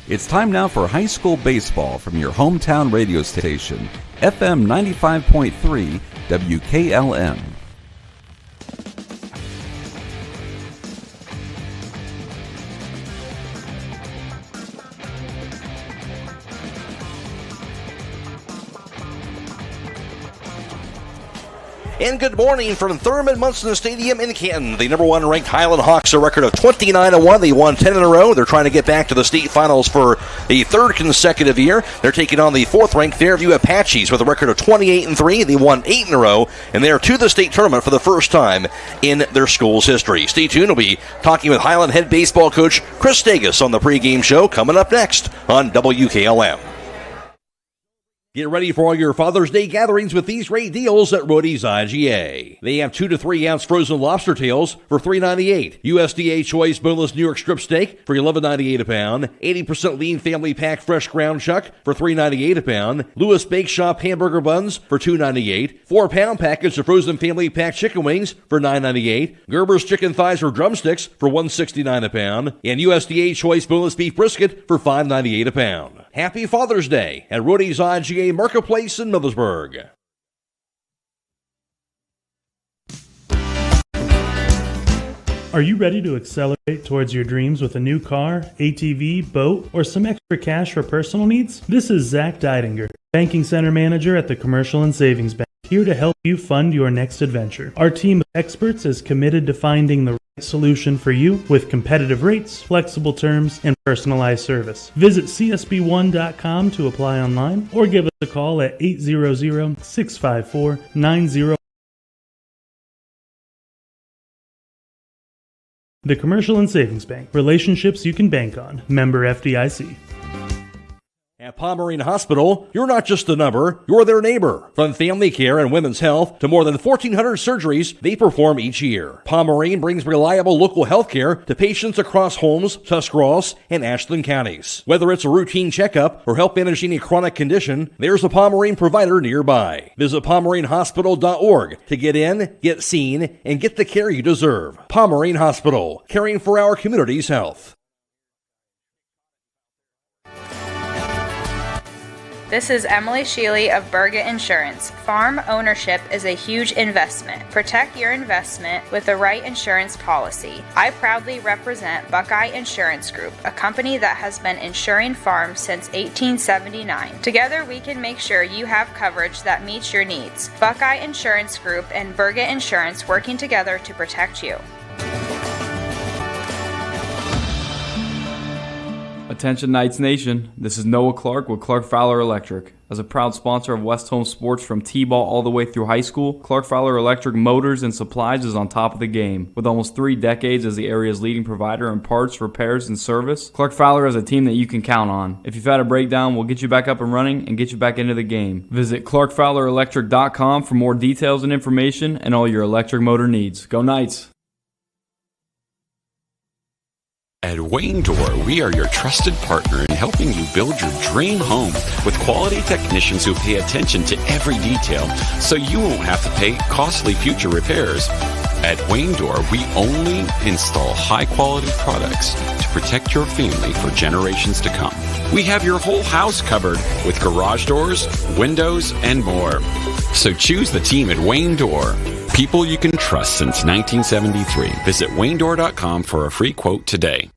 It's time now for high school baseball from your hometown radio station, FM 95.3 WKLM. And good morning from Thurman Munson Stadium in Canton. The number one ranked Hiland Hawks, a record of 29-1. They won 10 in a row. They're trying to get back to the state finals for the third consecutive year. They're taking on the fourth ranked Fairview Apaches with a record of 28-3. They won 8 in a row, and they are to the state tournament for the first time in their school's history. Stay tuned. We'll be talking with Hiland head baseball coach Chris Stagus on the pregame show coming up next on WKLM. Get ready for all your Father's Day gatherings with these great deals at Rody's IGA. They have 2 to 3 ounce frozen lobster tails for $3.98. USDA choice boneless New York strip steak for $11.98 a pound. 80% lean family pack fresh ground chuck for $3.98 a pound. Lewis Bake Shop hamburger buns for $2.98. 4-pound package of frozen family pack chicken wings for $9.98. Gerber's chicken thighs or drumsticks for $1.69 a pound. And USDA choice boneless beef brisket for $5.98 a pound. Happy Father's Day at Rody's IGA Marketplace in Millersburg. Are you ready to accelerate towards your dreams with a new car, ATV, boat, or some extra cash for personal needs? This is Zach Deidinger, Banking Center Manager at the Commercial and Savings Bank, here to help you fund your next adventure. Our team of experts is committed to finding the right solution for you with competitive rates, flexible terms, and personalized service. Visit csb1.com to apply online or give us a call at 800-654-90. The Commercial and Savings Bank. Relationships you can bank on. Member FDIC. At Pomerene Hospital, you're not just a number, you're their neighbor. From family care and women's health to more than 1,400 surgeries they perform each year. Pomerene brings reliable local health care to patients across Holmes, Tuscarawas, and Ashland counties. Whether it's a routine checkup or help manage any chronic condition, there's a Pomerene provider nearby. Visit PomereneHospital.org to get in, get seen, and get the care you deserve. Pomerene Hospital, caring for our community's health. This is Emily Sheely of Burgett Insurance. Farm ownership is a huge investment. Protect your investment with the right insurance policy. I proudly represent Buckeye Insurance Group, a company that has been insuring farms since 1879. Together we can make sure you have coverage that meets your needs. Buckeye Insurance Group and Burgett Insurance working together to protect you. Attention Knights Nation, this is Noah Clark with Clark Fowler Electric. As a proud sponsor of West Home Sports from T-ball all the way through high school, Clark Fowler Electric Motors and Supplies is on top of the game. With almost 3 decades as the area's leading provider in parts, repairs, and service, Clark Fowler is a team that you can count on. If you've had a breakdown, we'll get you back up and running and get you back into the game. Visit ClarkFowlerElectric.com for more details and information and all your electric motor needs. Go Knights! At Wayne Door, we are your trusted partner in helping you build your dream home with quality technicians who pay attention to every detail so you won't have to pay costly future repairs. At Wayne Door, we only install high-quality products to protect your family for generations to come. We have your whole house covered with garage doors, windows, and more. So choose the team at Wayne Door. People you can trust since 1973. Visit waynedoor.com for a free quote today.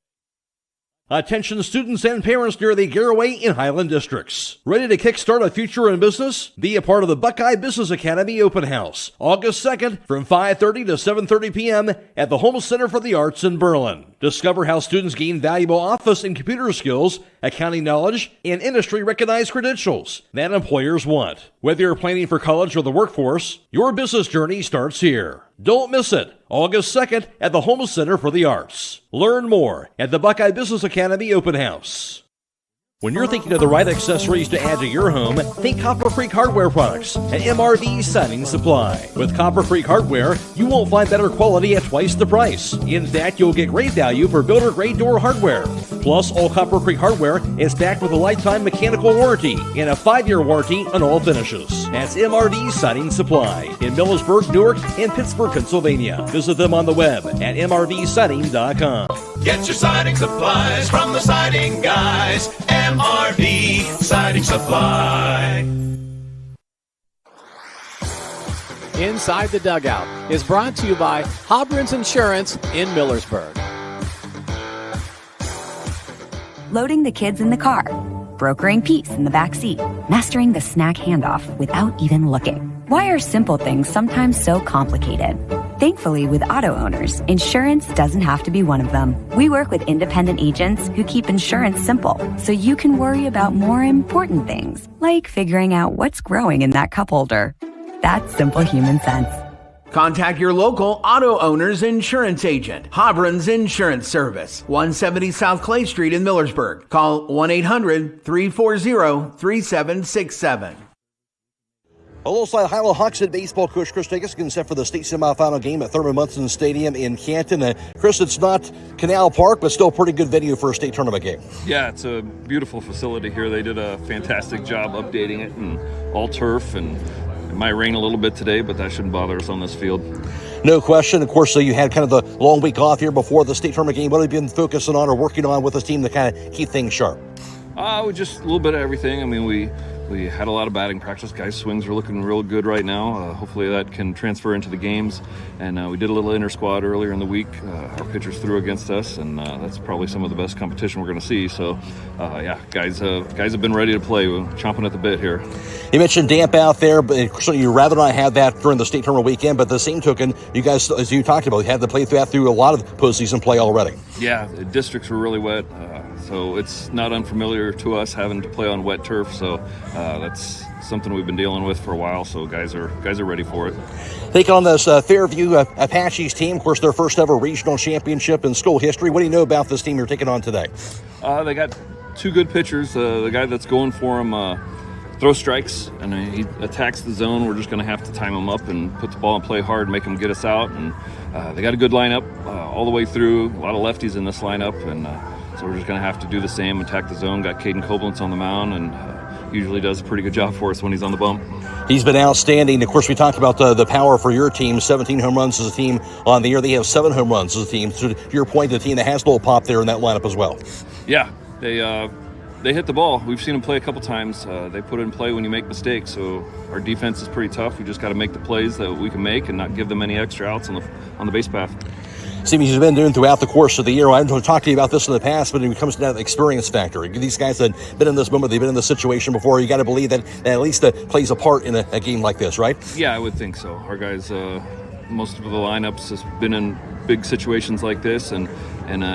Attention students and parents near the Garaway and Hiland districts. Ready to kickstart a future in business? Be a part of the Buckeye Business Academy Open House, August 2nd from 5:30 to 7:30 p.m. at the Holmes Center for the Arts in Berlin. Discover how students gain valuable office and computer skills, accounting knowledge, and industry-recognized credentials that employers want. Whether you're planning for college or the workforce, your business journey starts here. Don't miss it, August 2nd at the Holmes Center for the Arts. Learn more at the Buckeye Business Academy Open House. When you're thinking of the right accessories to add to your home, think Copper Creek Hardware products and MRV Siding Supply. With Copper Creek Hardware, you won't find better quality at twice the price. In fact, you'll get great value for builder-grade door hardware. Plus, all Copper Creek Hardware is backed with a lifetime mechanical warranty and a 5-year warranty on all finishes. That's MRV Siding Supply in Millersburg, Newark, and Pittsburgh, Pennsylvania. Visit them on the web at mrvsiding.com. Get your siding supplies from the siding guys. MRV Siding Supply. Inside the Dugout is brought to you by Holbrook's Insurance in Millersburg. Loading the kids in the car, brokering peace in the back seat, mastering the snack handoff without even looking. Why are simple things sometimes so complicated? Thankfully, with auto owners, insurance doesn't have to be one of them. We work with independent agents who keep insurance simple, so you can worry about more important things, like figuring out what's growing in that cup holder. That's simple human sense. Contact your local auto owner's insurance agent. Hobron's Insurance Service, 170 South Clay Street in Millersburg. Call 1-800-340-3767. Alongside Hiland Hawks head baseball coach Chris Davis getting set for the state semifinal game at Thurman Munson Stadium in Canton. Chris, it's not Canal Park, but still a pretty good venue for a state tournament game. Yeah, it's a beautiful facility here. They did a fantastic job updating it and all turf, and it might rain a little bit today, but that shouldn't bother us on this field. No question. Of course, so you had kind of the long week off here before the state tournament game. What have you been focusing on or working on with this team to kind of keep things sharp? Just a little bit of everything. I mean, we had a lot of batting practice. Guys' swings are looking real good right now. Hopefully that can transfer into the games. And we did a little inter-squad earlier in the week. Our pitchers threw against us, and that's probably some of the best competition we're going to see. So, guys have been ready to play. We're chomping at the bit here. You mentioned damp out there, but so you'd rather not have that during the state tournament weekend. But the same token, you guys, as you talked about, you had to play through a lot of postseason play already. Yeah, the districts were really wet. So it's not unfamiliar to us having to play on wet turf. So that's something we've been dealing with for a while. So guys are ready for it. Taking on this Fairview Apaches team, of course, their first ever regional championship in school history. What do you know about this team you're taking on today? They got two good pitchers. The guy that's going for him throws strikes, and he attacks the zone. We're just going to have to time him up and put the ball in play hard, make him get us out. And they got a good lineup all the way through. A lot of lefties in this lineup, and so we're just going to have to do the same, attack the zone. Got Caden Koblentz on the mound, and usually does a pretty good job for us when he's on the bump. He's been outstanding. Of course, we talked about the power for your team. 17 home runs as a team on the year. They have 7 home runs as a team. So to your point, the team that has a little pop there in that lineup as well. Yeah, they hit the ball. We've seen them play a couple times. They put it in play when you make mistakes. So our defense is pretty tough. We just got to make the plays that we can make and not give them any extra outs on the base path. Seems he's been doing throughout the course of the year. I've talked to you about this in the past, but when it comes to that experience factor, these guys that have been in this moment, they've been in this situation before. You got to believe that at least that plays a part in a game like this, right? Yeah, I would think so. Our guys, most of the lineups has been in big situations like this, and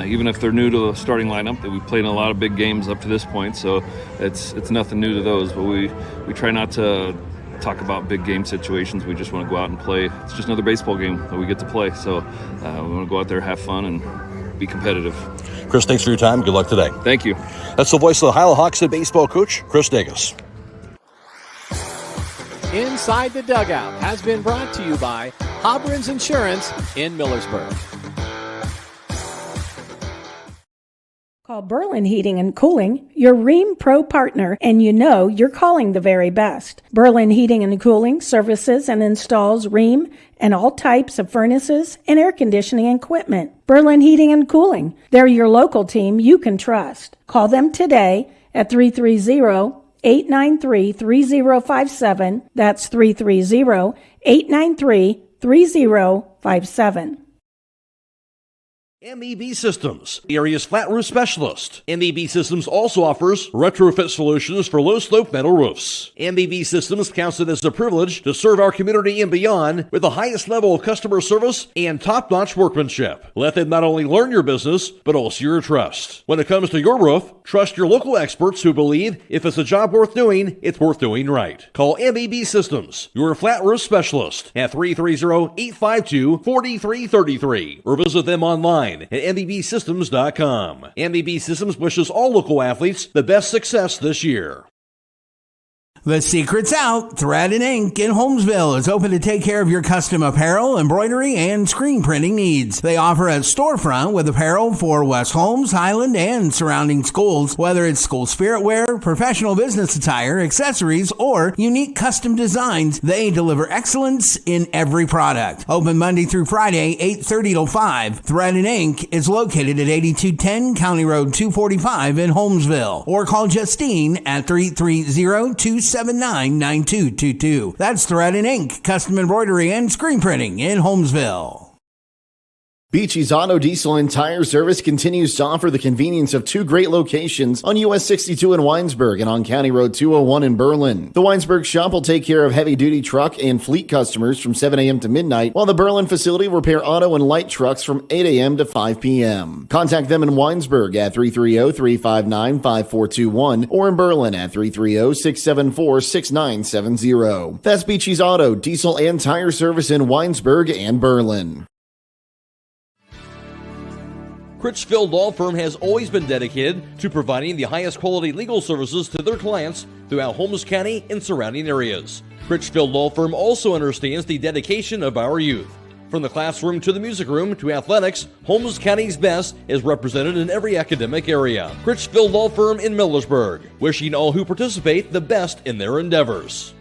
even if they're new to the starting lineup, we've played in a lot of big games up to this point, so it's nothing new to those. But we try not to talk about big game situations. We just want to go out and play. It's just another baseball game that we get to play, so we want to go out there, have fun, and be competitive. Chris, thanks for your time. Good luck today. Thank you. That's the voice of the Hiland Hawks head baseball coach, Chris Davis. Inside the Dugout has been brought to you by Holbrook's Insurance in Millersburg. Call Berlin Heating and Cooling, your Rheem Pro partner, and you know you're calling the very best. Berlin Heating and Cooling services and installs Rheem and all types of furnaces and air conditioning equipment. Berlin Heating and Cooling, they're your local team you can trust. Call them today at 330-893-3057. That's 330-893-3057. MEB Systems, the area's flat roof specialist. MEB Systems also offers retrofit solutions for low-slope metal roofs. MEB Systems counts it as a privilege to serve our community and beyond with the highest level of customer service and top-notch workmanship. Let them not only learn your business, but also your trust. When it comes to your roof, Trust your local experts who believe if it's a job worth doing, it's worth doing right. Call MBB Systems, your flat roof specialist, at 330-852-4333 or visit them online at mbbsystems.com. MBB Systems wishes all local athletes the best success this year. The secret's out. Thread and Ink in Holmesville is open to take care of your custom apparel, embroidery, and screen printing needs. They offer a storefront with apparel for West Holmes, Hiland, and surrounding schools. Whether it's school spirit wear, professional business attire, accessories, or unique custom designs, they deliver excellence in every product. Open Monday through Friday, 8:30 till 5. Thread and Ink is located at 8210 County Road 245 in Holmesville. Or call Justine at 330-279-9222. That's Thread and Ink, custom embroidery and screen printing in Holmesville. Beachy's Auto, Diesel, and Tire Service continues to offer the convenience of two great locations on US 62 in Winesburg and on County Road 201 in Berlin. The Winesburg shop will take care of heavy-duty truck and fleet customers from 7 a.m. to midnight, while the Berlin facility will repair auto and light trucks from 8 a.m. to 5 p.m. Contact them in Winesburg at 330-359-5421 or in Berlin at 330-674-6970. That's Beachy's Auto, Diesel, and Tire Service in Winesburg and Berlin. Critchfield Law Firm has always been dedicated to providing the highest quality legal services to their clients throughout Holmes County and surrounding areas. Critchfield Law Firm also understands the dedication of our youth. From the classroom to the music room to athletics, Holmes County's best is represented in every academic area. Critchfield Law Firm in Millersburg, wishing all who participate the best in their endeavors.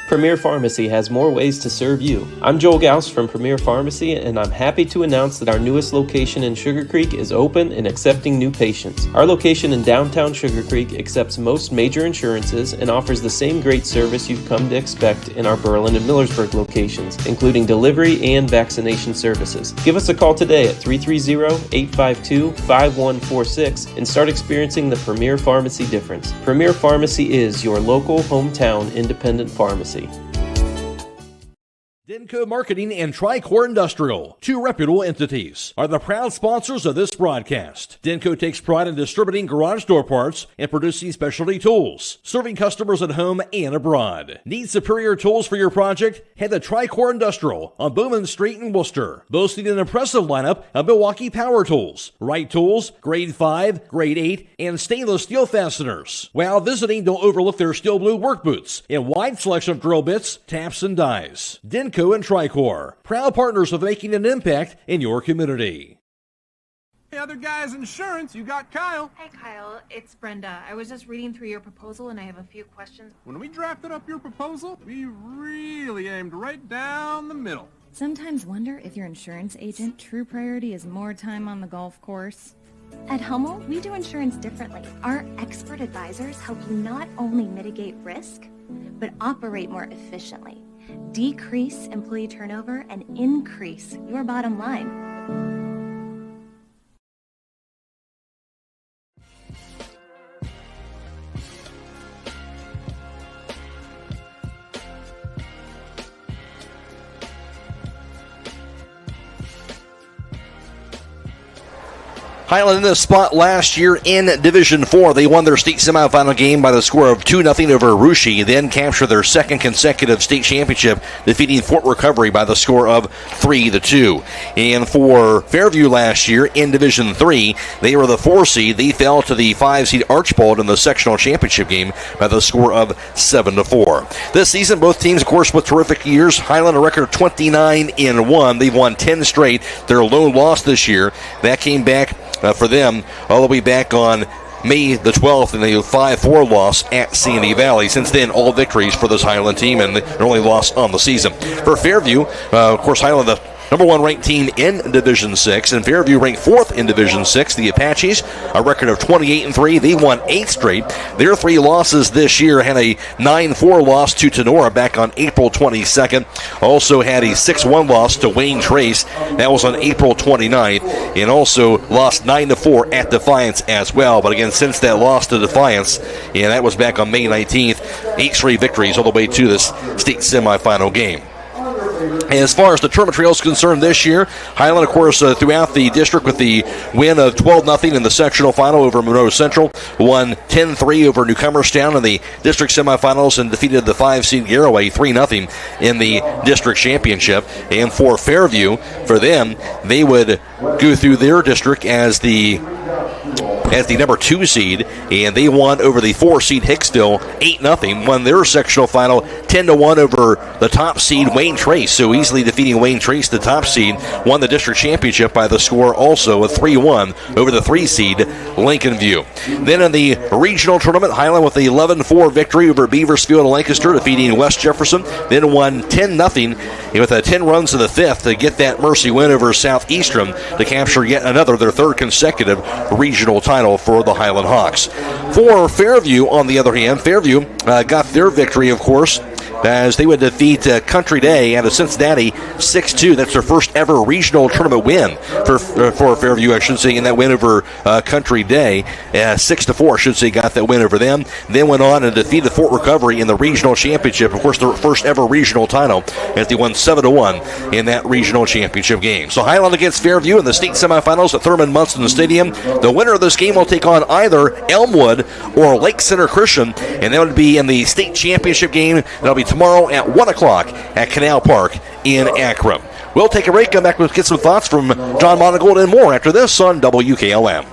Premier Pharmacy has more ways to serve you. I'm Joel Gauss from Premier Pharmacy, and I'm happy to announce that our newest location in Sugar Creek is open and accepting new patients. Our location in downtown Sugar Creek accepts most major insurances and offers the same great service you've come to expect in our Berlin and Millersburg locations, including delivery and vaccination services. Give us a call today at 330-852-5146 and start experiencing the Premier Pharmacy difference. Premier Pharmacy is your local hometown independent pharmacy. Denco Marketing and Tricor Industrial, two reputable entities, are the proud sponsors of this broadcast. Denco takes pride in distributing garage door parts and producing specialty tools, serving customers at home and abroad. Need superior tools for your project? Head to Tricor Industrial on Bowman Street in Worcester, boasting an impressive lineup of Milwaukee power tools, Wright tools, grade 5, grade 8, and stainless steel fasteners. While visiting, don't overlook their steel blue work boots and wide selection of drill bits, taps, and dies. Denco and Tricor, proud partners of making an impact in your community. Hey, other guys, insurance, you got Kyle. Hey, Kyle, it's Brenda. I was just reading through your proposal and I have a few questions. When we drafted up your proposal, we really aimed right down the middle. Sometimes wonder if your insurance agent true priority is more time on the golf course. At Hummel, we do insurance differently. Our expert advisors help you not only mitigate risk, but operate more efficiently, decrease employee turnover, and increase your bottom line. Hiland in this spot last year in Division 4. They won their state semifinal game by the score of 2-0 over Russia, then captured their second consecutive state championship, defeating Fort Recovery by the score of 3-2. And for Fairview last year in Division 3, they were the 4 seed. They fell to the 5 seed Archbold in the sectional championship game by the score of 7-4. This season, both teams, of course, with terrific years. Hiland a record of 29-1. They've won 10 straight. Their lone loss this year, that came back for them all the way back on May the 12th in a 5-4 loss at Sandy Valley. Since then, all victories for this Hiland team and their only loss on the season. For Fairview, of course, Hiland, the number 1 ranked team in Division 6, and Fairview ranked 4th in Division 6. The Apaches, a record of 28-3. They won 8 straight. Their 3 losses this year had a 9-4 loss to Tenora back on April 22nd. Also had a 6-1 loss to Wayne Trace. That was on April 29th. And also lost 9-4 at Defiance as well. But again, since that loss to Defiance, and that was back on May 19th, 8 straight victories all the way to this state semifinal game. As far as the tournament trail is concerned this year, Hiland, of course, throughout the district with the win of 12-0 in the sectional final over Monroe Central, won 10-3 over Newcomerstown in the district semifinals and defeated the 5-seed Garraway 3-0 in the district championship. And for Fairview, for them, they would go through their district as the number 2 seed, and they won over the 4-seed Hicksville 8-0, won their sectional final 10-1 over the top seed Wayne Trace, so easily defeating Wayne Trace, the top seed, won the district championship by the score also of 3-1 over the 3-seed Lincoln View. Then in the regional tournament, Hiland with the 11-4 victory over Beaversfield and Lancaster, defeating West Jefferson, then won 10-0 with 10 runs in the 5th to get that mercy win over Southeastern to capture yet another, their 3rd consecutive regional title for the Hiland Hawks. For Fairview, on the other hand, Fairview got their victory, of course, as they would defeat Country Day out of Cincinnati 6-2. That's their first ever regional tournament win for Fairview, I should say, in that win over Country Day. 6-4, I should say, got that win over them. Then went on and defeated Fort Recovery in the regional championship. Of course, their first ever regional title, as they won 7-1 in that regional championship game. So Hiland against Fairview in the state semifinals at Thurman Munson Stadium. The winner of this game will take on either Elmwood or Lake Center Christian, and that would be in the state championship game. That'll be tomorrow at 1 o'clock at Canal Park in Akron. We'll take a break, come back and get some thoughts from John Monigold and more after this on WKLM.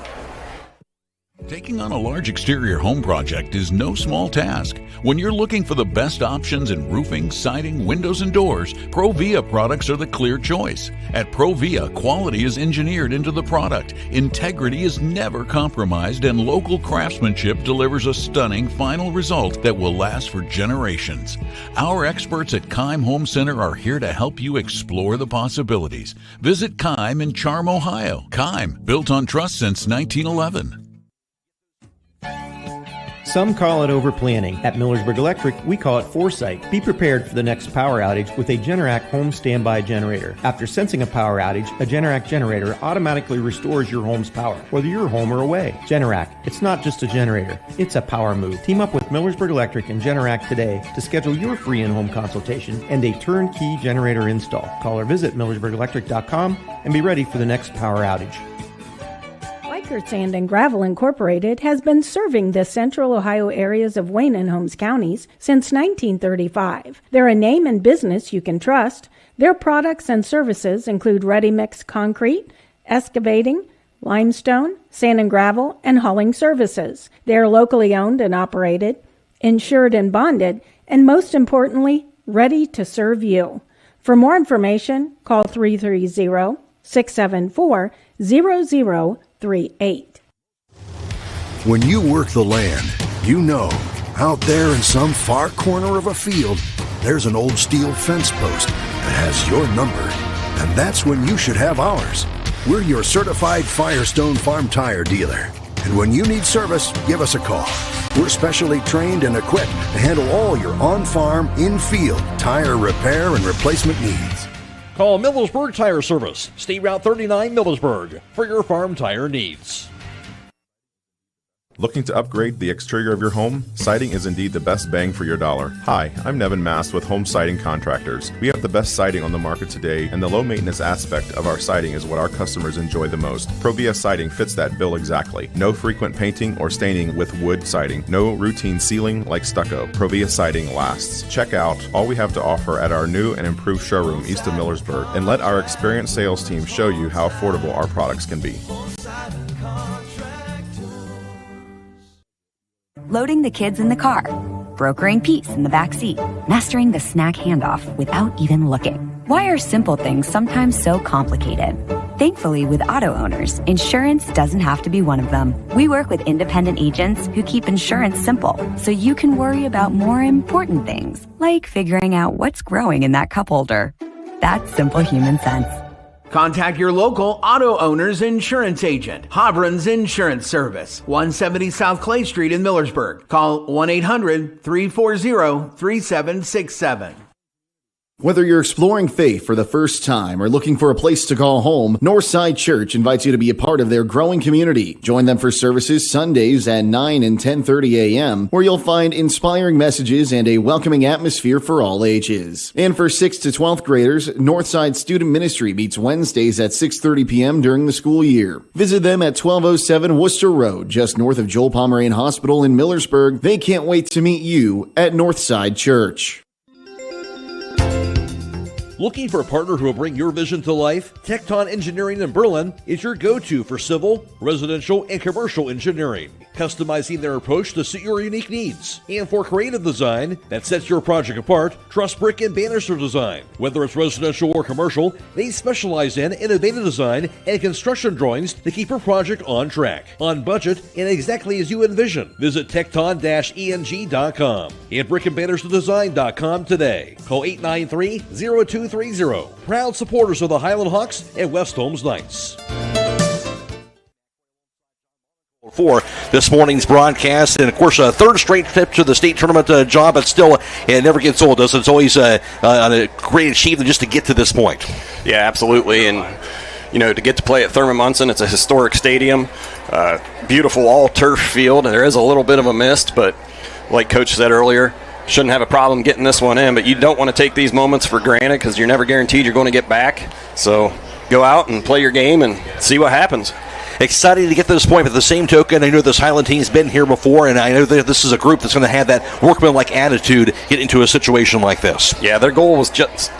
Taking on a large exterior home project is no small task. When you're looking for the best options in roofing, siding, windows, and doors, Provia products are the clear choice. At Provia, quality is engineered into the product, integrity is never compromised, and local craftsmanship delivers a stunning final result that will last for generations. Our experts at Keim Home Center are here to help you explore the possibilities. Visit Keim in Charm, Ohio. Keim, built on trust since 1911. Some call it overplanning. At Millersburg Electric, we call it foresight. Be prepared for the next power outage with a Generac home standby generator. After sensing a power outage, a Generac generator automatically restores your home's power, whether you're home or away. Generac, it's not just a generator, it's a power move. Team up with Millersburg Electric and Generac today to schedule your free in-home consultation and a turnkey generator install. Call or visit millersburgelectric.com and be ready for the next power outage. Reichert Sand and Gravel Incorporated has been serving the central Ohio areas of Wayne and Holmes counties since 1935. They're a name and business you can trust. Their products and services include ready-mix concrete, excavating, limestone, sand and gravel, and hauling services. They're locally owned and operated, insured and bonded, and most importantly, ready to serve you. For more information, call 330-674-0038. When you work the land, you know, out there in some far corner of a field, there's an old steel fence post that has your number. And that's when you should have ours. We're your certified Firestone Farm Tire dealer. And when you need service, give us a call. We're specially trained and equipped to handle all your on-farm, in-field tire repair and replacement needs. Call Millersburg Tire Service, State Route 39 Millersburg, for your farm tire needs. Looking to upgrade the exterior of your home? Siding is indeed the best bang for your dollar. Hi, I'm Nevin Mast with Home Siding Contractors. We have the best siding on the market today, and the low maintenance aspect of our siding is what our customers enjoy the most. Provia siding fits that bill exactly. No frequent painting or staining with wood siding. No routine sealing like stucco. Provia siding lasts. Check out all we have to offer at our new and improved showroom east of Millersburg, and let our experienced sales team show you how affordable our products can be. Loading the kids in the car, brokering peace in the back seat, mastering the snack handoff without even looking. Why are simple things sometimes so complicated? Thankfully, with auto owners, insurance doesn't have to be one of them. We work with independent agents who keep insurance simple, so you can worry about more important things, like figuring out what's growing in that cup holder. That's simple human sense. Contact your local auto owner's insurance agent. Hobron's Insurance Service, 170 South Clay Street in Millersburg. Call 1-800-340-3767. Whether you're exploring faith for the first time or looking for a place to call home, Northside Church invites you to be a part of their growing community. Join them for services Sundays at 9 and 10:30 a.m., where you'll find inspiring messages and a welcoming atmosphere for all ages. And for 6th to 12th graders, Northside Student Ministry meets Wednesdays at 6:30 p.m. during the school year. Visit them at 1207 Worcester Road, just north of Joel Pomeranian Hospital in Millersburg. They can't wait to meet you at Northside Church. Looking for a partner who will bring your vision to life? Tecton Engineering in Berlin is your go-to for civil, residential, and commercial engineering, customizing their approach to suit your unique needs. And for creative design that sets your project apart, trust Brick and Banister Design. Whether it's residential or commercial, they specialize in innovative design and construction drawings to keep your project on track, on budget, and exactly as you envision. Visit tecton-eng.com and brickandbannisterdesign.com today. Call 893-0230. Proud supporters of the Hiland Hawks and West Holmes Knights. For this morning's broadcast, and of course a third straight trip to the state tournament job, but still it never gets old, does it? It's always a great achievement just to get to this point. Yeah, absolutely, and to get to play at Thurman Munson, it's a historic stadium, beautiful all-turf field. There is a little bit of a mist, but like Coach said earlier, shouldn't have a problem getting this one in, but you don't want to take these moments for granted because you're never guaranteed you're going to get back. So go out and play your game and see what happens. Excited to get to this point, but at the same token, I know this Hiland team's been here before, and I know that this is a group that's going to have that workmanlike attitude get into a situation like this. Yeah, their goal was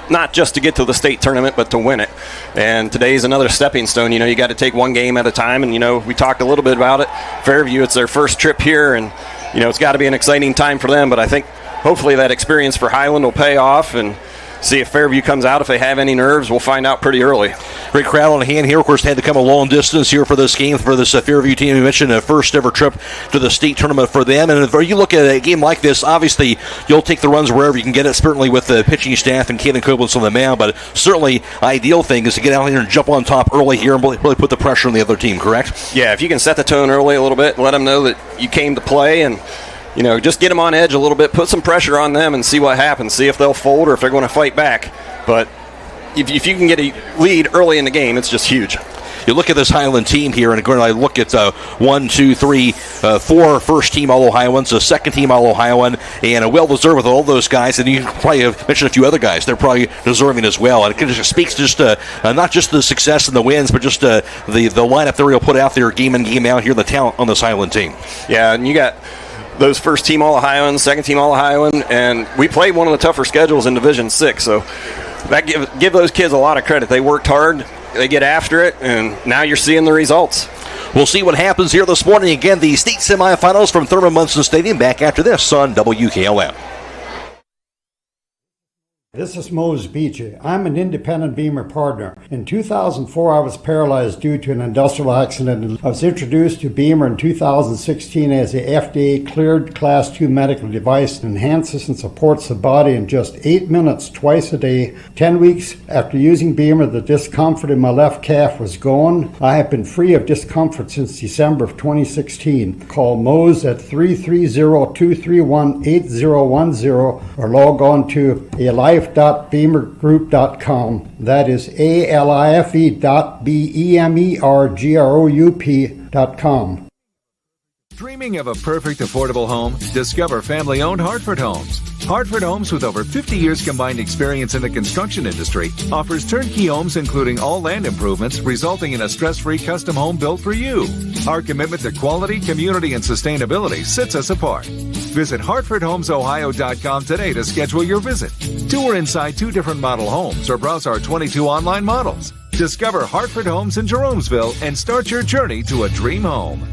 not just to get to the state tournament, but to win it. And today's another stepping stone. You got to take one game at a time, and, we talked a little bit about it. Fairview, it's their first trip here, and, it's got to be an exciting time for them, but I think hopefully that experience for Hiland will pay off, and see if Fairview comes out. If they have any nerves, we'll find out pretty early. Great crowd on hand here. Of course, had to come a long distance here for this game, for this Fairview team. We mentioned a first ever trip to the state tournament for them. And if you look at a game like this, obviously you'll take the runs wherever you can get it, certainly with the pitching staff and Canton Koblenz on the mound. But certainly ideal thing is to get out here and jump on top early here and really put the pressure on the other team, correct? Yeah, if you can set the tone early a little bit and let them know that you came to play, and just get them on edge a little bit, put some pressure on them and see what happens. See if they'll fold or if they're going to fight back. But if you can get a lead early in the game, it's just huge. You look at this Hiland team here, and I look at 4 first-team All-Ohioans, a second-team All-Ohioan, and a well-deserved with all those guys. And you can probably have mentioned a few other guys. They're probably deserving as well. And it just speaks just not just the success and the wins, but just the lineup that we'll put out there game in, game out here, the talent on this Hiland team. Yeah, and you got those first-team All-Ohioans, second-team All-Ohioan, and we played one of the tougher schedules in Division 6, so that give those kids a lot of credit. They worked hard, they get after it, and now you're seeing the results. We'll see what happens here this morning. Again, the state semifinals from Thurman Munson Stadium back after this on WKLM. This is Mose Beachy. I'm an independent Beamer partner. In 2004, I was paralyzed due to an industrial accident. I was introduced to Beamer in 2016 as a FDA-cleared Class 2 medical device that enhances and supports the body in just 8 minutes twice a day. 10 weeks after using Beamer, the discomfort in my left calf was gone. I have been free of discomfort since December of 2016. Call Mose at 330-231-8010 or log on to alife.beamergroup.com. That is alife.beamergroup.com. Dreaming of a perfect affordable home? Discover family-owned Hartford Homes. Hartford Homes, with over 50 years combined experience in the construction industry, offers turnkey homes including all land improvements, resulting in a stress-free custom home built for you. Our commitment to quality, community, and sustainability sets us apart. Visit HartfordHomesOhio.com today to schedule your visit. Tour inside 2 different model homes or browse our 22 online models. Discover Hartford Homes in Jeromesville and start your journey to a dream home.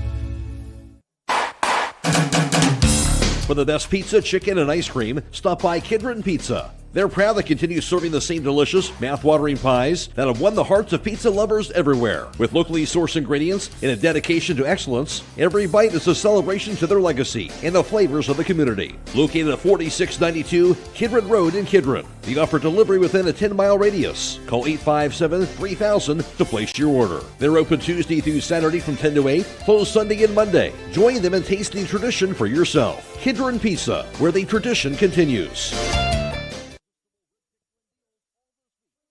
For the best pizza, chicken, and ice cream, stop by Kidron Pizza. They're proud to continue serving the same delicious, mouth-watering pies that have won the hearts of pizza lovers everywhere. With locally sourced ingredients and a dedication to excellence, every bite is a celebration to their legacy and the flavors of the community. Located at 4692 Kidron Road in Kidron. They offer delivery within a 10-mile radius. Call 857-3000 to place your order. They're open Tuesday through Saturday from 10 to 8, closed Sunday and Monday. Join them in tasting tradition for yourself. Kidron Pizza, where the tradition continues.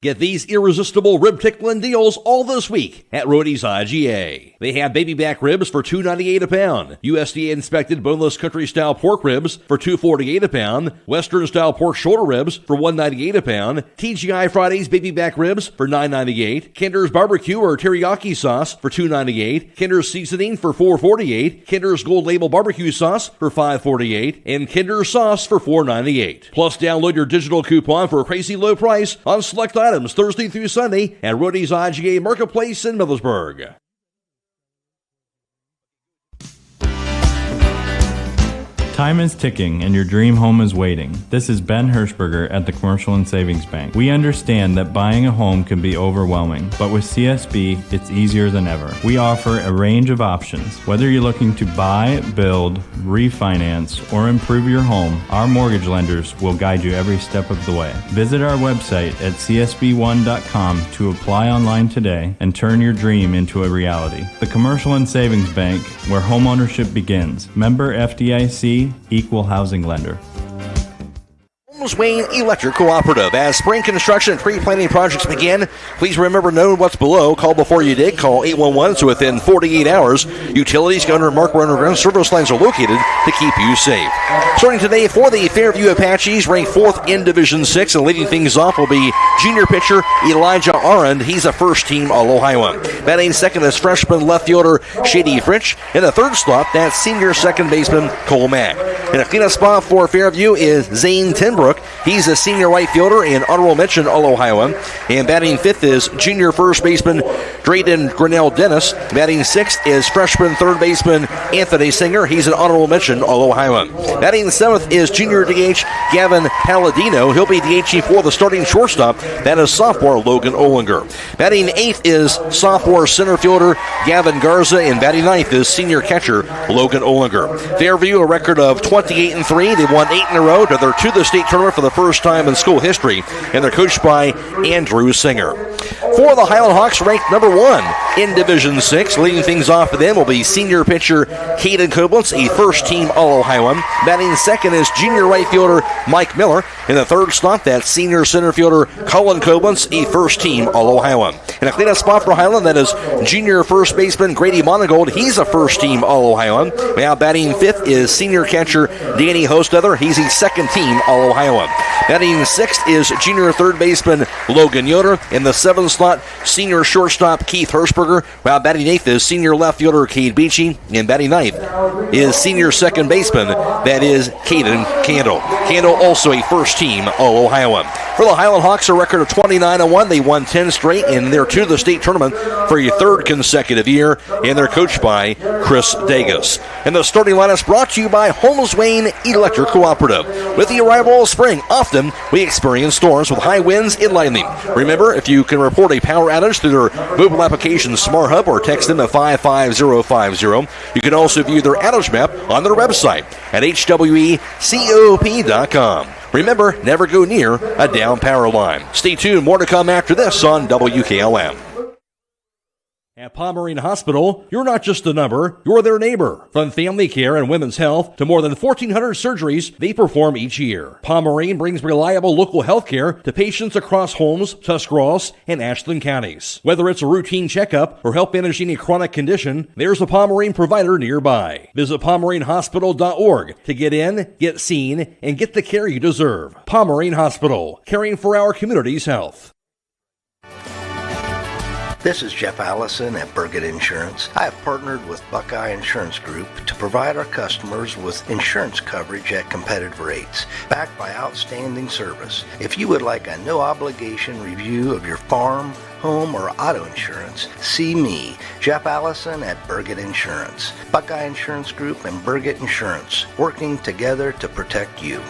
Get these irresistible rib-tickling deals all this week at Rody's IGA. They have baby back ribs for $2.98 a pound, USDA-inspected boneless country-style pork ribs for $2.48 a pound, Western-style pork shoulder ribs for $1.98 a pound, TGI Fridays baby back ribs for $9.98, Kinder's barbecue or teriyaki sauce for $2.98, Kinder's seasoning for $4.48, Kinder's Gold Label barbecue sauce for $5.48, and Kinder's sauce for $4.98. Plus, download your digital coupon for a crazy low price on select items Thursday through Sunday at Rody's IGA Marketplace in Millersburg. Time is ticking and your dream home is waiting. This is Ben Hirschberger at the Commercial and Savings Bank. We understand that buying a home can be overwhelming, but with CSB, it's easier than ever. We offer a range of options. Whether you're looking to buy, build, refinance, or improve your home, our mortgage lenders will guide you every step of the way. Visit our website at csb1.com to apply online today and turn your dream into a reality. The Commercial and Savings Bank, where homeownership begins. Member FDIC, Equal Housing Lender. Wayne Electric Cooperative. As spring construction and pre-planning projects begin, please remember, know what's below. Call before you dig. Call 811 so within 48 hours. Utilities, Gunner, and Mark Underground service lines are located to keep you safe. Starting today for the Fairview Apaches, ranked 4th in Division 6, and leading things off will be junior pitcher Elijah Arend. He's a first-team All-Ohioan. Batting second is freshman left fielder Shady Fritsch. In the third slot, that's senior second baseman Cole Mack. In a cleanup spot for Fairview is Zane Tenbrook. He's a senior right fielder and honorable mention All-Ohioan. And batting fifth is junior first baseman Drayden Grinnell Dennis. Batting sixth is freshman third baseman Anthony Singer. He's an honorable mention All-Ohioan. Batting seventh is junior DH Gavin Palladino. He'll be DHing for the starting shortstop. That is sophomore Logan Olinger. Batting eighth is sophomore center fielder Gavin Garza. And batting ninth is senior catcher Logan Olinger. Fairview, a record of 28-3. They won 8 in a row. They're to the state tournament for the first time in school history, and they're coached by Andrew Singer. For the Hiland Hawks, ranked number 1 in Division 6. Leading things off for them will be senior pitcher Caden Koblenz, a first-team All-Ohioan. Batting second is junior right fielder Mike Miller. In the third slot, that's senior center fielder Colin Koblenz, a first-team All-Ohioan. In a cleanup spot for Hiland, that is junior first baseman Grady Monigold. He's a first-team All-Ohioan. Now batting fifth is senior catcher Danny Hostether. He's a second-team All-Ohioan. Batting sixth is junior third baseman Logan Yoder. In the seventh slot, senior shortstop Keith Hirschberger. While batting eighth is senior left fielder Cade Beachy. And batting ninth is senior second baseman, that is Caden Candle. Candle also a first-team All-Ohioan. For the Hiland Hawks, a record of 29-1. They won 10 straight, and they're to the state tournament for a third consecutive year, and they're coached by Chris Dagas. And the starting lineup is brought to you by Holmes Wayne Electric Cooperative. With the arrival of spring, often we experience storms with high winds and lightning. Remember, if you can report a power outage through their mobile application Smart Hub or text them at 55050. You can also view their outage map on their website at hwecoop.com. Remember, never go near a down power line. Stay tuned. More to come after this on WKLM. At Pomerene Hospital, you're not just a number, you're their neighbor. From family care and women's health to more than 1,400 surgeries they perform each year. Pomerene brings reliable local health care to patients across Holmes, Tuscarawas, and Ashland counties. Whether it's a routine checkup or help manage any chronic condition, there's a Pomerene provider nearby. Visit PomereneHospital.org to get in, get seen, and get the care you deserve. Pomerene Hospital, caring for our community's health. This is Jeff Allison at Burgett Insurance. I have partnered with Buckeye Insurance Group to provide our customers with insurance coverage at competitive rates, backed by outstanding service. If you would like a no-obligation review of your farm, home, or auto insurance, see me, Jeff Allison at Burgett Insurance. Buckeye Insurance Group and Burgett Insurance, working together to protect you.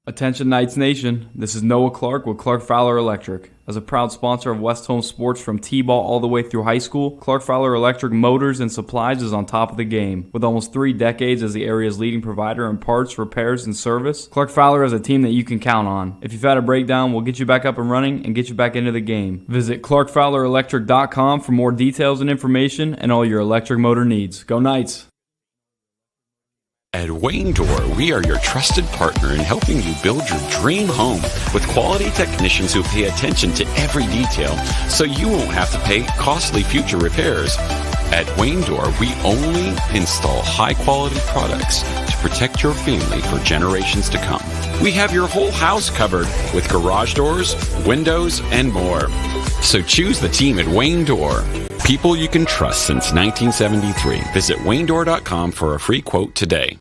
Attention Knights Nation, this is Noah Clark with Clark Fowler Electric. As a proud sponsor of West Home Sports from T-ball all the way through high school, Clark Fowler Electric Motors and Supplies is on top of the game. With almost 3 decades as the area's leading provider in parts, repairs, and service, Clark Fowler is a team that you can count on. If you've had a breakdown, we'll get you back up and running and get you back into the game. Visit ClarkFowlerElectric.com for more details and information and all your electric motor needs. Go Knights! At Wayne Door, we are your trusted partner in helping you build your dream home with quality technicians who pay attention to every detail so you won't have to pay costly future repairs. At Wayne Door, we only install high-quality products to protect your family for generations to come. We have your whole house covered with garage doors, windows, and more. So choose the team at Wayne Door. People you can trust since 1973. Visit WayneDoor.com for a free quote today.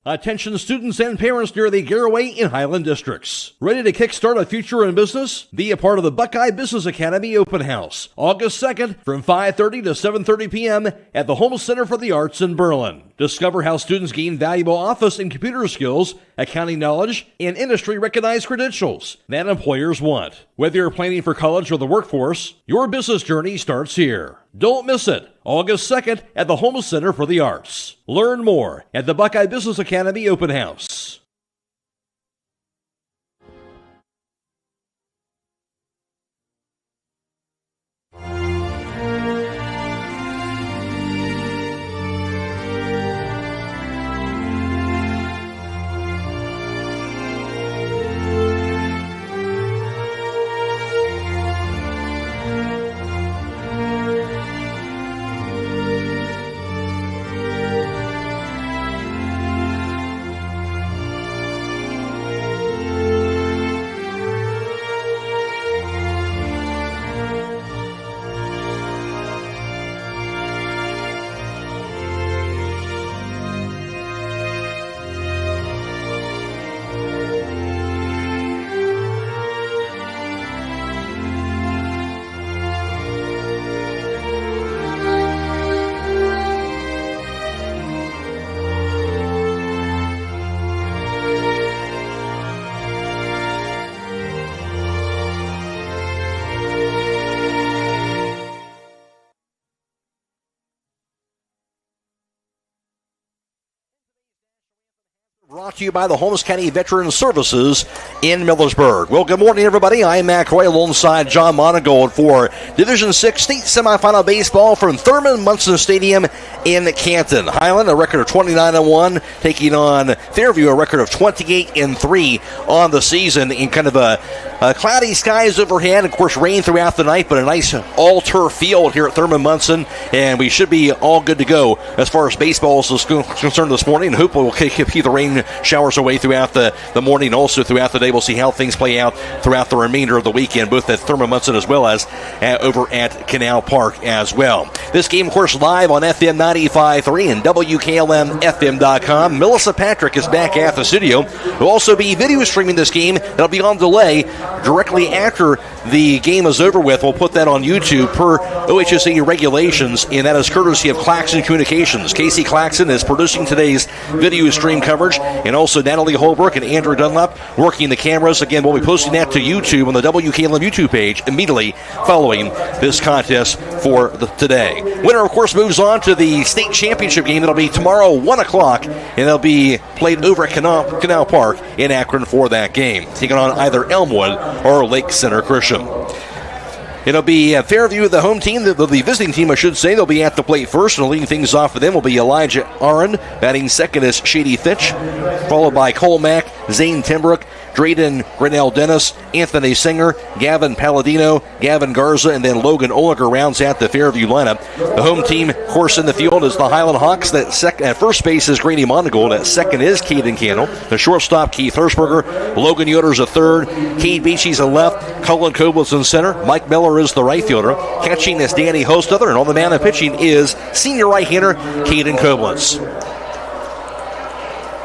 Attention students and parents near the Garaway and Hiland districts. Ready to kickstart a future in business? Be a part of the Buckeye Business Academy Open House, August 2nd from 5:30 to 7:30 p.m. at the Home Center for the Arts in Berlin. Discover how students gain valuable office and computer skills, accounting knowledge, and industry-recognized credentials that employers want. Whether you're planning for college or the workforce, your business journey starts here. Don't miss it. August 2nd at the Home Center for the Arts. Learn more at the Buckeye Business Academy Open House. Brought to you by the Holmes County Veteran Services in Millersburg. Well, good morning, everybody. I'm Matt Croy alongside John Monigold for Division 6 state semifinal baseball from Thurman Munson Stadium in Canton. Hiland, a record of 29-1, taking on Fairview, a record of 28-3 on the season in kind of a cloudy skies overhead. Of course, rain throughout the night, but a nice all-turf field here at Thurman Munson, and we should be all good to go as far as baseball is concerned this morning. And hopefully we'll keep the rain showers away throughout the morning. Also throughout the day, we'll see how things play out throughout the remainder of the weekend, both at Thurman Munson as well as over at Canal Park as well. This game, of course, live on FM 95.3 and WKLM-FM.com. Melissa Patrick is back at the studio. We'll also be video streaming this game. It'll be on delay directly after the game is over with. We'll put that on YouTube per OHSAA regulations, and that is courtesy of Claxon Communications. Casey Claxon is producing today's video stream coverage, and also Natalie Holbrook and Andrew Dunlap working the cameras. Again, we'll be posting that to YouTube on the WKLM YouTube page immediately following this contest for today. Winner, of course, moves on to the state championship game. It'll be tomorrow, 1 o'clock, and it'll be played over at Canal Park in Akron for that game, taking on either Elmwood or Lake Center Christian. It'll be Fairview, the home team, the visiting team, I should say. They'll be at the plate first, and leading things off for them will be Elijah Aaron. Batting second is Shady Fitch, followed by Cole Mack, Zane Timbrook, Drayden Grinnell Dennis, Anthony Singer, Gavin Palladino, Gavin Garza, and then Logan Oliger rounds out the Fairview lineup. The home team, of course, in the field is the Hiland Hawks. At first base is Grady Monigold. At second is Caden Candle. The shortstop, Keith Hirschberger. Logan Yoder's a third. Cade Beachy's a left. Cullen Koblitz in center. Mike Miller is the right fielder. Catching is Danny Hostother, and on the mound of pitching is senior right-hander Caden Koblitz.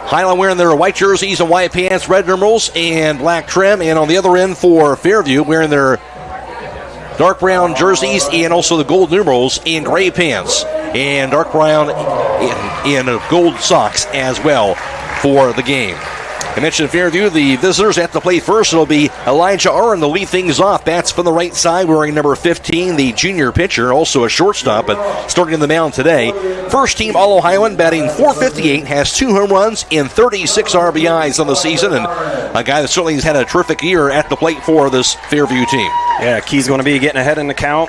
Hiland wearing their white jerseys and white pants, red numerals, and black trim. And on the other end for Fairview, wearing their dark brown jerseys and also the gold numerals in gray pants and dark brown in gold socks as well for the game. I mentioned Fairview, the visitors at the plate first. It'll be Elijah Arn to lead things off. Bats from the right side, wearing number 15, the junior pitcher, also a shortstop, but starting in the mound today. First team All-Ohioan, batting .458, has 2 home runs and 36 RBIs on the season, and a guy that certainly has had a terrific year at the plate for this Fairview team. Yeah, Key's going to be getting ahead in the count,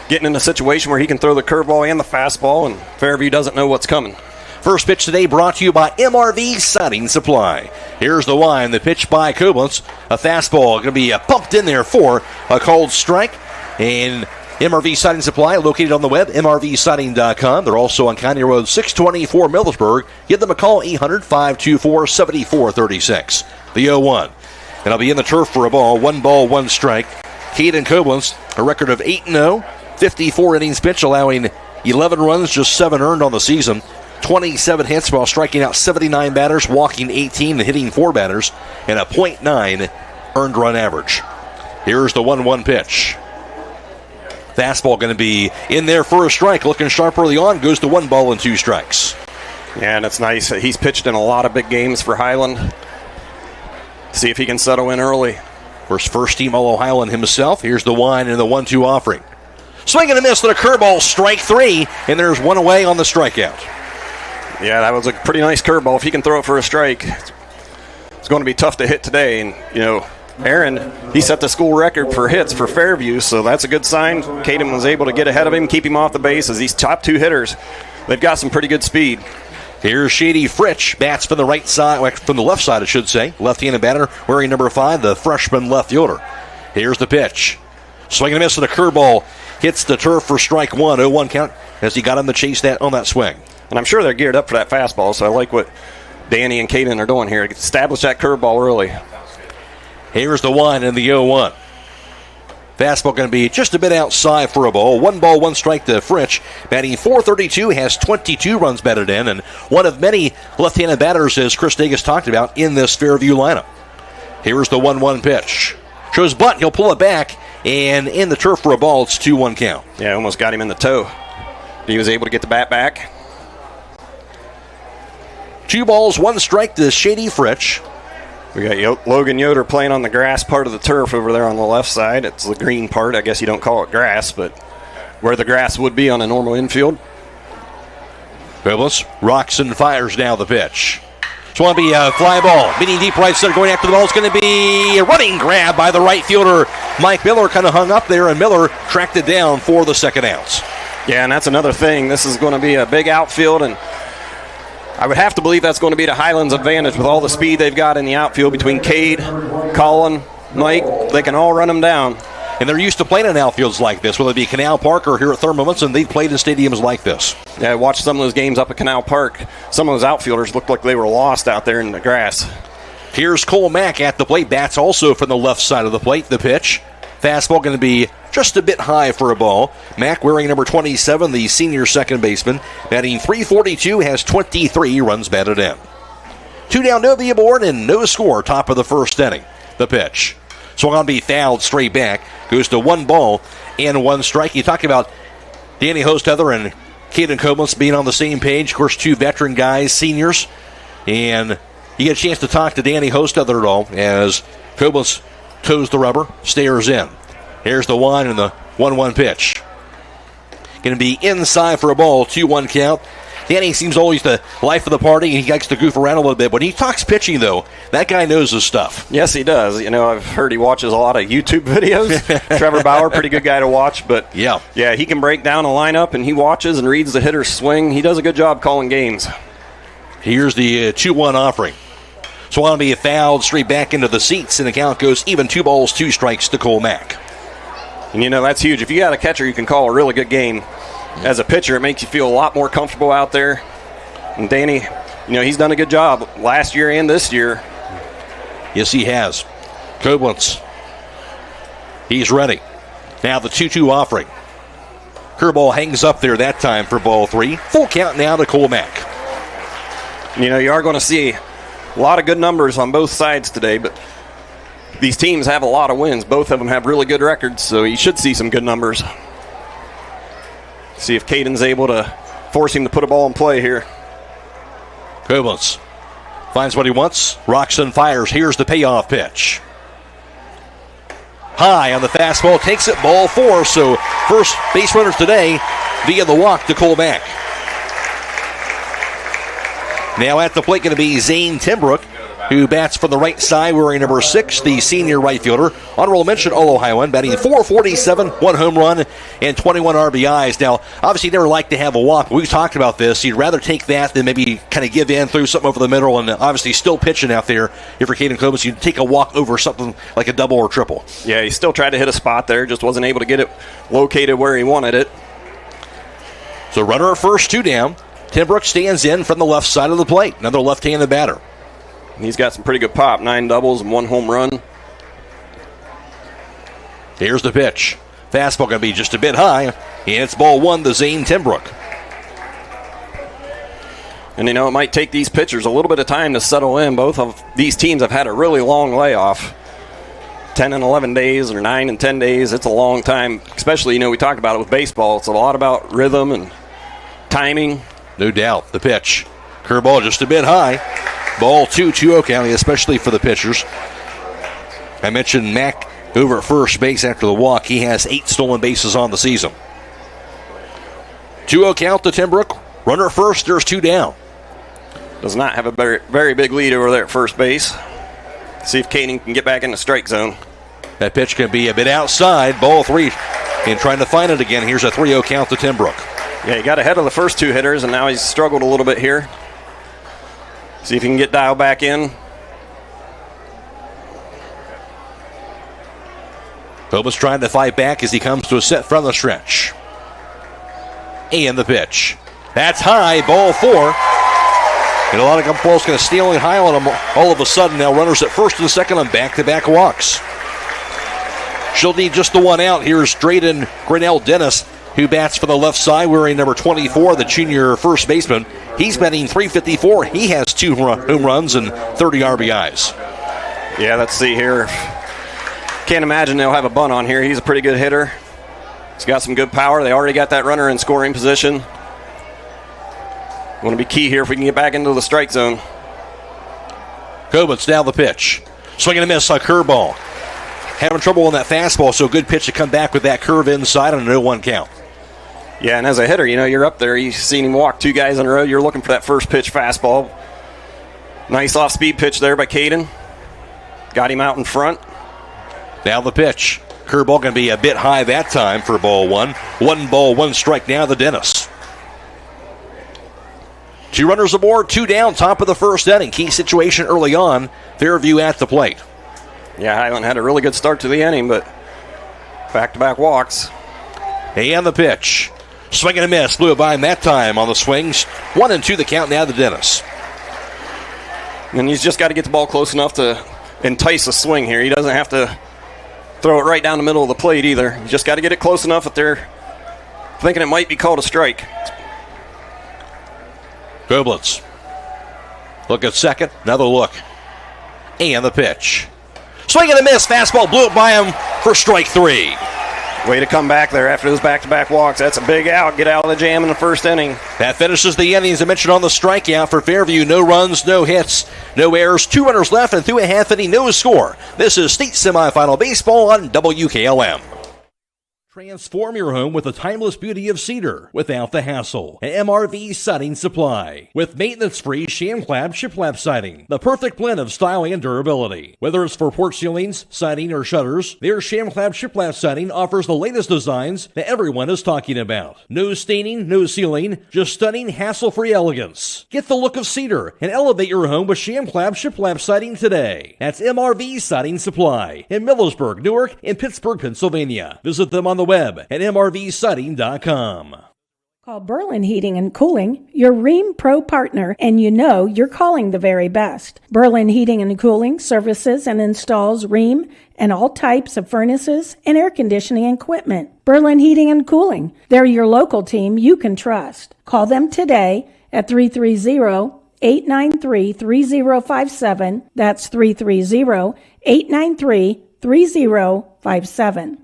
getting in a situation where he can throw the curveball and the fastball, and Fairview doesn't know what's coming. First pitch today brought to you by MRV Siding Supply. Here's the line, the pitch by Koblenz. A fastball going to be pumped in there for a called strike. And MRV Siding Supply, located on the web, mrvsiding.com. They're also on County Road 624 Millersburg. Give them a call, 800-524-7436. The 0-1. And I'll be in the turf for a ball. 1 ball, 1 strike. Caden Koblenz, a record of 8-0. 54 innings pitched, allowing 11 runs, just 7 earned on the season. 27 hits while striking out 79 batters, walking 18 and hitting 4 batters, and a .9 earned run average. Here's the 1-1 pitch. Fastball going to be in there for a strike. Looking sharp early on, goes to 1 ball and 2 strikes. Yeah, and it's nice. He's pitched in a lot of big games for Hiland. See if he can settle in early. First team All-Ohioan himself. Here's the 1 and the 1-2 offering. Swing and a miss to the curveball, strike 3, and there's 1 away on the strikeout. Yeah, that was a pretty nice curveball. If he can throw it for a strike, it's going to be tough to hit today. And, Aaron, he set the school record for hits for Fairview, so that's a good sign. Caden was able to get ahead of him, keep him off the base, as these top 2 hitters, they've got some pretty good speed. Here's Shady Fritsch, bats from the right side, from the left side, I should say. Left-handed batter, wearing number 5, the freshman left fielder. Here's the pitch. Swing and a miss to the curveball. Hits the turf for strike 1, 0-1 count, as he got him to chase that on that swing. And I'm sure they're geared up for that fastball, so I like what Danny and Caden are doing here. Establish that curveball early. Here's the 1 and the 0-1. Fastball going to be just a bit outside for a ball. 1 ball, 1 strike to Fritsch. Batting .432, has 22 runs batted in, and one of many left-handed batters, as Chris Davis talked about, in this Fairview lineup. Here's the 1-1 pitch. Shows bunt, he'll pull it back, and in the turf for a ball, it's 2-1 count. Yeah, almost got him in the toe. He was able to get the bat back. 2 balls, 1 strike to Shady Fritsch. We got Logan Yoder playing on the grass part of the turf over there on the left side. It's the green part. I guess you don't call it grass, but where the grass would be on a normal infield. Koblenz rocks and fires now the pitch. It's going to be a fly ball. Meeting deep right center, going after the ball. It's going to be a running grab by the right fielder. Mike Miller kind of hung up there, and Miller tracked it down for the second out. Yeah, and that's another thing. This is going to be a big outfield, and I would have to believe that's going to be to Hiland's advantage with all the speed they've got in the outfield between Cade, Colin, Mike. They can all run them down. And they're used to playing in outfields like this, whether it be Canal Park or here at Thurman Munson. They've played in stadiums like this. Yeah, I watched some of those games up at Canal Park. Some of those outfielders looked like they were lost out there in the grass. Here's Cole Mack at the plate. Bats also from the left side of the plate. The pitch. Fastball going to be just a bit high for a ball. Mack wearing number 27, the senior second baseman. Batting .342, has 23 runs batted in. 2 down, no the aboard, and no score. Top of the first inning. The pitch. Swung on to be fouled straight back. Goes to 1 ball and 1 strike. You talk about Danny Hostetler and Caden Koblenz being on the same page. Of course, 2 veteran guys, seniors. And you get a chance to talk to Danny Hostetler at all as Koblenz toes the rubber, stares in. Here's the 1 and the 1-1 pitch. Going to be inside for a ball, 2-1 count. Danny seems always the life of the party, and he likes to goof around a little bit. When he talks pitching, though, that guy knows his stuff. Yes, he does. I've heard he watches a lot of YouTube videos. Trevor Bauer, pretty good guy to watch. But, yeah, he can break down a lineup, and he watches and reads the hitter's swing. He does a good job calling games. Here's the 2-1 offering. So on to be fouled straight back into the seats, and the count goes even 2 balls, 2 strikes to Cole Mack. And, that's huge. If you got a catcher, you can call a really good game. As a pitcher, it makes you feel a lot more comfortable out there. And Danny, he's done a good job last year and this year. Yes, he has. Koblenz. He's ready. Now the 2-2 offering. Curveball hangs up there that time for ball 3. Full count now to Cole Mack. You are going to see a lot of good numbers on both sides today, but these teams have a lot of wins. Both of them have really good records, so you should see some good numbers. See if Caden's able to force him to put a ball in play here. Koblenz Finds what he wants. Rocks and fires. Here's the payoff pitch. High on the fastball. Takes it, ball 4. So first base runners today via the walk to Cole Mack. Now at the plate going to be Zane Timbrook, who bats from the right side wearing number 6, the senior right fielder. Honorable mention, All-Ohioan, batting .447, 1 home run, and 21 RBIs. Now, obviously, he'd never like to have a walk. We've talked about this. He'd rather take that than maybe kind of give in through something over the middle, and obviously still pitching out there. If you're Caden Cobus, you'd take a walk over something like a double or triple. Yeah, he still tried to hit a spot there, just wasn't able to get it located where he wanted it. So runner at first, 2 down. Timbrook stands in from the left side of the plate. Another left-handed batter. He's got some pretty good pop, 9 doubles and 1 home run. Here's the pitch. Fastball going to be just a bit high, and it's ball 1 to Zane Timbrook. And, you know, it might take these pitchers a little bit of time to settle in. Both of these teams have had a really long layoff. 10 and 11 days or 9 and 10 days, it's a long time. Especially, you know, we talked about it with baseball. It's a lot about rhythm and timing. No doubt. The pitch. Curveball just a bit high. Ball 2-2 County, especially for the pitchers. I mentioned Mack over at first base after the walk. He has 8 stolen bases on the season. 2-0 count to Timbrook. Runner at first, there's 2 down. Does not have a very, very big lead over there at first base. See if Caden can get back in the strike zone. That pitch can be a bit outside. Ball 3. And trying to find it again. Here's a 3-0 count to Timbrook. Yeah, he got ahead of the first 2 hitters, and now he's struggled a little bit here. See if he can get dialed back in. Cobus trying to fight back as he comes to a set from the stretch. And the pitch. That's high, ball 4. And a lot of balls going to steal and high on him all of a sudden. Now runners at first and second on back-to-back walks. She'll need just the 1 out. Here's Drayden Grinnell Dennis, who bats for the left side wearing number 24, the junior first baseman. He's batting .354. He has 2 home runs and 30 RBIs. Yeah, let's see here. Can't imagine they'll have a bunt on here. He's a pretty good hitter. He's got some good power. They already got that runner in scoring position. Want to be key here if we can get back into the strike zone. Kobitz now the pitch. Swinging and miss, a curveball. Having trouble on that fastball, so good pitch to come back with that curve inside on a 0-1 count. Yeah, and as a hitter, you know, you're up there. You've seen him walk 2 guys in a row. You're looking for that first pitch fastball. Nice off-speed pitch there by Caden. Got him out in front. Now the pitch. Curveball going to be a bit high that time for ball 1. 1 ball, 1 strike now to Dennis. 2 runners aboard, 2 down, top of the first inning. Key situation early on. Fairview at the plate. Yeah, Hiland had a really good start to the inning, but back-to-back walks. And the pitch. Swing and a miss. Blew it by him that time on the swings. 1-2 the count now to Dennis. And he's just got to get the ball close enough to entice a swing here. He doesn't have to throw it right down the middle of the plate either. He's just got to get it close enough that they're thinking it might be called a strike. Goblitz. Look at second. Another look. And the pitch. Swing and a miss. Fastball blew it by him for strike 3. Way to come back there after those back-to-back walks. That's a big out. Get out of the jam in the first inning. That finishes the inning, as I mentioned on the strikeout for Fairview. No runs, no hits, no errors. 2 runners left, and through a half inning, no score. This is state semifinal baseball on WKLM. Transform your home with the timeless beauty of cedar without the hassle. An MRV Siding Supply with maintenance-free ShamClap shiplap siding. The perfect blend of style and durability. Whether it's for porch ceilings, siding, or shutters, their ShamClap shiplap siding offers the latest designs that everyone is talking about. No staining, no sealing, just stunning, hassle-free elegance. Get the look of cedar and elevate your home with ShamClap shiplap siding today. That's MRV Siding Supply in Millersburg, Newark, and Pittsburgh, Pennsylvania. Visit them on the web at mrvsiding.com. Call Berlin Heating and Cooling, your Rheem Pro partner, and you know you're calling the very best. Berlin Heating and Cooling services and installs Rheem and all types of furnaces and air conditioning equipment. Berlin Heating and Cooling, they're your local team you can trust. Call them today at 330-893-3057. That's 330-893-3057.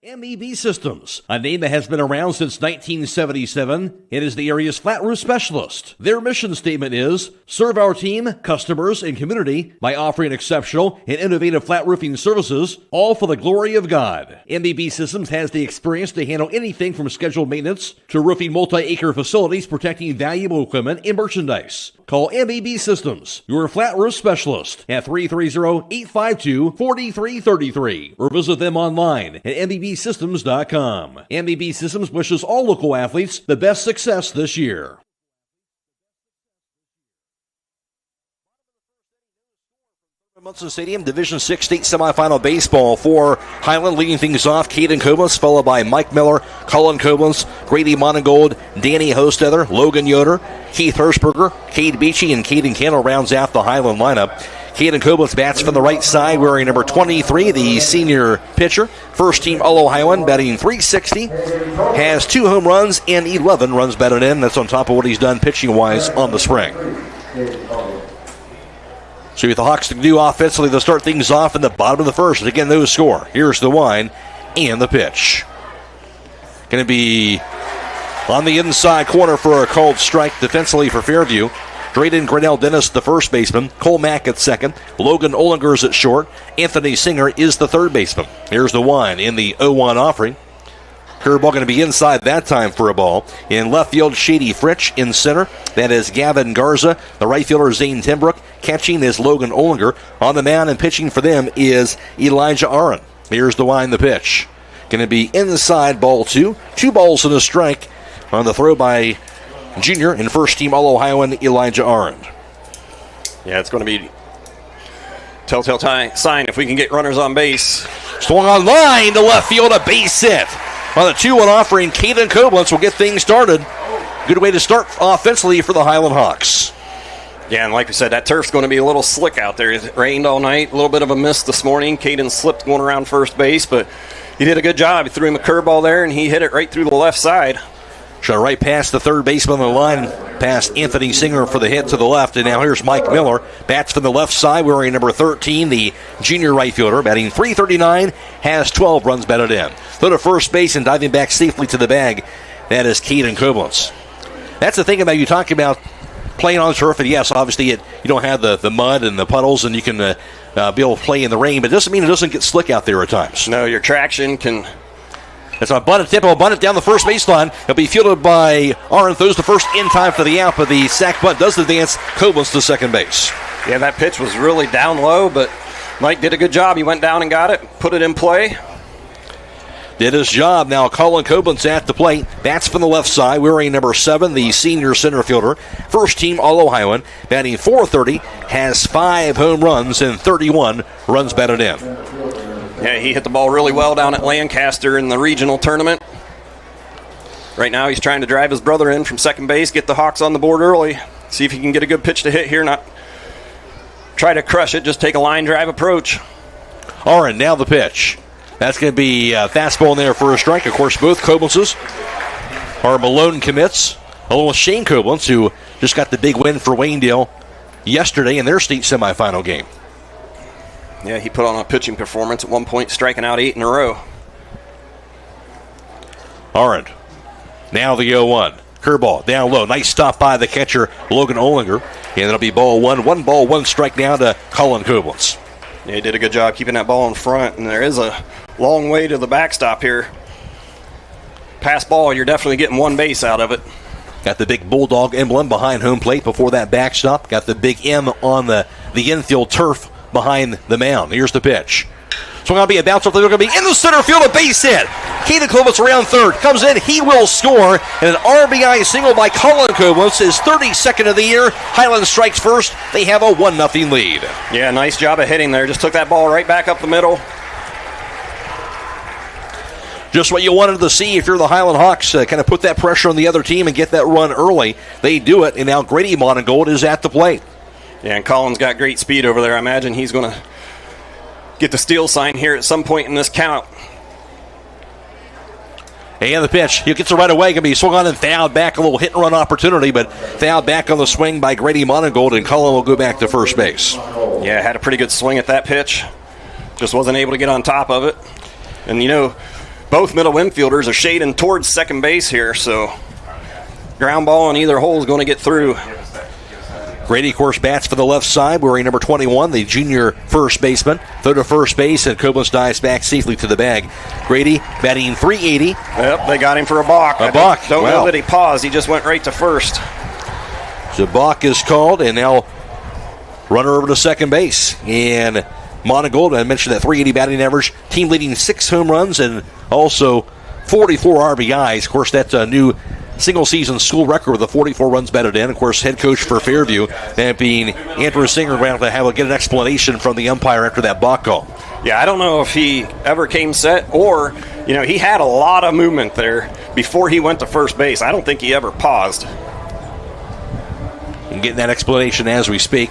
MEB Systems, a name that has been around since 1977. It is the area's flat roof specialist. Their mission statement is, serve our team, customers, and community by offering exceptional and innovative flat roofing services, all for the glory of God. MEB Systems has the experience to handle anything from scheduled maintenance to roofing multi-acre facilities protecting valuable equipment and merchandise. Call MEB Systems, your flat roof specialist, at 330-852-4333 or visit them online at MEBsystems.com. MEB Systems wishes all local athletes the best success this year. Munson Stadium, Division 6 state semifinal baseball for Hiland. Leading things off, Caden Koblenz, followed by Mike Miller, Colin Koblenz, Grady Monigold, Danny Hostether, Logan Yoder, Keith Hirschberger, Cade Beachy, and Caden Cannell rounds out the Hiland lineup. Caden Koblenz bats from the right side, wearing number 23, the senior pitcher. First team All-Ohioan, batting .360. Has 2 home runs and 11 runs batted in. That's on top of what he's done pitching-wise on the spring. So what the Hawks to do offensively, they'll start things off in the bottom of the first. Again, those score. Here's the wind and the pitch. Going to be on the inside corner for a called strike defensively for Fairview. Drayden Grinnell Dennis, the first baseman. Cole Mack at second. Logan Ollinger's at short. Anthony Singer is the third baseman. Here's the wind in the 0-1 offering. Curveball going to be inside that time for a ball. In left field, Shady Fritch. In center, that is Gavin Garza. The right fielder, Zane Timbrook. Catching is Logan Ollinger. On the mound and pitching for them is Elijah Aron. Here's the wind, the pitch. Going to be inside, ball 2. 2 balls and a strike on the throw by junior and first team All-Ohioan Elijah Aron. Yeah, it's going to be telltale sign if we can get runners on base. Swung on line to left field, a base hit. On the 2-1 offering, Caden Koblenz will get things started. Good way to start offensively for the Hiland Hawks. Yeah, and like we said, that turf's going to be a little slick out there. It rained all night, a little bit of a miss this morning. Caden slipped going around first base, but he did a good job. He threw him a curveball there, and he hit it right through the left side. Shot right past the third baseman on the line, past Anthony Singer for the hit to the left. And now here's Mike Miller. Bats from the left side, wearing number 13, the junior right fielder. Batting .339, has 12 runs batted in. Throw to first base and diving back safely to the bag. That is Caden Koblenz. That's the thing about you talking about playing on the turf. And yes, obviously you don't have the mud and the puddles, and you can be able to play in the rain. But it doesn't mean it doesn't get slick out there at times. No, your traction can... That's a bunted tip. A bunted down the first baseline. It'll be fielded by Aron. Throws the first in time for the out, but the sack bunt does advance Koblenz to second base. Yeah, that pitch was really down low, but Mike did a good job. He went down and got it, put it in play. Did his job. Now Colin Koblenz at the plate. Bats from the left side, wearing number 7, the senior center fielder. First team All-Ohioan. Batting .430. Has 5 home runs and 31 runs batted in. Yeah, he hit the ball really well down at Lancaster in the regional tournament. Right now he's trying to drive his brother in from second base, get the Hawks on the board early, see if he can get a good pitch to hit here, not try to crush it, just take a line drive approach. Aron, now the pitch. That's going to be a fastball in there for a strike. Of course, both Koblenz's are Malone commits, along with Shane Koblenz, who just got the big win for Waynedale yesterday in their state semifinal game. Yeah, he put on a pitching performance at one point, striking out 8 in a row. Aron, now the 0-1. Curveball down low. Nice stop by the catcher, Logan Ollinger. And it'll be ball 1. 1 ball, 1 strike now to Colin Koblenz. Yeah, he did a good job keeping that ball in front, and there is a long way to the backstop here. Pass ball, you're definitely getting one base out of it. Got the big Bulldog emblem behind home plate before that backstop. Got the big M on the infield turf behind the mound. Here's the pitch. So going to be a bounce off. They're going to be in the center field, a base hit. Caden Koblenz around third. Comes in, he will score. And an RBI single by Colin Koblenz, his 32nd of the year. Hiland strikes first. They have a 1-0 lead. Yeah, nice job of hitting there. Just took that ball right back up the middle. Just what you wanted to see if you're the Hiland Hawks. Kind of put that pressure on the other team and get that run early. They do it, and now Grady Monigold is at the plate. Yeah, and Colin's got great speed over there. I imagine he's going to get the steal sign here at some point in this count. And the pitch. He gets it right away. Going to be swung on and fouled back. A little hit-and-run opportunity, but fouled back on the swing by Grady Monigold, and Colin will go back to first base. Yeah, had a pretty good swing at that pitch. Just wasn't able to get on top of it. And, both middle infielders are shading towards second base here, so ground ball in either hole is going to get through. Grady, of course, bats for the left side, wearing number 21, the junior first baseman. Throw to first base, and Koblenz dives back safely to the bag. Grady batting .380. Yep, they got him for a balk. Don't know that he paused. He just went right to first. So balk is called, and now runner over to second base. And Monigold, I mentioned that .380 batting average, team leading 6 home runs and also 44 RBIs. Of course, that's a new single-season school record with the 44 runs batted in. Of course, head coach for Fairview, that being Andrew Singer, going to have to get an explanation from the umpire after that balk call. Yeah, I don't know if he ever came set or, he had a lot of movement there before he went to first base. I don't think he ever paused. And getting that explanation as we speak.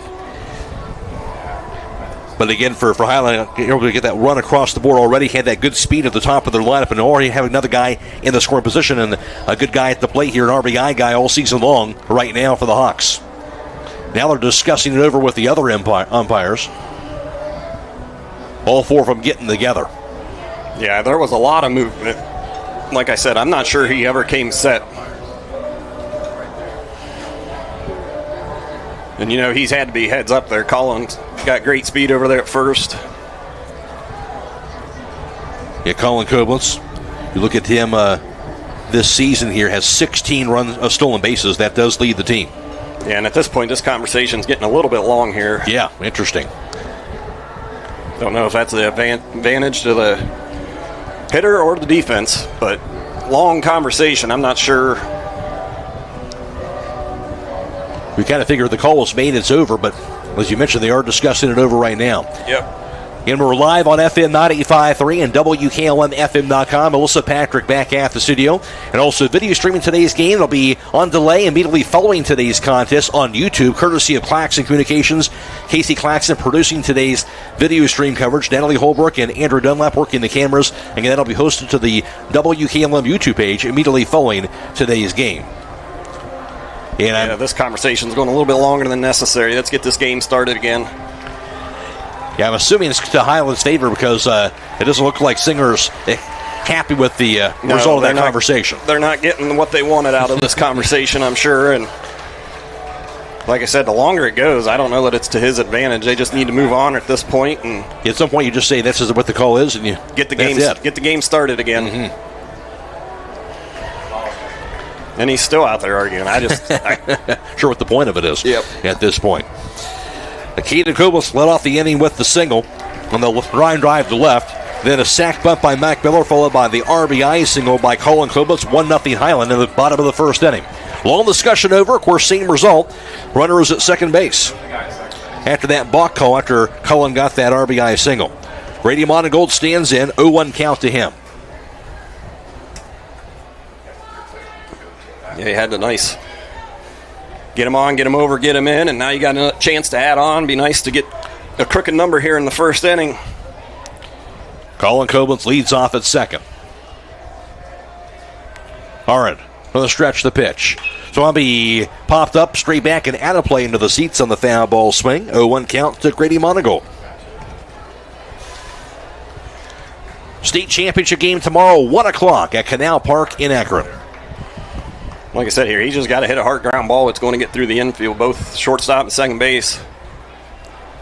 But again, for Hiland, able to get that run across the board already, had that good speed at the top of their lineup, and already have another guy in the scoring position, and a good guy at the plate here, an RBI guy all season long right now for the Hawks. Now they're discussing it over with the other umpires. All 4 of them getting together. Yeah, there was a lot of movement. Like I said, I'm not sure he ever came set. And, he's had to be heads up there. Collins got great speed over there at first. Yeah, Colin Koblenz. You look at him this season here, has 16 stolen bases. That does lead the team. Yeah, and at this point, this conversation's getting a little bit long here. Yeah, interesting. Don't know if that's the advantage to the hitter or the defense, but long conversation. I'm not sure. We kind of figured the call was made, it's over, but as you mentioned, they are discussing it over right now. Yep. And we're live on FM 95.3 and WKLM-FM.com. Melissa Patrick back at the studio. And also video streaming today's game. It'll be on delay immediately following today's contest on YouTube, courtesy of Claxon Communications. Casey Claxon producing today's video stream coverage. Natalie Holbrook and Andrew Dunlap working the cameras. And that'll be hosted to the WKLM YouTube page immediately following today's game. And this conversation's going a little bit longer than necessary. Let's get this game started again. Yeah, I'm assuming it's to Hiland's favor because it doesn't look like Singer's happy with the result of that conversation. They're not getting what they wanted out of this conversation, I'm sure. And like I said, the longer it goes, I don't know that it's to his advantage. They just need to move on at this point. And at some point, you just say this is what the call is, and you get the game started again. Mm-hmm. And he's still out there arguing. Sure what the point of it is. Yep. At this point. Keaton Koblenz led off the inning with the single on the line drive to left. Then a sac bunt by Mac Miller, followed by the RBI single by Colin Koblenz. 1-0 Hiland in the bottom of the first inning. Long discussion over. Of course, same result. Runner is at second base. After that balk call, after Colin got that RBI single. Grady Monigold stands in. 0-1 count to him. Yeah, he had the nice get him on, get him over, get him in, and now you got a chance to add on. Be nice to get a crooked number here in the first inning. Colin Koblenz leads off at second. Aaron for the stretch, the pitch. So I'll be popped up straight back and out of play into the seats on the foul ball swing. 0-1 count to Grady Monigold. State championship game tomorrow, 1 o'clock at Canal Park in Akron. Like I said here, he just got to hit a hard ground ball. It's going to get through the infield, both shortstop and second base.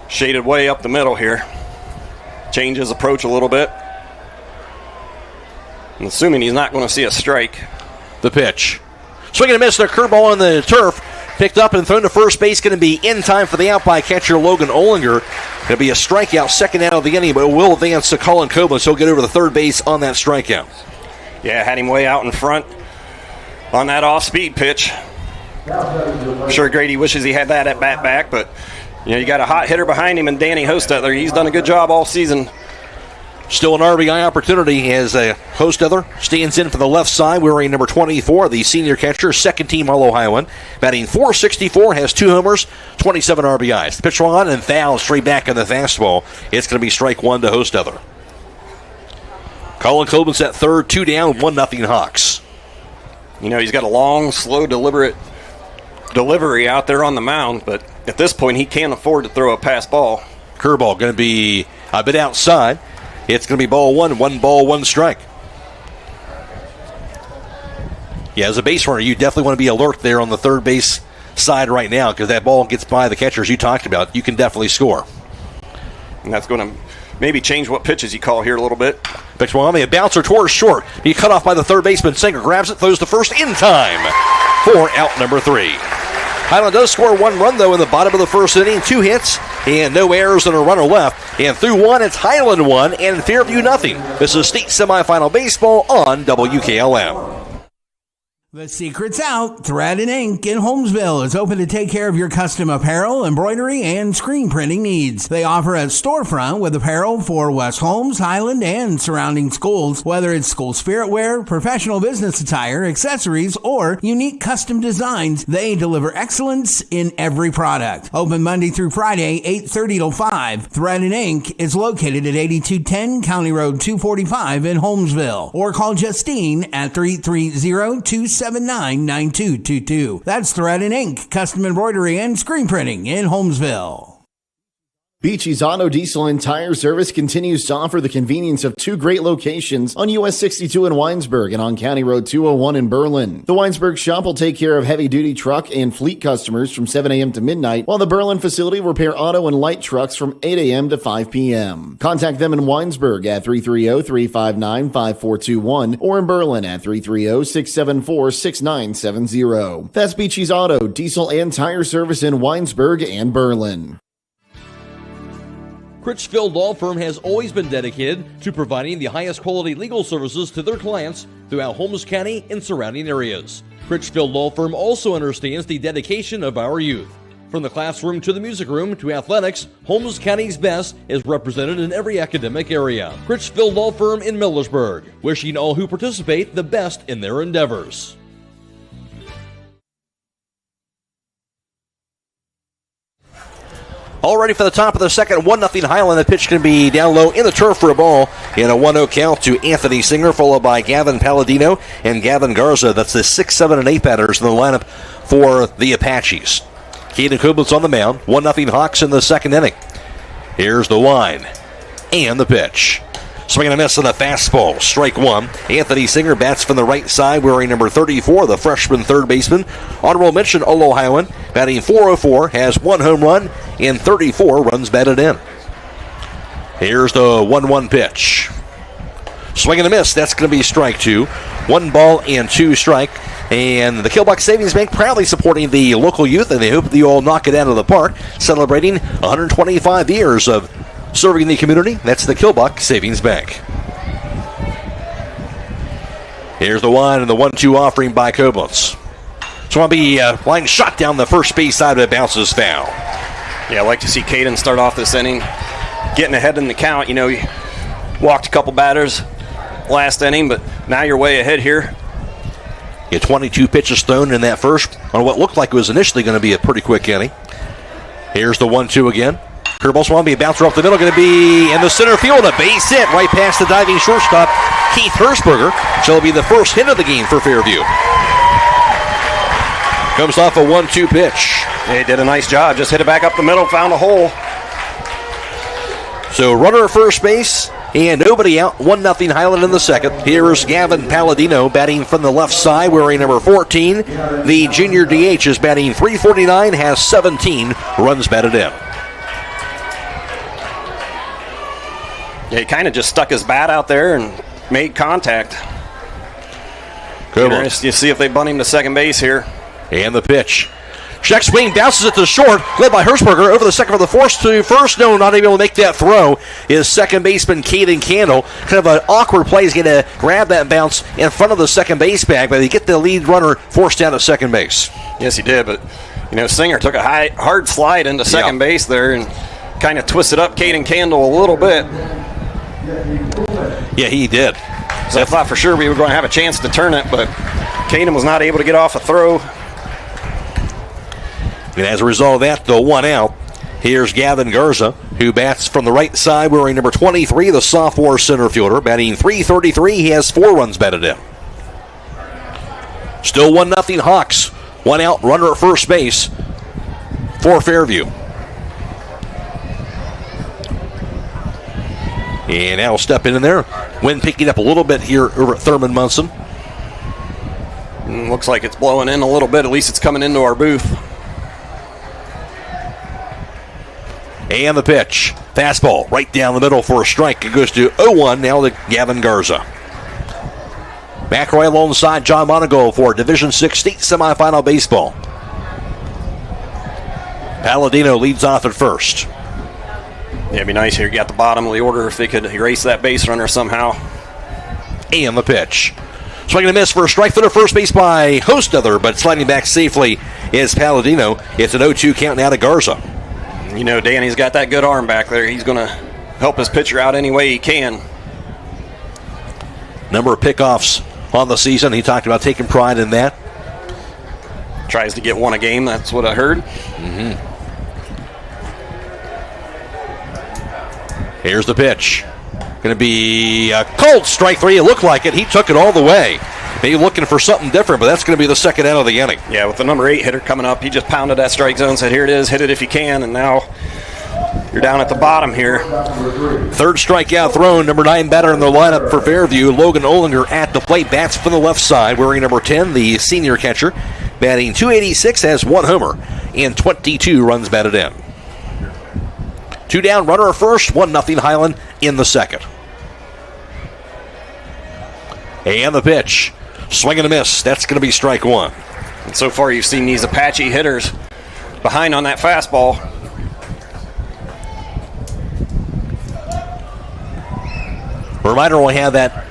Shaded way up the middle here. Change his approach a little bit. I'm assuming he's not going to see a strike. The pitch. Swing and a miss, the curveball on the turf. Picked up and thrown to first base. Going to be in time for the out by catcher Logan Olinger. Going to be a strikeout, second out of the inning, but it will advance to Colin Koblenz. He'll get over the third base on that strikeout. Yeah, had him way out in front on that off-speed pitch. I'm sure Grady wishes he had that at bat back, but you got a hot hitter behind him and Danny Hostetler. He's done a good job all season. Still an RBI opportunity as Hostetler stands in for the left side, wearing number 24, the senior catcher, second team All-Ohioan. Batting .464, has 2 homers, 27 RBIs. The pitch on and foul straight back on the fastball. It's going to be strike one to Hostetler. Colin Koblenz at third, 2 down, 1-0 Hawks. He's got a long, slow, deliberate delivery out there on the mound, but at this point, he can't afford to throw a pass ball. Curveball going to be a bit outside. It's going to be ball one, 1 ball, 1 strike. Yeah, as a base runner, you definitely want to be alert there on the third base side right now because that ball gets by the catchers you talked about. You can definitely score. And that's going to maybe change what pitches you call here a little bit. Pitch one, a bouncer towards short. He cut off by the third baseman. Singer grabs it, throws to first in time for out number 3. Hiland does score 1 run, though, in the bottom of the first inning. 2 hits and no errors and a runner left. And through 1, it's Hiland 1 and Fairview nothing. This is state semifinal baseball on WKLM. The secret's out. Thread and Ink in Holmesville is open to take care of your custom apparel, embroidery, and screen printing needs. They offer a storefront with apparel for West Holmes, Hiland, and surrounding schools. Whether it's school spirit wear, professional business attire, accessories, or unique custom designs, they deliver excellence in every product. Open Monday through Friday, 8:30 till 5. Thread and Ink is located at 8210 County Road 245 in Holmesville. Or call Justine at 330-279-9222. That's Thread and Ink, custom embroidery and screen printing in Holmesville. Beachy's Auto, Diesel, and Tire Service continues to offer the convenience of 2 great locations on US 62 in Winesburg and on County Road 201 in Berlin. The Winesburg shop will take care of heavy-duty truck and fleet customers from 7 a.m. to midnight, while the Berlin facility will repair auto and light trucks from 8 a.m. to 5 p.m. Contact them in Winesburg at 330-359-5421 or in Berlin at 330-674-6970. That's Beachy's Auto, Diesel, and Tire Service in Winesburg and Berlin. Critchfield Law Firm has always been dedicated to providing the highest quality legal services to their clients throughout Holmes County and surrounding areas. Critchfield Law Firm also understands the dedication of our youth. From the classroom to the music room to athletics, Holmes County's best is represented in every academic area. Critchfield Law Firm in Millersburg, wishing all who participate the best in their endeavors. All ready for the top of the second, 1-0 Hiland. The pitch can be down low in the turf for a ball. In a 1-0 count to Anthony Singer, followed by Gavin Palladino and Gavin Garza. That's the 6, 7, and 8 batters in the lineup for the Apaches. Caden Kublitz on the mound. 1-0 Hawks in the second inning. Here's the line and the pitch. Swing and a miss on a fastball. Strike 1. Anthony Singer bats from the right side, wearing number 34, the freshman third baseman. Honorable mention, Olo Hiland, batting .404, has 1 home run and 34 runs batted in. Here's the 1-1 pitch. Swing and a miss. That's going to be strike 2. 1 ball and 2 strike. And the Killbuck Savings Bank proudly supporting the local youth, and they hope that you all knock it out of the park, celebrating 125 years of serving the community. That's the Killbuck Savings Bank. Here's the one and the 1-2 offering by Koblitz. So I'll be line shot down the first base side, but it bounces foul. Yeah, I like to see Caden start off this inning getting ahead in the count. You know, you walked a couple batters last inning, but now you're way ahead here. Yeah, 22 pitches thrown in that first on what looked like it was initially going to be a pretty quick inning. Here's the 1-2 again. Curveball Swanby, a bouncer up the middle, going to be in the center field. A base hit right past the diving shortstop, Keith Hirschberger. So it'll be the first hit of the game for Fairview. Comes off a 1-2 pitch. They did a nice job. Just hit it back up the middle, found a hole. So runner at first base and nobody out. 1-0 Hiland in the second. Here's Gavin Palladino batting from the left side, wearing number 14. The junior DH is batting .349, has 17 runs batted in. Yeah, he kind of just stuck his bat out there and made contact. Interested to see if they bunt him to second base here. And the pitch. Check swing, bounces it to short, led by Hirschberger over the second for the force to first. No, not able to make that throw is second baseman Caden Candle. Kind of an awkward play. He's going to grab that bounce in front of the second base bag, but he get the lead runner forced down to second base. Yes, he did, but you know, Singer took a hard slide into second base there and kind of twisted up Caden Candle a little bit. Yeah, he did. So I thought for sure we were going to have a chance to turn it, but Caden was not able to get off a throw. And as a result of that, the 1 out. Here's Gavin Garza, who bats from the right side, wearing number 23, the sophomore center fielder, batting .333. He has 4 runs batted in. Still 1-0 Hawks. 1 out, runner at first base for Fairview. And now step in there. Wind picking up a little bit here over at Thurman Munson. Looks like it's blowing in a little bit. At least it's coming into our booth. And the pitch. Fastball right down the middle for a strike. It goes to 0-1 now to Gavin Garza. McRoy alongside John Monigold for Division 6 state semifinal baseball. Palladino leads off at first. Yeah, it'd be nice here. You got the bottom of the order if they could erase that base runner somehow. And the pitch. Swinging a miss for a strike through to first base by Hostother, but sliding back safely is Palladino. It's an 0-2 count now to Garza. You know, Danny's got that good arm back there. He's going to help his pitcher out any way he can. Number of pickoffs on the season. He talked about taking pride in that. Tries to get one a game, that's what I heard. Here's the pitch. Going to be a cold strike three. It looked like it. He took it all the way. Maybe looking for something different, but that's going to be the second out of the inning. Yeah, with the number 8 hitter coming up, he just pounded that strike zone, said, here it is, hit it if you can, and now you're down at the bottom here. Third strikeout thrown, number 9 batter in the lineup for Fairview. Logan Olinger at the plate, bats from the left side, wearing number 10, the senior catcher. Batting .286, has 1 homer, and 22 runs batted in. 2 down, runner at first, 1-0 Hiland in the second. And the pitch. Swing and a miss. That's going to be strike 1. And so far you've seen these Apache hitters behind on that fastball. Reminder, we'll have that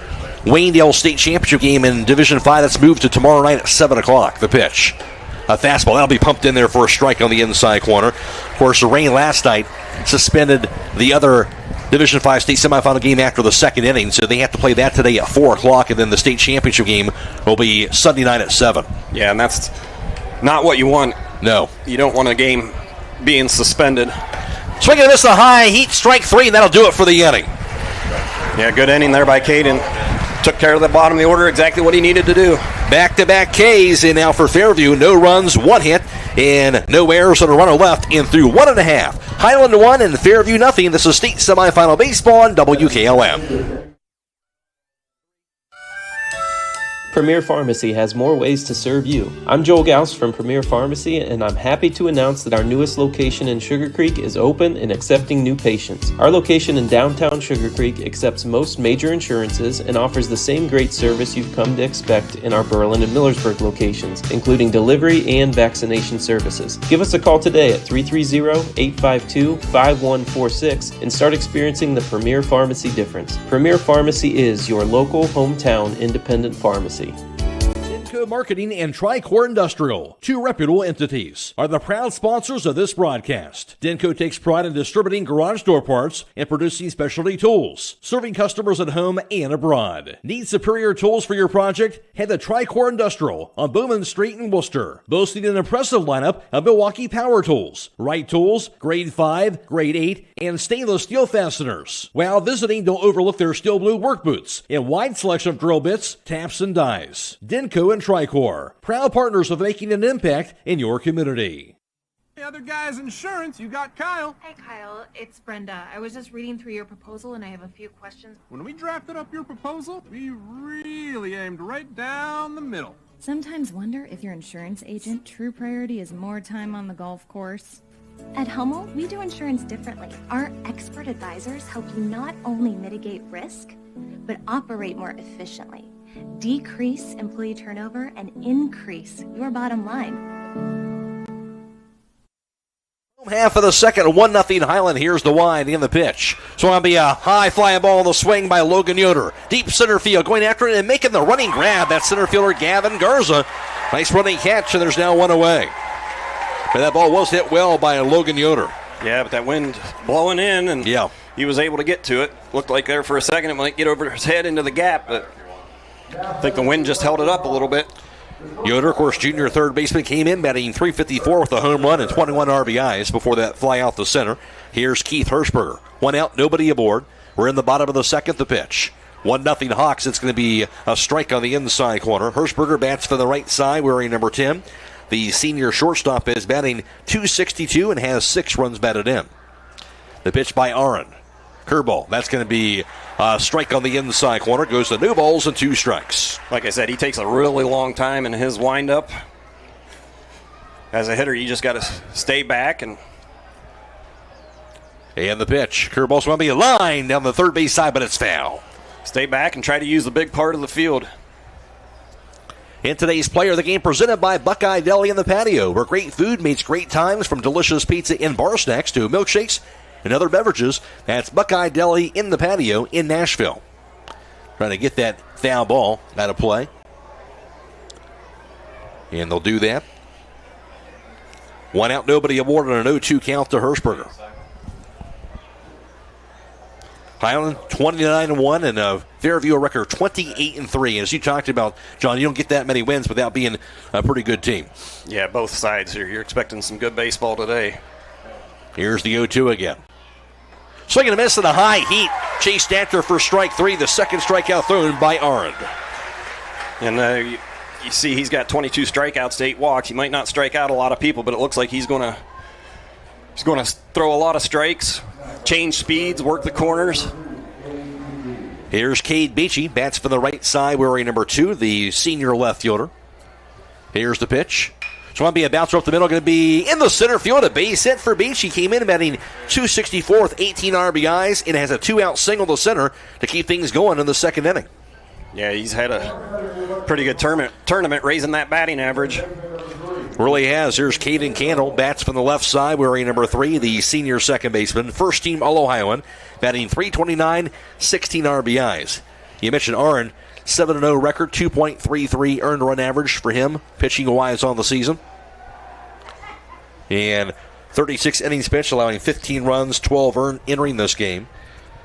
Waynedale State Championship game in Division 5. That's moved to tomorrow night at 7 o'clock. The pitch. A fastball. That'll be pumped in there for a strike on the inside corner. Of course, the rain last night suspended the other Division 5 state semifinal game after the second inning, so they have to play that today at 4 o'clock, and then the state championship game will be Sunday night at 7. Yeah, and that's not what you want. No. You don't want a game being suspended. Swinging and miss the high heat, strike 3, and that'll do it for the inning. Yeah, good inning there by Caden. Took care of the bottom of the order, exactly what he needed to do. Back-to-back Ks, and now for Fairview, no runs, 1 hit, and no errors on a runner left, and through 1.5. Hiland 1 and Fairview nothing. This is state semifinal baseball on WKLM. Premier Pharmacy has more ways to serve you. I'm Joel Gauss from Premier Pharmacy, and I'm happy to announce that our newest location in Sugar Creek is open and accepting new patients. Our location in downtown Sugar Creek accepts most major insurances and offers the same great service you've come to expect in our Berlin and Millersburg locations, including delivery and vaccination services. Give us a call today at 330-852-5146 and start experiencing the Premier Pharmacy difference. Premier Pharmacy is your local, hometown, independent pharmacy. Denko Marketing and Tricor Industrial, 2 reputable entities, are the proud sponsors of this broadcast. Denko takes pride in distributing garage door parts and producing specialty tools, serving customers at home and abroad. Need superior tools for your project? Head to Tricor Industrial on Bowman Street in Worcester, boasting an impressive lineup of Milwaukee power tools, Wright tools, grade 5, grade 8, and stainless steel fasteners. While visiting, don't overlook their steel blue work boots and wide selection of drill bits, taps, and dies. Denko and Tricor, proud partners of making an impact in your community. The other guy's insurance, you got Kyle. Hey Kyle, it's Brenda. I was just reading through your proposal and I have a few questions. When we drafted up your proposal, we really aimed right down the middle. Sometimes wonder if your insurance agent true priority is more time on the golf course. At Hummel, we do insurance differently. Our expert advisors help you not only mitigate risk, but operate more efficiently, decrease employee turnover, and increase your bottom line. Half of the second, 1-0 Hiland. Here's the wind in the pitch. So it'll be a high flying ball on the swing by Logan Yoder. Deep center field, going after it and making the running grab. That center fielder, Gavin Garza. Nice running catch, and there's now 1 away. But that ball was hit well by Logan Yoder. Yeah, but that wind blowing in, and he was able to get to it. Looked like there for a second it might get over his head into the gap, but I think the wind just held it up a little bit. Yoder, of course, junior third baseman, came in batting .354 with a home run and 21 RBIs before that fly out the center. Here's Keith Hirschberger. 1 out, nobody aboard. We're in the bottom of the second, the pitch. 1-0 Hawks. It's going to be a strike on the inside corner. Hirschberger bats for the right side, wearing number 10. The senior shortstop is batting .262 and has 6 runs batted in. The pitch by Aaron. Curveball. That's going to be a strike on the inside corner. Goes to 2 balls and 2 strikes. Like I said, he takes a really long time in his windup. As a hitter, you just got to stay back and the pitch. Curveball's going to be a line down the third base side, but it's foul. Stay back and try to use the big part of the field. And today's player of the game presented by Buckeye Deli in the Patio, where great food meets great times, from delicious pizza and bar snacks to milkshakes and other beverages. That's Buckeye Deli in the Patio in Nashville. Trying to get that foul ball out of play. And they'll do that. 1 out, nobody awarded, an 0-2 count to Hershberger. Hiland 29-1 and Fairview a record 28-3. As you talked about, John, you don't get that many wins without being a pretty good team. Yeah, both sides here. You're expecting some good baseball today. Here's the 0-2 again. Swing and a miss and a high heat. Chased after for strike 3. The second strikeout thrown by Arndt. And you see he's got 22 strikeouts to 8 walks. He might not strike out a lot of people, but it looks like he's going to throw a lot of strikes, change speeds, work the corners. Here's Cade Beachy, bats from the right side, wearing number 2, the senior left fielder. Here's the pitch. It's going to be a bouncer up the middle, going to be in the center field. A base hit for Beachy. Came in batting 264 with 18 RBIs and has a 2-out single to center to keep things going in the second inning. Yeah, he's had a pretty good tournament raising that batting average. Really has. Here's Caden Candle, bats from the left side, wearing number 3, the senior second baseman, first team All-Ohioan, batting .329, 16 RBIs. You mentioned Arndt, 7-0 record, 2.33 earned run average for him, pitching-wise on the season. And 36 innings pitched, allowing 15 runs, 12 earned entering this game.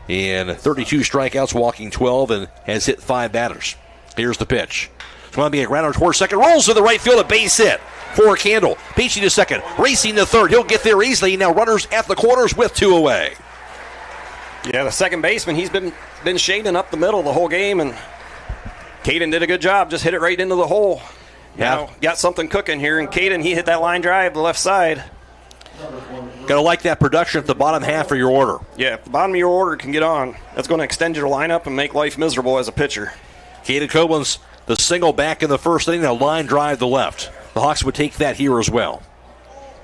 And 32 strikeouts, walking 12, and has hit 5 batters. Here's the pitch. It's going to be a grounder towards second, rolls to the right field, a base hit for Candle. Beachy to second, racing to third. He'll get there easily. Now runners at the corners with 2 away. Yeah, the second baseman, he's been shading up the middle the whole game, and Caden did a good job. Just hit it right into the hole. Yeah. Now, got something cooking here, and Caden, he hit that line drive the left side. Gotta like that production at the bottom half of your order. Yeah, if the bottom of your order can get on, that's going to extend your lineup and make life miserable as a pitcher. Caden Koblenz, the single back in the first inning, a line drive to left. The Hawks would take that here as well.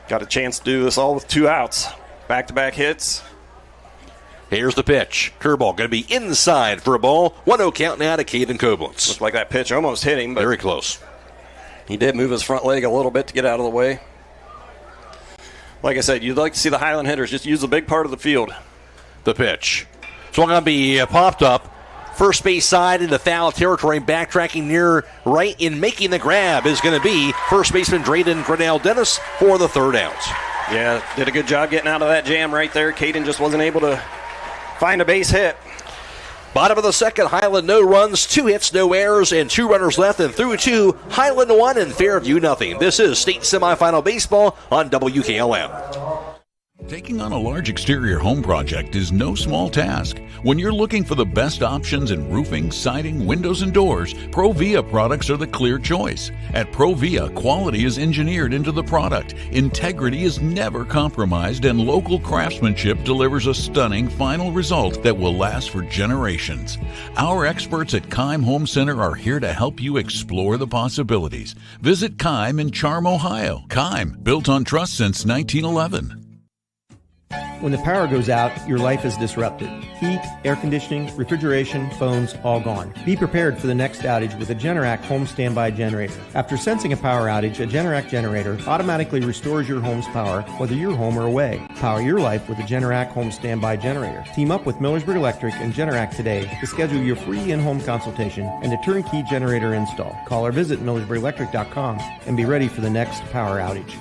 Got a chance to do this all with 2 outs. Back-to-back hits. Here's the pitch. Curveball going to be inside for a ball. 1-0 count now to Caden Koblenz. Looked like that pitch almost hit him, but very close. He did move his front leg a little bit to get out of the way. Like I said, you'd like to see the Hiland hitters just use a big part of the field. The pitch. So going to be popped up. First base side into foul territory, backtracking near right in making the grab is going to be first baseman Drayden Grinnell Dennis for the 3rd out. Yeah, did a good job getting out of that jam right there. Caden just wasn't able to find a base hit. Bottom of the second, Hiland no runs, 2 hits, no errors, and 2 runners left. And through 2, Hiland 1 and Fairview nothing. This is state semifinal baseball on WKLM. Taking on a large exterior home project is no small task. When you're looking for the best options in roofing, siding, windows, and doors, Provia products are the clear choice. At Provia, quality is engineered into the product, integrity is never compromised, and local craftsmanship delivers a stunning final result that will last for generations. Our experts at Keim Home Center are here to help you explore the possibilities. Visit Keim in Charm, Ohio. Keim, built on trust since 1911. When the power goes out, your life is disrupted. Heat, air conditioning, refrigeration, phones, all gone. Be prepared for the next outage with a Generac home standby generator. After sensing a power outage, a Generac generator automatically restores your home's power, whether you're home or away. Power your life with a Generac home standby generator. Team up with Millersburg Electric and Generac today to schedule your free in-home consultation and a turnkey generator install. Call or visit millersburgelectric.com and be ready for the next power outage.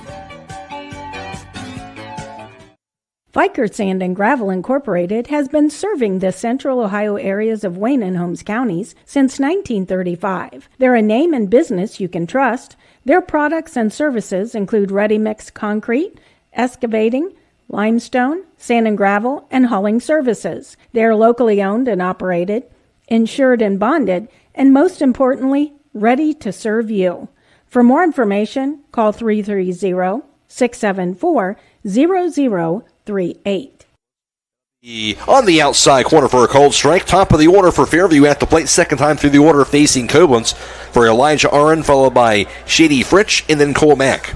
Vickers Sand and Gravel Incorporated has been serving the central Ohio areas of Wayne and Holmes counties since 1935. They're a name and business you can trust. Their products and services include ready-mix concrete, excavating, limestone, sand and gravel, and hauling services. They are locally owned and operated, insured and bonded, and most importantly, ready to serve you. For more information, call 330-674-0038. On the outside corner for a cold strike. Top of the order for Fairview at the plate. Second time through the order facing Koblenz for Elijah Aron, followed by Shady Fritsch, and then Cole Mack.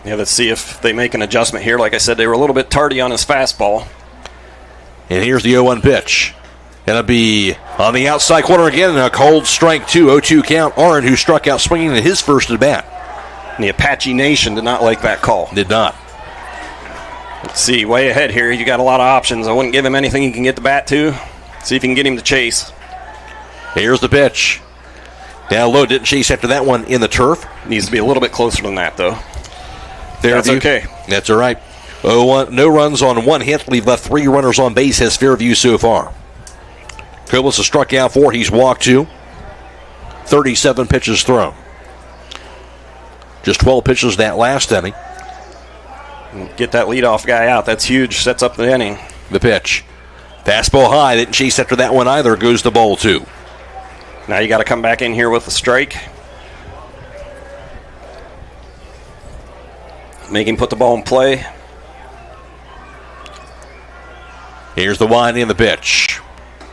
Yeah, let's see if they make an adjustment here. Like I said, they were a little bit tardy on his fastball. And here's the 0-1 pitch. It'll be on the outside corner again, and a cold strike 2-0-2 count. Aron, who struck out swinging in his first at bat. And the Apache Nation did not like that call. Did not. Let's see, way ahead here. You got a lot of options. I wouldn't give him anything he can get the bat to. See if you can get him to chase. Here's the pitch. Down low, didn't chase after that one in the turf. Needs to be a little bit closer than that, though. Fairview. That's okay. That's all right. 0-1, no runs on one hit. We've left 3 runners on base, has Fairview so far. Koblenz has struck out 4. He's walked 2. 37 pitches thrown. Just 12 pitches that last inning. Get that leadoff guy out. That's huge. Sets up the inning. The pitch. Fastball high. Didn't chase after that one either. Goes to ball 2. Now you got to come back in here with a strike. Make him put the ball in play. Here's the wind in the pitch.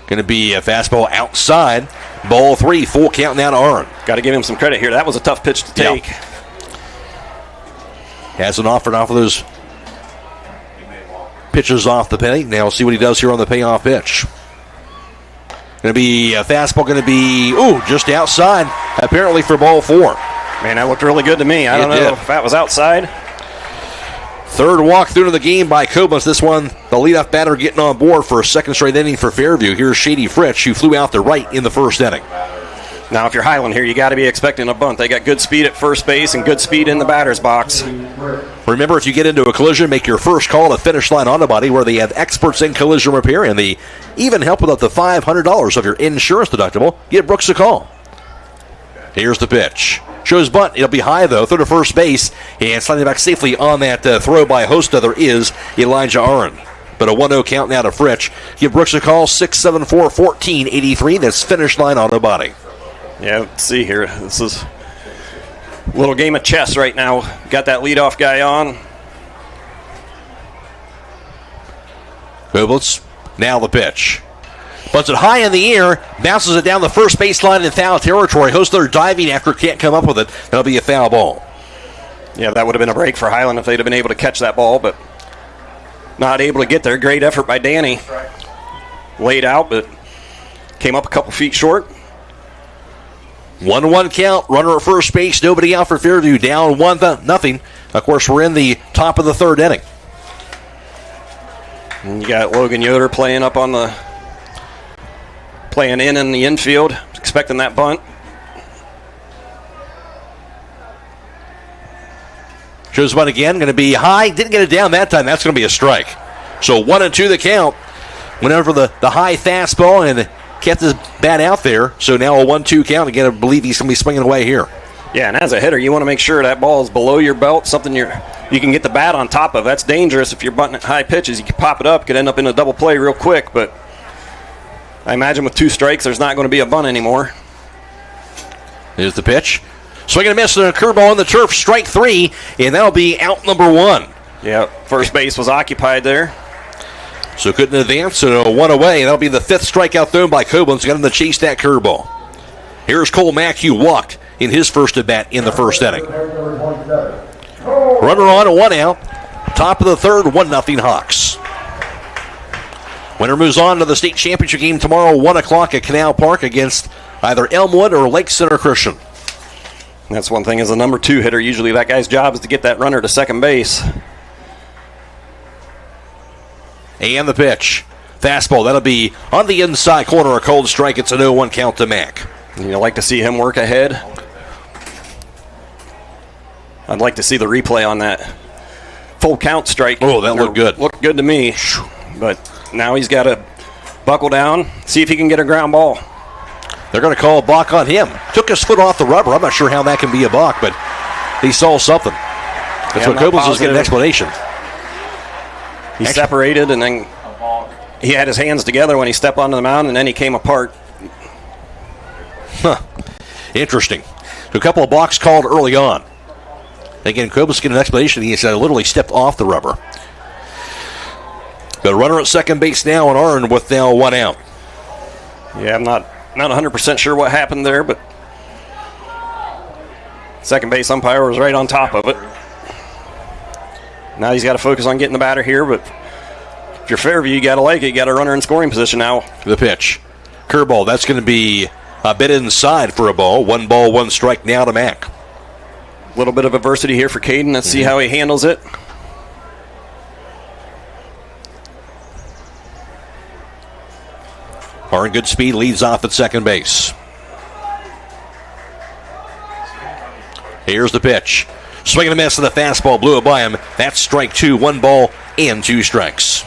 Going to be a fastball outside. Ball 3. Full count now to Aron. Got to give him some credit here. That was a tough pitch to take. Yeah. Has an offer off of those pitches off the penny. Now we'll see what he does here on the payoff pitch. Going to be a fastball, going to be, just outside, apparently for ball 4. Man, that looked really good to me. I don't know if that was outside. Third walk through to the game by Koblenz. This one, the leadoff batter getting on board for a second straight inning for Fairview. Here's Shady Fritsch, who flew out the right in the first inning. Now, if you're Hiland here, you got to be expecting a bunt. They got good speed at first base and good speed in the batter's box. Remember, if you get into a collision, make your first call to Finish Line Auto Body, where they have experts in collision repair, and they even help with up to $500 of your insurance deductible. Give Brooks a call. Here's the pitch. Shows bunt. It'll be high, though, through to first base, and sliding back safely on that throw by Hostother is Elijah Aron. But a 1-0 count now to Fritsch. Give Brooks a call, 674-1483. That's Finish Line Auto Body. Yeah, let's see here. This is a little game of chess right now. Got that leadoff guy on. Koblenz, now the pitch. Puts it high in the air, bounces it down the first baseline in foul territory. Hostler diving after, can't come up with it. That'll be a foul ball. Yeah, that would have been a break for Hiland if they'd have been able to catch that ball, but not able to get there. Great effort by Danny. Laid out, but came up a couple feet short. 1-1 count, runner at first base, nobody out for Fairview, down 1-0. Of course, we're in the top of the third inning. And you got Logan Yoder playing in the infield, expecting that bunt. Shows bunt again, going to be high, didn't get it down that time, that's going to be a strike. So 1-2 the count, went over the high fastball and kept his bat out there, so now a 1-2 count. Again, I believe he's going to be swinging away here. Yeah, and as a hitter, you want to make sure that ball is below your belt, something you can get the bat on top of. That's dangerous if you're bunting at high pitches. You can pop it up, could end up in a double play real quick, but I imagine with 2 strikes, there's not going to be a bunt anymore. Here's the pitch. Swing and a miss and a curveball on the turf, strike 3, and that'll be out number 1. Yeah, first base was occupied there. So couldn't advance, so 1 away. That'll be the 5th strikeout thrown by Koblenz. Got him to chase that curveball. Here's Cole Mack, who walked in his first at bat in the first inning. Runner on, 1 out. Top of the third, 1-0 Hawks. Winner moves on to the state championship game tomorrow, 1 o'clock at Canal Park against either Elmwood or Lake Center Christian. That's one thing as a number 2 hitter. Usually that guy's job is to get that runner to second base. And the pitch. Fastball, that'll be on the inside corner, a cold strike. It's a 0-1 count to Mack. You like to see him work ahead. I'd like to see the replay on that full count strike. Oh, that looked good. Looked good to me. But now he's got to buckle down, see if he can get a ground ball. They're going to call a balk on him. Took his foot off the rubber. I'm not sure how that can be a balk, but he saw something. That's what Koblenz was getting an explanation. He separated, and then he had his hands together when he stepped onto the mound, and then he came apart. Interesting. A couple of balks called early on. Again, Koblenz getting an explanation. He said literally stepped off the rubber. The runner at second base now, and Arn with now one out. Yeah, I'm not 100% sure what happened there, but second base umpire was right on top of it. Now he's got to focus on getting the batter here, but if you're Fairview, you got to like it. You got a runner in scoring position now. The pitch. Curveball. That's going to be a bit inside for a ball. 1 ball, 1 strike now to Mack. A little bit of adversity here for Caden. Let's see how he handles it. Arn, good speed, leads off at second base. Here's the pitch. Swing and a miss, and the fastball blew it by him. That's strike 2, 1 ball and 2 strikes.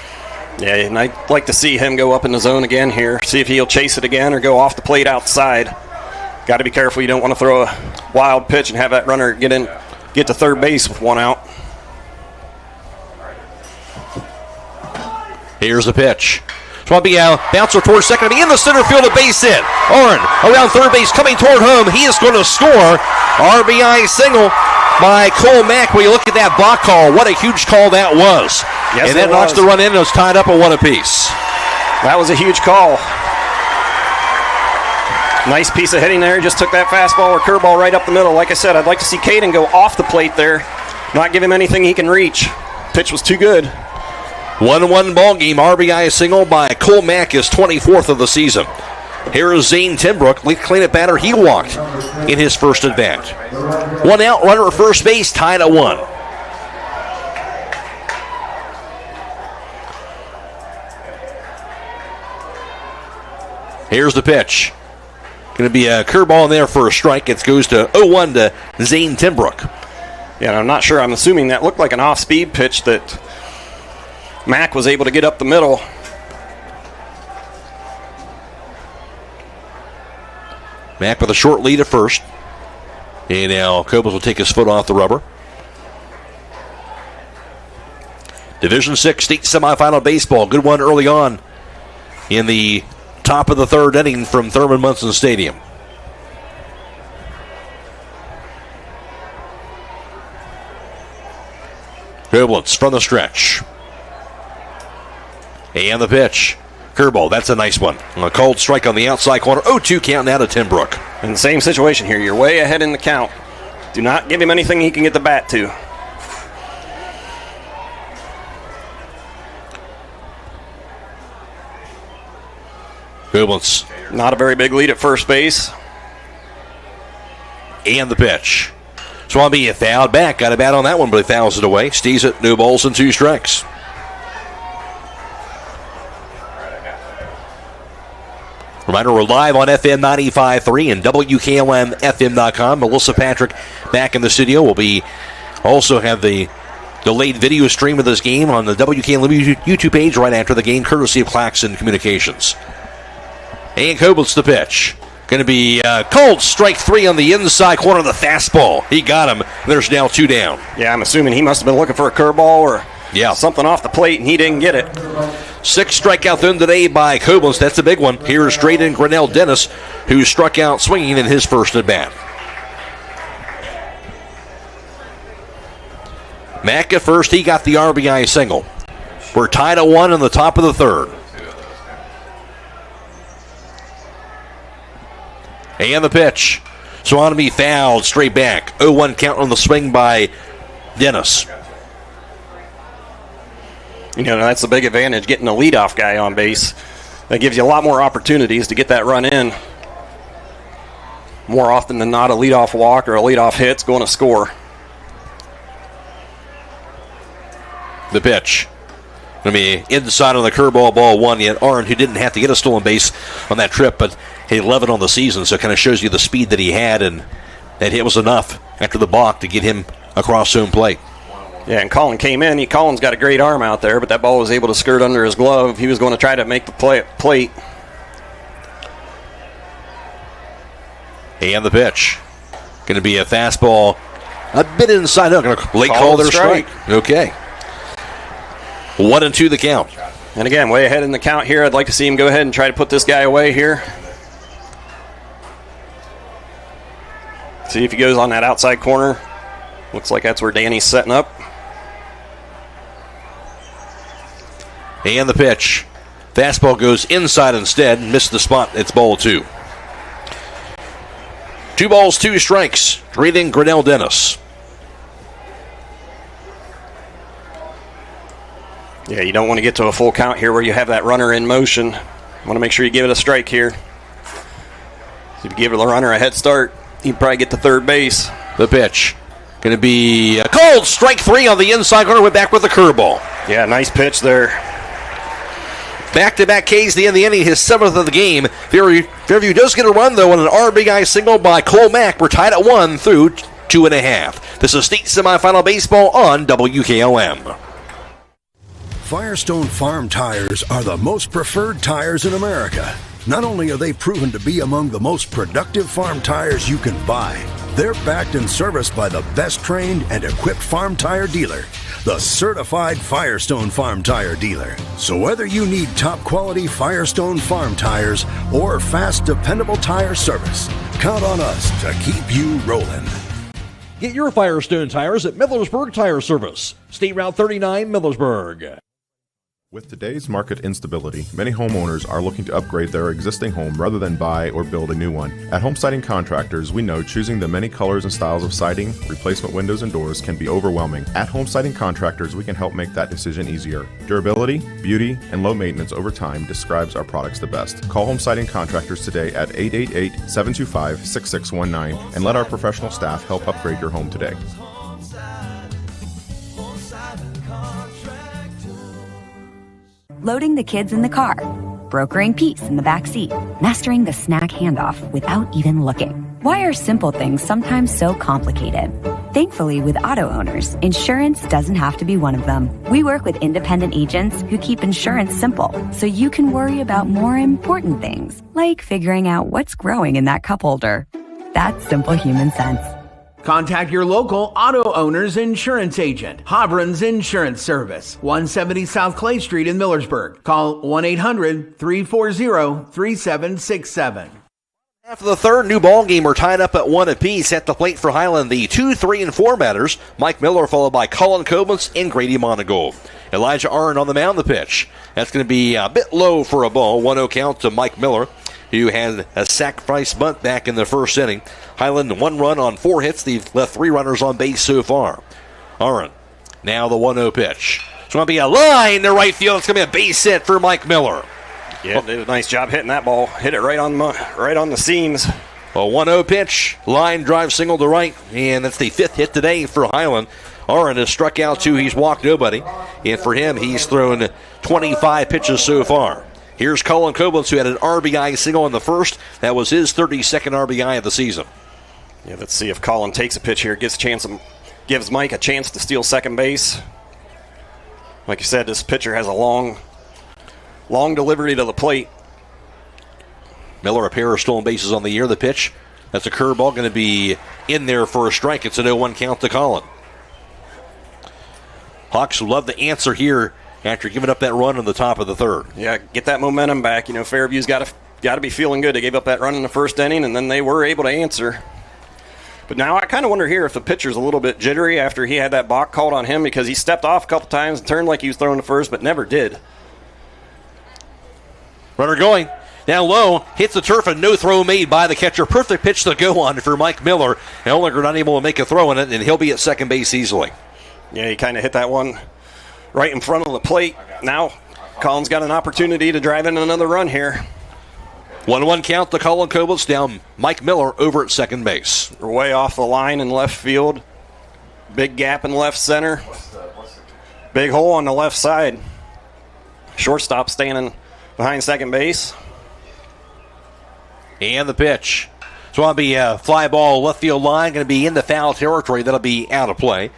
Yeah, and I'd like to see him go up in the zone again here. See if he'll chase it again or go off the plate outside. Got to be careful. You don't want to throw a wild pitch and have that runner get to third base with 1 out. Here's the pitch. Swampy bouncer towards second, be in the center field, a base hit. Arn around third base, coming toward home. He is going to score. RBI single by Cole Mack. When you look at that block call, what a huge call that was. Yes, and that knocks the run in, and it was tied up at 1 apiece. That was a huge call. Nice piece of hitting there. Just took that fastball or curveball right up the middle. Like I said, I'd like to see Caden go off the plate there, not give him anything he can reach. Pitch was too good. 1-1 ball game. RBI single by Cole Mack, his 24th of the season. Here is Zane Timbrook, lead cleanup batter. He walked in his first at bat. 1 out, runner at first base, tied at 1. Here's the pitch. Going to be a curveball in there for a strike. It goes to 0-1 to Zane Timbrook. Yeah, and I'm not sure. I'm assuming that looked like an off-speed pitch that Mack was able to get up the middle. Mack with a short lead at first. And now Cobbles will take his foot off the rubber. Division 6 state semifinal baseball. Good one early on in the top of the third inning from Thurman Munson Stadium. Goblins from the stretch. And the pitch. Curveball, that's a nice one. A cold strike on the outside corner. 0-2 count now to Timbrook. In the same situation here. You're way ahead in the count. Do not give him anything he can get the bat to. Goblins. Not a very big lead at first base. And the pitch. Swampy fouled back. Got a bat on that one, but he fouls it away. Stees it. No balls and 2 strikes. Reminder, we're live on FM 95.3 and WKLM-FM.com. Melissa Patrick back in the studio. We'll also have the delayed video stream of this game on the WKLM YouTube page right after the game, courtesy of Claxon Communications. And Koblitz the pitch. Going to be called strike 3 on the inside corner of the fastball. He got him. There's now 2 down. Yeah, I'm assuming he must have been looking for a curveball or something off the plate, and he didn't get it. 6 strikeout then today by Koblitz. That's a big one. Here's Drayden Grinnell Dennis, who struck out swinging in his first at bat. Mack at first. He got the RBI single. We're tied at 1 in the top of the third. And the pitch. Swanby fouled straight back. 0-1 count on the swing by Dennis. You know, that's the big advantage, getting a leadoff guy on base. That gives you a lot more opportunities to get that run in. More often than not, a leadoff walk or a leadoff hit's going to score. The pitch. Going to be inside on the curveball, ball 1. Yet Arn, who didn't have to get a stolen base on that trip, but hit 11 on the season, so it kind of shows you the speed that he had, and that hit was enough after the balk to get him across home plate. Yeah, and Colin came in. Colin's got a great arm out there, but that ball was able to skirt under his glove. He was going to try to make the plate. And the pitch. Going to be a fastball a bit inside. Going to late call their strike. Okay. 1-2 the count. And again, way ahead in the count here. I'd like to see him go ahead and try to put this guy away here. See if he goes on that outside corner. Looks like that's where Danny's setting up. And the pitch. Fastball goes inside instead. Missed the spot. It's ball 2. 2 balls, 2 strikes. Breathing Grinnell Dennis. Yeah, you don't want to get to a full count here where you have that runner in motion. You want to make sure you give it a strike here. If you give the runner a head start, you can probably get to third base. The pitch. Going to be a cold strike 3 on the inside corner. Went back with the curveball. Yeah, nice pitch there. Back-to-back Ks the end of the inning, his 7th of the game. Fairview does get a run, though, on an RBI single by Cole Mack. We're tied at 1 through 2.5. This is state semifinal baseball on WKLM. Firestone Farm tires are the most preferred tires in America. Not only are they proven to be among the most productive farm tires you can buy, they're backed and serviced by the best trained and equipped farm tire dealer, the certified Firestone Farm Tire dealer. So whether you need top quality Firestone Farm tires or fast, dependable tire service, count on us to keep you rolling. Get your Firestone tires at Millersburg Tire Service, State Route 39, Millersburg. With today's market instability, many homeowners are looking to upgrade their existing home rather than buy or build a new one. At Home Siding Contractors, we know choosing the many colors and styles of siding, replacement windows, and doors can be overwhelming. At Home Siding Contractors, we can help make that decision easier. Durability, beauty, and low maintenance over time describes our products the best. Call Home Siding Contractors today at 888-725-6619 and let our professional staff help upgrade your home today. Loading the kids in the car, brokering peace in the back seat, mastering the snack handoff without even looking. Why are simple things sometimes so complicated? Thankfully, with auto owners, insurance doesn't have to be one of them. We work with independent agents who keep insurance simple, so you can worry about more important things, like figuring out what's growing in that cup holder. That's simple human sense. Contact your local auto owner's insurance agent. Hobron's Insurance Service, 170 South Clay Street in Millersburg. Call 1-800-340-3767. After the third, new ball game, we're tied up at 1 apiece. At the plate for Hiland, the 2, 3, and 4 batters. Mike Miller followed by Colin Koblenz and Grady Monigold. Elijah Arnn on the mound, the pitch. That's going to be a bit low for a ball. 1-0 count to Mike Miller, who had a sacrifice bunt back in the first inning. Hiland 1 run on 4 hits. They've left 3 runners on base so far. Arnn, now the 1-0 pitch. It's going to be a line to right field. It's going to be a base hit for Mike Miller. Yeah, did a nice job hitting that ball. Hit it right on the seams. A 1-0 pitch, line drive single to right, and that's the 5th hit today for Hiland. Arnn has struck out 2. He's walked nobody, and for him, he's thrown 25 pitches so far. Here's Colin Koblenz, who had an RBI single in the first. That was his 32nd RBI of the season. Yeah, let's see if Colin takes a pitch here. Gives Mike a chance to steal second base. Like you said, this pitcher has a long delivery to the plate. Miller, a pair of stolen bases on the year. The pitch, that's a curveball, going to be in there for a strike. It's an 0-1 count to Colin. Hawks love the answer here after giving up that run in the top of the third. Yeah, get that momentum back. You know, Fairview's got to be feeling good. They gave up that run in the first inning, and then they were able to answer. But now I kind of wonder here if the pitcher's a little bit jittery after he had that balk called on him, because he stepped off a couple times and turned like he was throwing to first, but never did. Runner going. Down low, hits the turf, and no throw made by the catcher. Perfect pitch to go on for Mike Miller. Ellinger not able to make a throw in it, and he'll be at second base easily. Yeah, he kind of hit that one right in front of the plate. Now Colin's got an opportunity to drive in another run here. 1-1 count to Colin Koblenz, down Mike Miller over at second base. We're way off the line in left field. Big gap in left center. Big hole on the left side. Shortstop standing behind second base. And the pitch. So it'll be a fly ball left field line, going to be in the foul territory. That'll be out of play.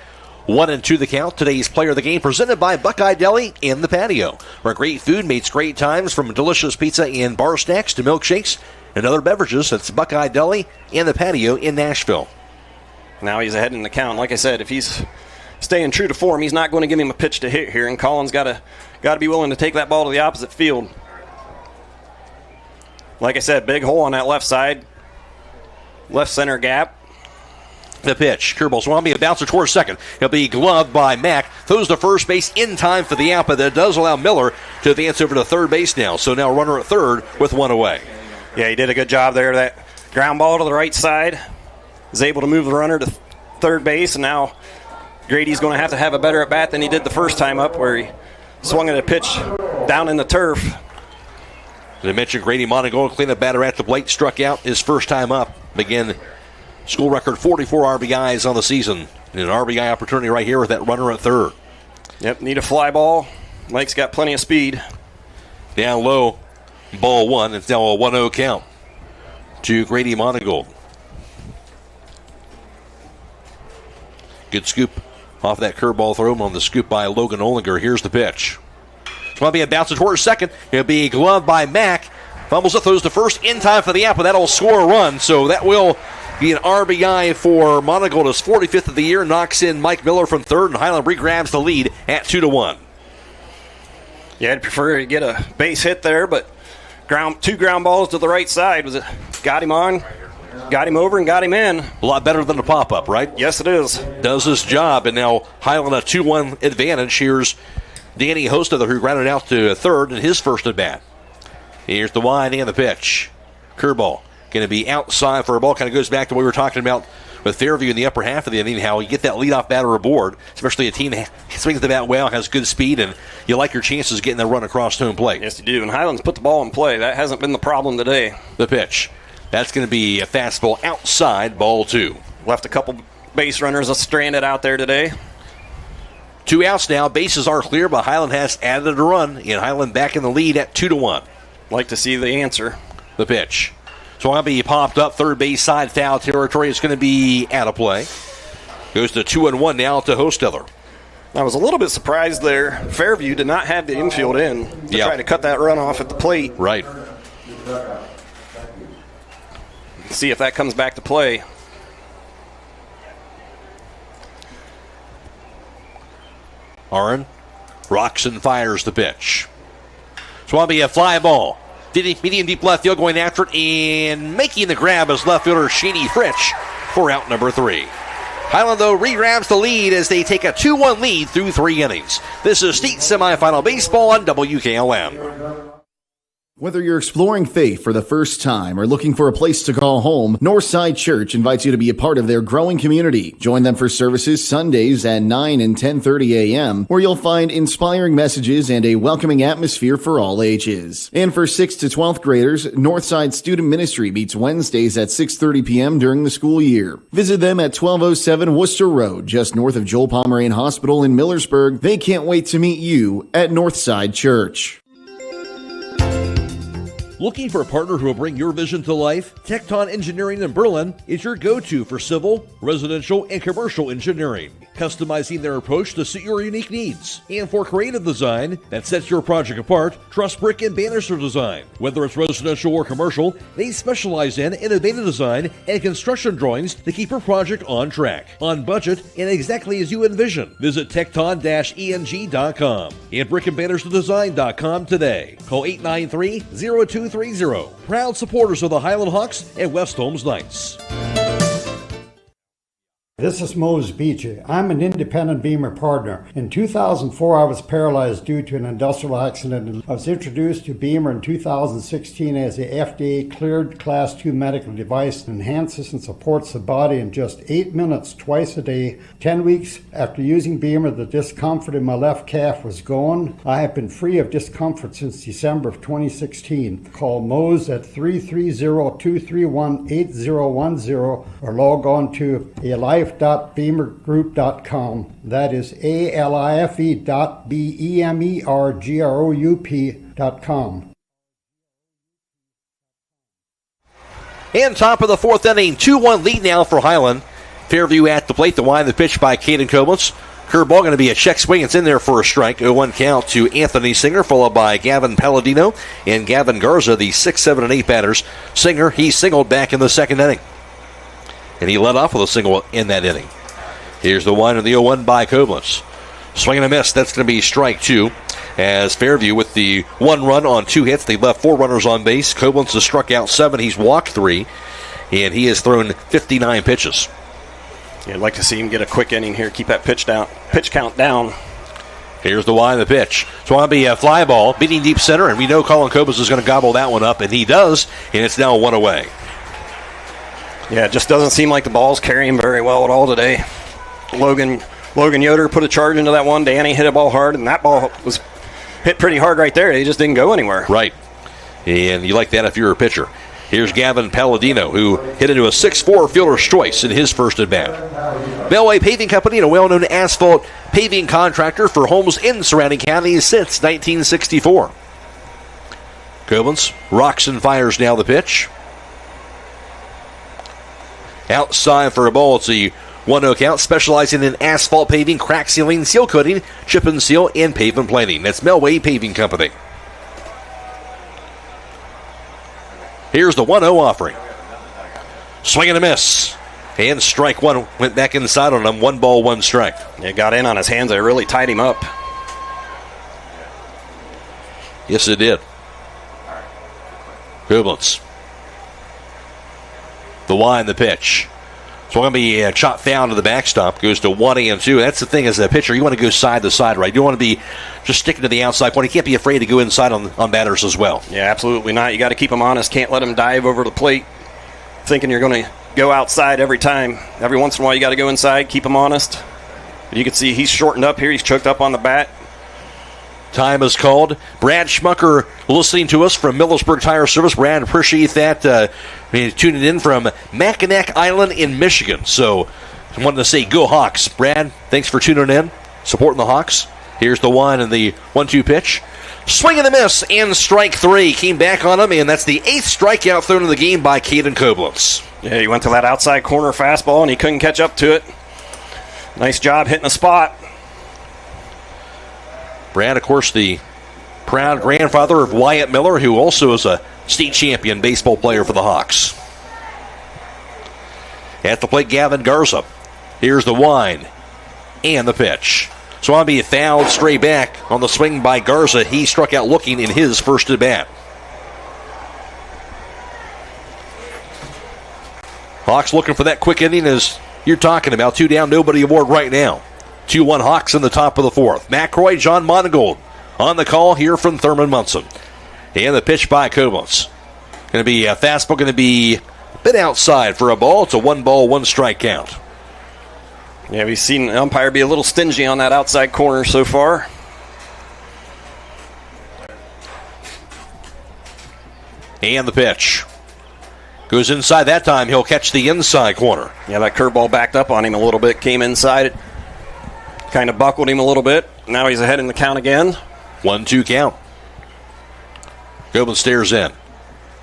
1-2 the count. Today's player of the game presented by Buckeye Deli in the patio, where great food meets great times, from delicious pizza and bar snacks to milkshakes and other beverages. That's Buckeye Deli in the patio in Nashville. Now he's ahead in the count. Like I said, if he's staying true to form, he's not going to give him a pitch to hit here, and Colin's got to be willing to take that ball to the opposite field. Like I said, big hole on that left side. Left center gap. The pitch. Curveball. Swamby, a bouncer towards second. He'll be gloved by Mack. Throws to first base in time for the out, but that does allow Miller to advance over to third base now. So now runner at third with one away. Yeah, he did a good job there. That ground ball to the right side. Was able to move the runner to third base, and now Grady's going to have a better at bat than he did the first time up, where he swung at a pitch down in the turf. As I mentioned, Grady Monigold, cleanup batter at the plate, struck out his first time up. Again, school record 44 RBIs on the season. And an RBI opportunity right here with that runner at third. Yep, need a fly ball. Mike's got plenty of speed. Down low, ball one. It's now a 1-0 count to Grady Monigold. Good scoop off that curveball throw on the scoop by Logan Olinger. Here's the pitch. It's going to be a bounce towards second. It'll be gloved by Mack. Fumbles it, throws the first in time for the out, but that'll score a run. So that will be an RBI for Monigold, his 45th of the year. Knocks in Mike Miller from third, and Hiland grabs the lead at 2-1. Yeah, I'd prefer to get a base hit there, but two ground balls to the right side. Got him on, got him over, and got him in. A lot better than the pop-up, right? Yes, it is. Does his job, and now Hiland a 2-1 advantage. Here's Danny Hostetler, who grounded out to third in his first at-bat. Here's the wind and the pitch. Curveball going to be outside for a ball. Kind of goes back to what we were talking about with Fairview in the upper half of the inning, how you get that leadoff batter aboard, especially a team that swings the bat well, has good speed, and you like your chances of getting that run across home plate. Yes, you do. And Hiland's put the ball in play. That hasn't been the problem today. The pitch. That's going to be a fastball outside, ball two. Left a couple base runners stranded out there today. 2 outs now. Bases are clear, but Hiland has added a run, and Hiland back in the lead at 2-1. Like to see the answer. The pitch. So I'll be popped up third base side, foul territory. It's going to be out of play. Goes to 2-1 now to Hostetler. I was a little bit surprised there. Fairview did not have the infield in to try to cut that run off at the plate. Right. See if that comes back to play. Aaron rocks and fires the pitch. Swami, a fly ball. Medium deep left field, going after it and making the grab is left fielder Sheeny Fritsch for out number 3. Hiland, though, re-grabs the lead as they take a 2-1 lead through 3 innings. This is state semifinal baseball on WKLM. Whether you're exploring faith for the first time or looking for a place to call home, Northside Church invites you to be a part of their growing community. Join them for services Sundays at 9 and 10:30 a.m., where you'll find inspiring messages and a welcoming atmosphere for all ages. And for 6th to 12th graders, Northside Student Ministry meets Wednesdays at 6:30 p.m. during the school year. Visit them at 1207 Worcester Road, just north of Joel Pomerane Hospital in Millersburg. They can't wait to meet you at Northside Church. Looking for a partner who will bring your vision to life? Tecton Engineering in Berlin is your go-to for civil, residential, and commercial engineering, customizing their approach to suit your unique needs. And for creative design that sets your project apart, trust brick and banister design. Whether it's residential or commercial, they specialize in innovative design and construction drawings to keep your project on track, on budget, and exactly as you envision. Visit tecton-eng.com and brickandbanisterdesign.com today. Call 893-0230. Proud supporters of the Hiland Hawks and West Holmes Knights. This is Mose Beachy. I'm an independent Beamer partner. In 2004, I was paralyzed due to an industrial accident. I was introduced to Beamer in 2016 as a FDA-cleared Class 2 medical device that enhances and supports the body in just 8 minutes twice a day. 10 weeks after using Beamer, the discomfort in my left calf was gone. I have been free of discomfort since December of 2016. Call Mose at 330-231-8010 or log on to alife.beamergroup.com. That is alife.beamergroup.com. And top of the 4th inning, 2-1 lead now for Hiland. Fairview at the plate, the wind the pitch by Caden Koblenz. Curveball going to be a check swing. It's in there for a strike. 0-1 count to Anthony Singer, followed by Gavin Palladino and Gavin Garza, the 6, 7, and 8 batters. Singer, he singled back in the 2nd inning. And he led off with a single in that inning. Here's the 1 and the 0-1 by Koblenz. Swing and a miss. That's going to be strike 2. As Fairview with the 1 run on 2 hits. They left 4 runners on base. Koblenz has struck out 7. He's walked 3. And he has thrown 59 pitches. Yeah, I'd like to see him get a quick inning here. Keep that pitch count down. Here's the Y in the pitch. So it'll be a fly ball, beating deep center, and we know Colin Kobus is going to gobble that one up, and he does, and it's now 1 away. Yeah, it just doesn't seem like the ball's carrying very well at all today. Logan Yoder put a charge into that one. Danny hit a ball hard, and that ball was hit pretty hard right there. He just didn't go anywhere. Right. And you like that if you're a pitcher. Here's Gavin Palladino, who hit into a 6'4 fielder's choice in his first at-bat. Bellway Paving Company, a well-known asphalt paving contractor for homes in surrounding counties since 1964. Koblenz rocks and fires now the pitch. Outside for a ball. It's a 1-0 count, specializing in asphalt paving, crack sealing, seal coating, chip and seal, and pavement planing. That's Bellway Paving Company. Here's the 1-0 offering. Swing and a miss. And strike one went back inside on him. 1 ball, 1 strike. It got in on his hands. It really tied him up. Yes, it did. Koblenz. The Y in the pitch. So going to be chopped down to the backstop. Goes to 1-2. That's the thing as a pitcher. You want to go side to side, right? You don't want to be just sticking to the outside point. You can't be afraid to go inside on batters as well. Yeah, absolutely not. You got to keep them honest. Can't let them dive over the plate thinking you're going to go outside every time. Every once in a while you got to go inside. Keep them honest. You can see he's shortened up here. He's choked up on the bat. Time is called. Brad Schmucker listening to us from Millersburg Tire Service. Brad, appreciate that. Tuning in from Mackinac Island in Michigan. So I wanted to say go Hawks. Brad, thanks for tuning in, supporting the Hawks. Here's the 1 and the 1-2 pitch. Swing and a miss, and strike 3. Came back on him, and that's the 8th strikeout thrown in the game by Caden Koblenz. Yeah, he went to that outside corner fastball, and he couldn't catch up to it. Nice job hitting a spot. Brad, of course, the proud grandfather of Wyatt Miller, who also is a state champion baseball player for the Hawks. At the plate, Gavin Garza. Here's the wind and the pitch. Swampy fouled straight back on the swing by Garza. He struck out looking in his first at bat. Hawks looking for that quick inning as you're talking about. 2 down, nobody aboard right now. 2-1 Hawks in the top of the 4th. Matt Croy, John Monigold on the call here from Thurman Munson. And the pitch by Koblenz. Going to be a fastball, going to be a bit outside for a ball. It's a 1 ball, 1 strike count. Yeah, we've seen the umpire be a little stingy on that outside corner so far. And the pitch. Goes inside that time. He'll catch the inside corner. Yeah, that curveball backed up on him a little bit. Came inside it. Kind of buckled him a little bit. Now he's ahead in the count again. 1-2 count. Koblenz stares in.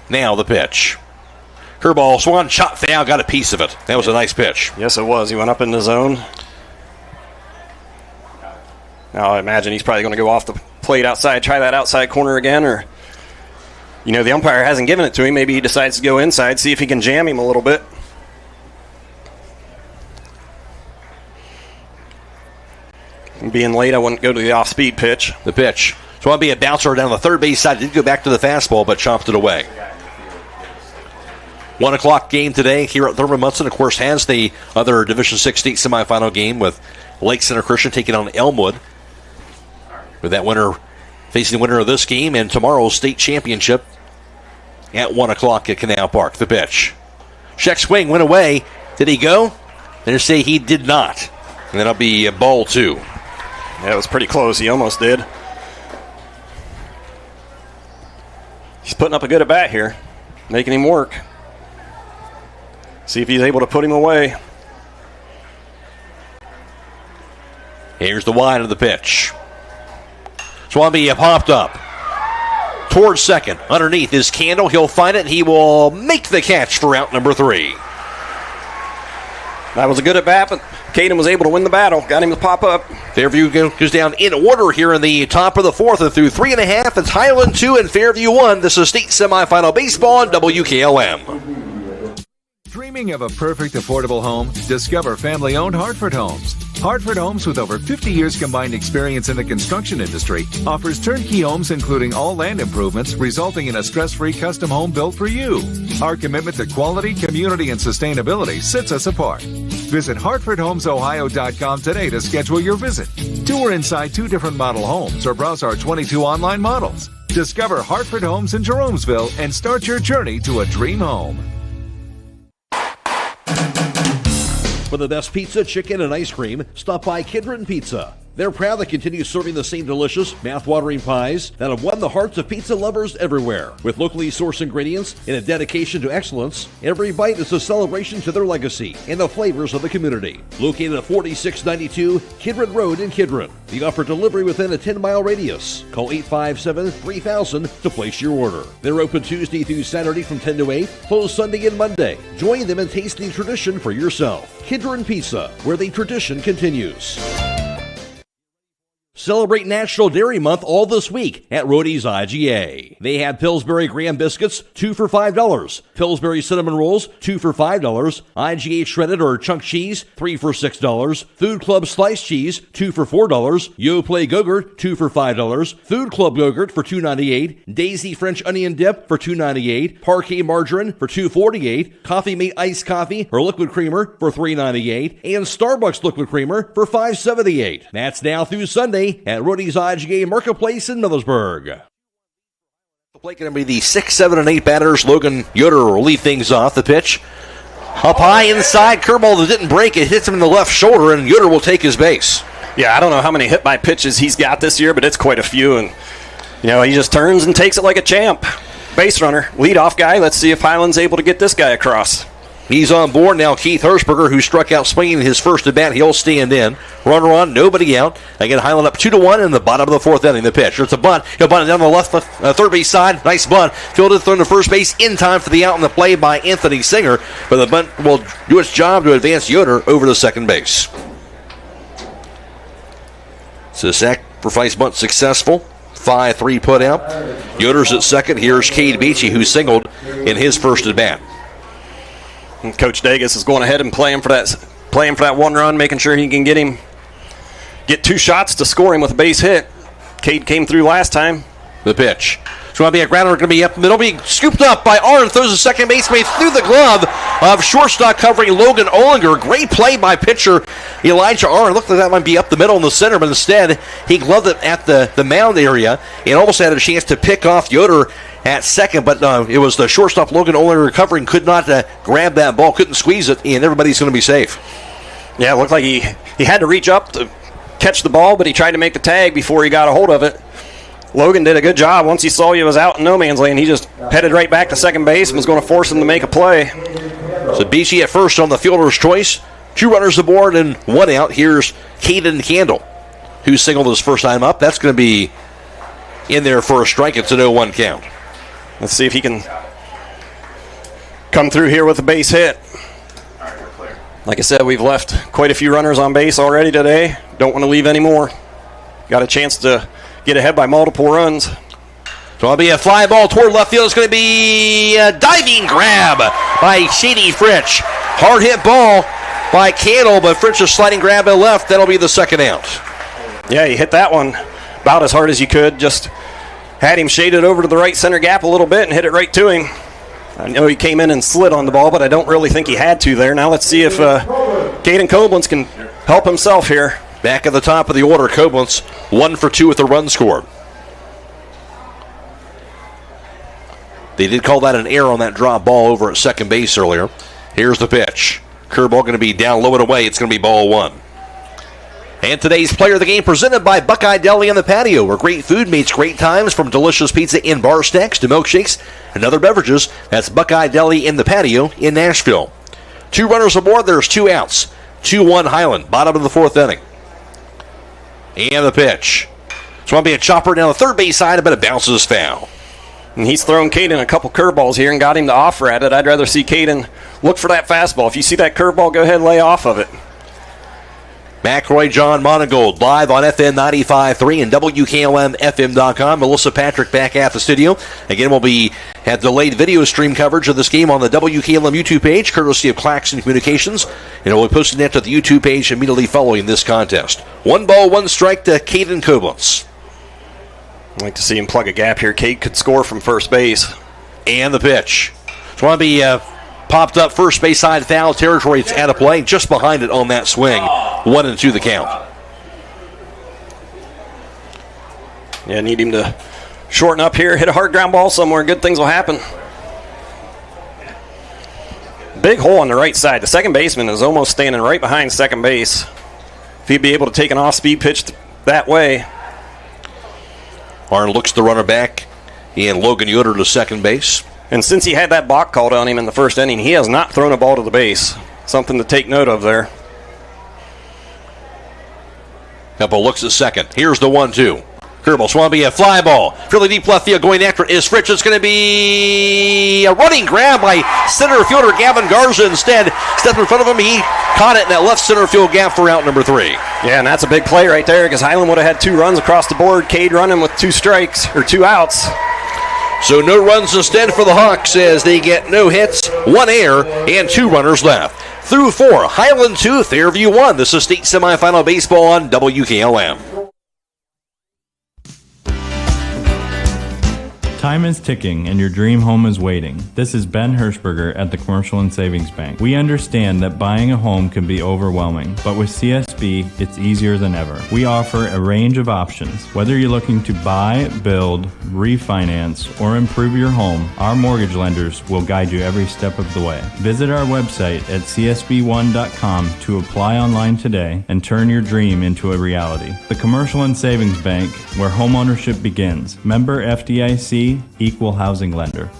Now the pitch. Curveball, swung, shot foul, got a piece of it. That was a nice pitch. Yes, it was. He went up in the zone. Now I imagine he's probably going to go off the plate outside, try that outside corner again, or, you know, the umpire hasn't given it to him. Maybe he decides to go inside, see if he can jam him a little bit. Being late, I wouldn't go to the off-speed pitch. The pitch. So it'll be a bouncer down the third base side. Did go back to the fastball, but chomped it away. 1 o'clock game today here at Thurman Munson, of course, has the other Division 6 state semifinal game with Lake Center Christian taking on Elmwood. With that winner facing the winner of this game and tomorrow's state championship at 1 o'clock at Canal Park. The pitch. Check swing, went away. Did he go? They say he did not. And that'll be a ball 2. Yeah, it was pretty close. He almost did. He's putting up a good at-bat here, making him work. See if he's able to put him away. Here's the wide of the pitch. Swampy popped up. Towards second. Underneath is Candle. He'll find it. He will make the catch for out number 3. That was a good at-bat, but Caden was able to win the battle. Got him to pop up. Fairview goes down in order here in the top of the 4th. And through 3.5, it's Hiland 2 and Fairview 1. This is state semifinal baseball on WKLM. Dreaming of a perfect affordable home? Discover family-owned Hartford Homes. Hartford Homes, with over 50 years combined experience in the construction industry, offers turnkey homes including all land improvements, resulting in a stress-free custom home built for you. Our commitment to quality, community, and sustainability sets us apart. Visit HartfordHomesOhio.com today to schedule your visit. Tour inside 2 different model homes or browse our 22 online models. Discover Hartford Homes in Jeromesville and start your journey to a dream home. For the best pizza, chicken, and ice cream, stop by Kidron Pizza. They're proud to continue serving the same delicious, mouth-watering pies that have won the hearts of pizza lovers everywhere. With locally sourced ingredients and a dedication to excellence, every bite is a celebration to their legacy and the flavors of the community. Located at 4692 Kidron Road in Kidron. They offer delivery within a 10-mile radius. Call 857-3000 to place your order. They're open Tuesday through Saturday from 10 to 8, closed Sunday and Monday. Join them in tasting tradition for yourself. Kidron Pizza, where the tradition continues. Celebrate National Dairy Month all this week at Roadie's IGA. They have Pillsbury Graham Biscuits, 2 for $5. Pillsbury Cinnamon Rolls, 2 for $5. IGA Shredded or Chunk Cheese, 3 for $6. Food Club Sliced Cheese, 2 for $4. Yoplait Go-Gurt, 2 for $5. Food Club Go-Gurt for $2.98. Daisy French Onion Dip for $2.98. Parquet Margarine for $2.48. Coffee Mate Iced Coffee or Liquid Creamer for $3.98. And Starbucks Liquid Creamer for $5.78. That's now through Sunday at Roadie's IGA Marketplace in Millersburg. The play going to be the 6, 7, and 8 batters. Logan Yoder will lead things off. The pitch up high inside. Curveball that didn't break. It hits him in the left shoulder, and Yoder will take his base. Yeah, I don't know how many hit-by pitches he's got this year, but it's quite a few. And, he just turns and takes it like a champ. Base runner, leadoff guy. Let's see if Hiland's able to get this guy across. He's on board now. Keith Hirschberger, who struck out swinging his first at bat, he'll stand in. Runner on, nobody out. Again, Hiland up 2-1 in the bottom of the 4th inning. The pitch. It's a bunt. He'll bunt it down the left third base side. Nice bunt. Fielded, thrown to first base in time for the out in the play by Anthony Singer. But the bunt will do its job to advance Yoder over to second base. So sacrifice bunt successful. 5-3 put out. Yoder's at second. Here's Cade Beachy, who singled in his first at bat. And Coach Davis is going ahead and playing for that 1 run, making sure he can get 2 shots to score him with a base hit. Cade came through last time. The pitch. It's going to be a grounder, going to be up the middle, being scooped up by Arn, throws the second baseman through the glove of shortstop covering Logan Olinger. Great play by pitcher Elijah Arn. Looked like that might be up the middle in the center, but instead he gloved it at the mound area and almost had a chance to pick off Yoder at second, but it was the shortstop Logan Olinger recovering, could not grab that ball, couldn't squeeze it, and everybody's going to be safe. Yeah, it looked like he had to reach up to catch the ball, but he tried to make the tag before he got a hold of it. Logan did a good job. Once he saw he was out in no man's land, he just headed right back to second base and was going to force him to make a play. So Beachy at first on the fielder's choice. 2 runners aboard and 1 out. Here's Caden Candle, who singled his first time up. That's going to be in there for a strike. It's an 0-1 count. Let's see if he can come through here with a base hit. Like I said, we've left quite a few runners on base already today. Don't want to leave any more. Got a chance to get ahead by multiple runs. So it'll be a fly ball toward left field. It's going to be a diving grab by Shady Fritsch. Hard hit ball by Candle, but Fritsch a sliding grab to left. That'll be the second out. Yeah, you hit that one about as hard as you could. Just had him shaded over to the right center gap a little bit and hit it right to him. I know he came in and slid on the ball, but I don't really think he had to there. Now let's see if Caden Koblenz can help himself here. Back at the top of the order, Koblenz 1 for 2 with a run scored. They did call that an error on that drop ball over at second base earlier. Here's the pitch. Curveball going to be down low and away. It's going to be ball 1. And today's player of the game presented by Buckeye Deli on the Patio, where great food meets great times, from delicious pizza and bar snacks to milkshakes and other beverages. That's Buckeye Deli in the Patio in Nashville. 2 runners aboard. There's 2 outs. 2-1 Hiland, bottom of the 4th inning. And the pitch. It's going to be a chopper down the third base side, but it bounces foul. And he's thrown Caden a couple curveballs here and got him to offer at it. I'd rather see Caden look for that fastball. If you see that curveball, go ahead and lay off of it. McRoy, John Monigold, live on FM 95.3 and WKLM-FM.com. Melissa Patrick back at the studio. Again, we'll have delayed video stream coverage of this game on the WKLM YouTube page, courtesy of Claxon Communications, and we'll be posting that to the YouTube page immediately following this contest. 1 ball, 1 strike to Caden Koblenz. I'd like to see him plug a gap here. Cade could score from first base. And the pitch. It's going to be Popped up first base side foul territory. It's out of play. Just behind it on that swing. 1-2 the count. Yeah, need him to shorten up here, hit a hard ground ball somewhere. Good things will happen. Big hole on the right side. The second baseman is almost standing right behind second base. If he'd be able to take an off-speed pitch that way. Arn looks the runner back, and Logan Yoder to second base. And since he had that balk called on him in the first inning, he has not thrown a ball to the base. Something to take note of there. Couple looks at second. Here's the 1-2. Curveball, Swampy, a fly ball. Fairly deep left field, going after it is Fritsch. It's going to be a running grab by center fielder Gavin Garza instead. Stepped in front of him, he caught it in that left center field gap for out number 3. Yeah, and that's a big play right there because Hiland would have had 2 runs across the board. Cade running with 2 strikes, or 2 outs. So no runs instead for the Hawks as they get no hits, 1 error, and 2 runners left. Through 4, Hiland 2, Fairview 1. This is state semifinal baseball on WKLM. Time is ticking and your dream home is waiting. This is Ben Hirschberger at the Commercial and Savings Bank. We understand that buying a home can be overwhelming, but with CSB, it's easier than ever. We offer a range of options. Whether you're looking to buy, build, refinance, or improve your home, our mortgage lenders will guide you every step of the way. Visit our website at csb1.com to apply online today and turn your dream into a reality. The Commercial and Savings Bank, where homeownership begins. Member FDIC, Equal Housing Lender.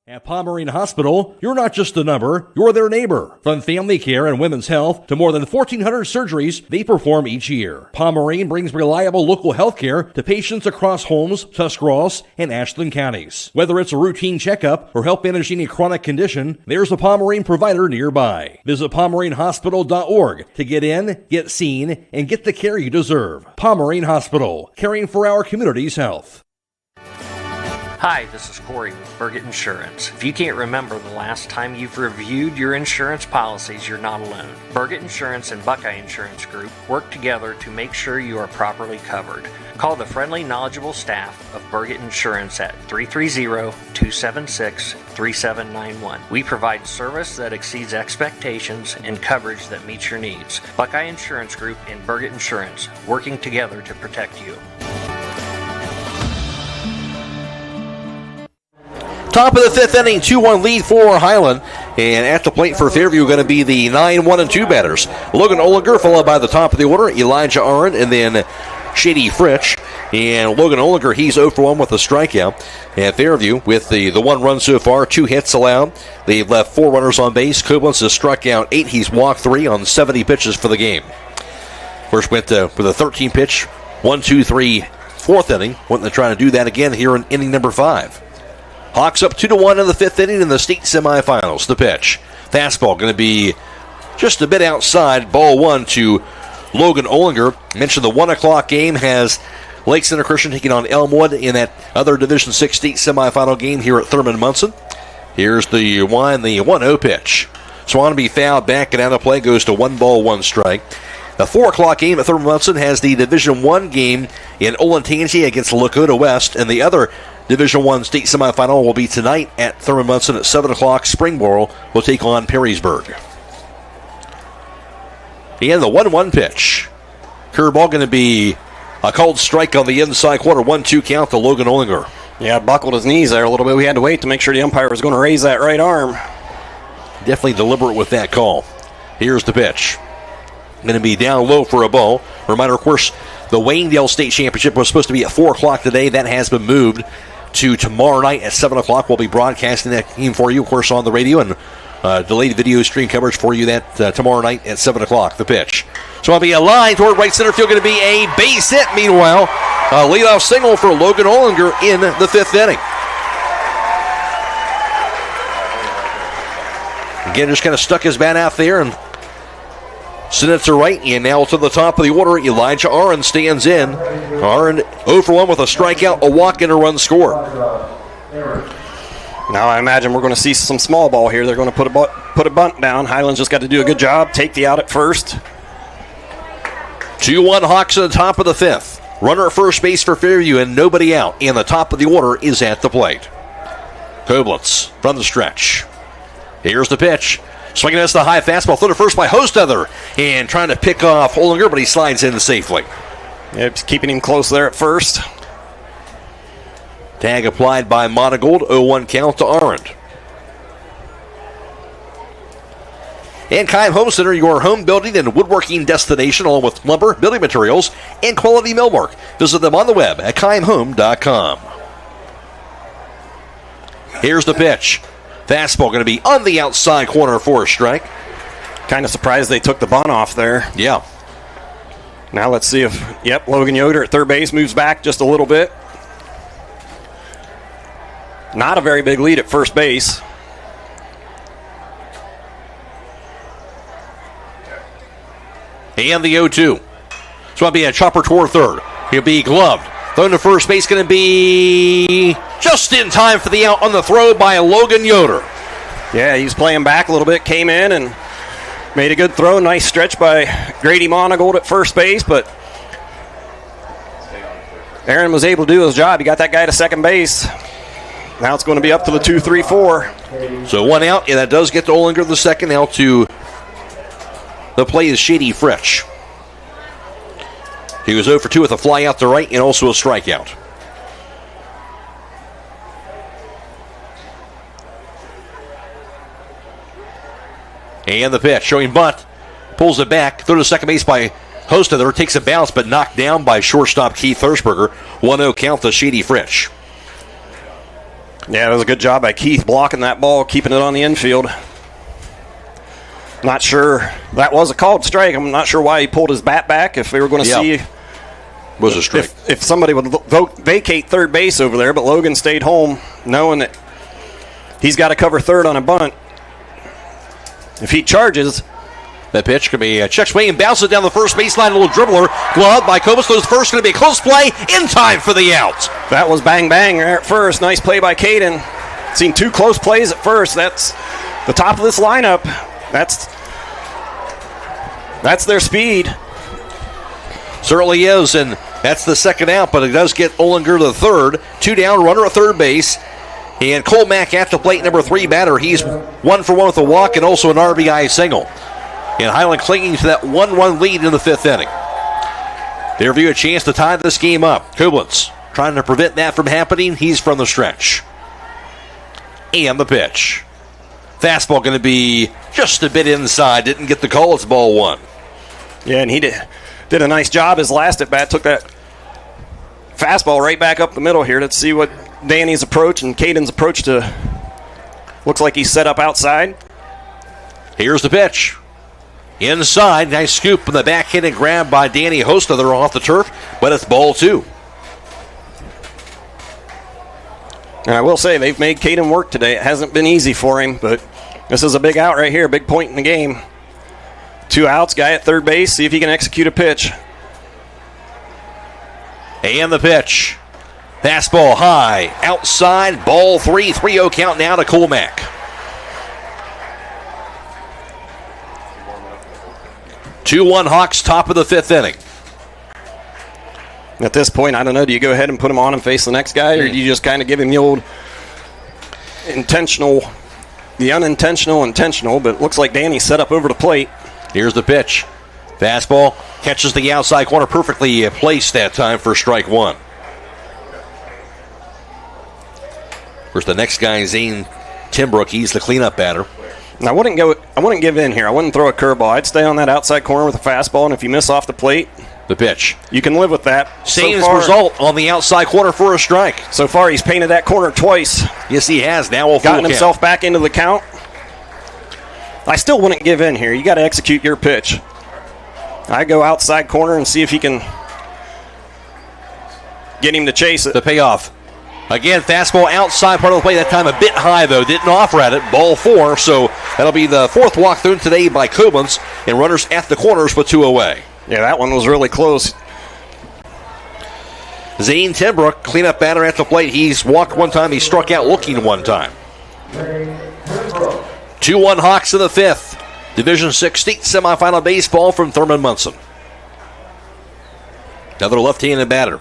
At Pomerene Hospital, you're not just a number, you're their neighbor. From family care and women's health to more than 1,400 surgeries they perform each year. Pomerene brings reliable local health care to patients across Holmes, Tuscarawas, and Ashland counties. Whether it's a routine checkup or help manage any chronic condition, there's a Pomerene provider nearby. Visit PomereneHospital.org to get in, get seen, and get the care you deserve. Pomerene Hospital, caring for our community's health. Hi, this is Corey with Burgett Insurance. If you can't remember the last time you've reviewed your insurance policies, you're not alone. Burgett Insurance and Buckeye Insurance Group work together to make sure you are properly covered. Call the friendly, knowledgeable staff of Burgett Insurance at 330-276-3791. We provide service that exceeds expectations and coverage that meets your needs. Buckeye Insurance Group and Burgett Insurance, working together to protect you. Top of the 5th inning, 2-1 lead for Hiland. And at the plate for Fairview going to be the 9-1-2 batters. Logan Olinger, followed by the top of the order, Elijah Arndt, and then Shady Fritsch. And Logan Olinger, he's 0 for 1 with a strikeout. And Fairview, with the 1 run so far, 2 hits allowed. They've left 4 runners on base. Koblenz has struck out 8. He's walked 3 on 70 pitches for the game. First went with a 13 pitch, 1-2-3, 4th inning. Wanting to try to do that again here in inning number 5. Hawks up 2-1 in the 5th inning in the state semifinals. The pitch. Fastball going to be just a bit outside. Ball 1 to Logan Olinger. Mentioned the 1 o'clock game has Lake Center Christian taking on Elmwood in that other Division 6 state semifinal game here at Thurman Munson. Here's the 1-0 pitch. Swanby fouled back and out of play, goes to 1 ball, 1 strike. The 4 o'clock game at Thurman Munson has the Division 1 game in Olentangy against Lakota West, and the other Division 1 state semifinal will be tonight at Thurman Munson at 7 o'clock. Springboro will take on Perrysburg. And the 1-1 pitch. Curveball going to be a called strike on the inside corner. 1-2 count to Logan Olinger. Yeah, buckled his knees there a little bit. We had to wait to make sure the umpire was going to raise that right arm. Definitely deliberate with that call. Here's the pitch. Going to be down low for a ball. Reminder, of course, the Waynedale State Championship was supposed to be at 4 o'clock today. That has been moved to tomorrow night at 7 o'clock. We'll be broadcasting that game for you, of course, on the radio, and delayed video stream coverage for you that tomorrow night at 7 o'clock. The pitch. So it'll be a line toward right center field. Going to be a base hit. Meanwhile, a leadoff single for Logan Olinger in the 5th inning. Again, just kind of stuck his bat out there and sent it to right, and now to the top of the order, Elijah Arndt stands in. Arndt 0 for 1 with a strikeout, a walk, and a run score. Now I imagine we're going to see some small ball here. They're going to put a bunt down. Hiland's just got to do a good job, take the out at first. 2-1 Hawks at the top of the 5th. Runner at first base for Fairview and nobody out, and the top of the order is at the plate. Koblenz from the stretch. Here's the pitch. Swinging us the high fastball. Thrown to first by Hostetler. And trying to pick off Olinger, but he slides in safely. Yep, keeping him close there at first. Tag applied by Monigold. 0-1 count to Arend. And Keim Home Center, your home building and woodworking destination, along with lumber, building materials, and quality millwork. Visit them on the web at keimhome.com. Here's the pitch. Fastball going to be on the outside corner for a strike. Kind of surprised they took the bunt off there. Yeah. Now let's see if, Logan Yoder at third base moves back just a little bit. Not a very big lead at first base. And the 0-2. It's going to be a chopper toward third. He'll be gloved. Thrown to first base, going to be just in time for the out on the throw by Logan Yoder. Yeah, he's playing back a little bit, came in and made a good throw. Nice stretch by Grady Monigold at first base, but Aaron was able to do his job. He got that guy to second base. Now it's going to be up to the 2-3-4. So one out, and that does get to Olinger the second. Out to the play is Shady Fritsch. He was 0 for 2 with a fly out to right and also a strikeout. And the pitch showing bunt. Pulls it back. Throw to second base by Hostetler. Takes a bounce but knocked down by shortstop Keith Hirschberger. 1-0 count to Shady Fritsch. Yeah, it was a good job by Keith blocking that ball, keeping it on the infield. Not sure that was a called strike. I'm not sure why he pulled his bat back. If we were going to see, was a strike. If somebody would vacate third base over there, but Logan stayed home, knowing that he's got to cover third on a bunt. If he charges, that pitch could be a check swing and bounces down the first baseline. A little dribbler, glove by Kobus. Throws first. Going to be a close play in time for the out. That was bang bang there at first. Nice play by Caden. Seen two close plays at first. That's the top of this lineup. That's their speed. Certainly is, and that's the second out, but it does get Olinger to third. 2 down, runner at third base. And Cole Mack at the plate, number 3 batter. He's 1 for 1 with a walk and also an RBI single. And Hiland clinging to that 1-1 lead in the 5th inning. Fairview a chance to tie this game up. Kublitz trying to prevent that from happening. He's from the stretch. And the pitch. Fastball going to be just a bit inside. Didn't get the call. It's ball 1. Yeah, and he did a nice job. His last at-bat took that fastball right back up the middle here. Let's see what Danny's approach and Caden's approach to. Looks like he's set up outside. Here's the pitch. Inside. Nice scoop in the backhand and grab by Danny Hostetler off the turf, but it's ball 2. And I will say, they've made Caden work today. It hasn't been easy for him, but this is a big out right here, big point in the game. 2 outs, guy at third base, see if he can execute a pitch. And the pitch. Fastball high, outside, ball 3, 3-0 count now to Colmack. Two-1 Hawks, top of the 5th inning. At this point, I don't know, do you go ahead and put him on and face the next guy, or do you just kind of give him the old intentional, the unintentional, intentional, but it looks like Danny's set up over the plate. Here's the pitch. Fastball catches the outside corner, perfectly placed that time for strike 1. Of course, the next guy is Zane Timbrook. He's the cleanup batter. And I wouldn't give in here. I wouldn't throw a curveball. I'd stay on that outside corner with a fastball, and if you miss off the plate, the pitch. You can live with that. Same result on the outside corner for a strike. So far, he's painted that corner twice. Yes, he has. Now gotten himself back into the count. I still wouldn't give in here. You got to execute your pitch. I go outside corner and see if he can get him to chase it. The payoff. Again, fastball outside part of the play. That time a bit high, though. Didn't offer at it. Ball 4. So that'll be the 4th walk thrown today by Koblenz. And runners at the corners with 2 away. Yeah, that one was really close. Zane Timbrook, cleanup batter at the plate. He's walked 1 time. He struck out looking 1 time. 2-1 Hawks in the 5th. Division 6 state semifinal baseball from Thurman Munson. Another left-handed batter.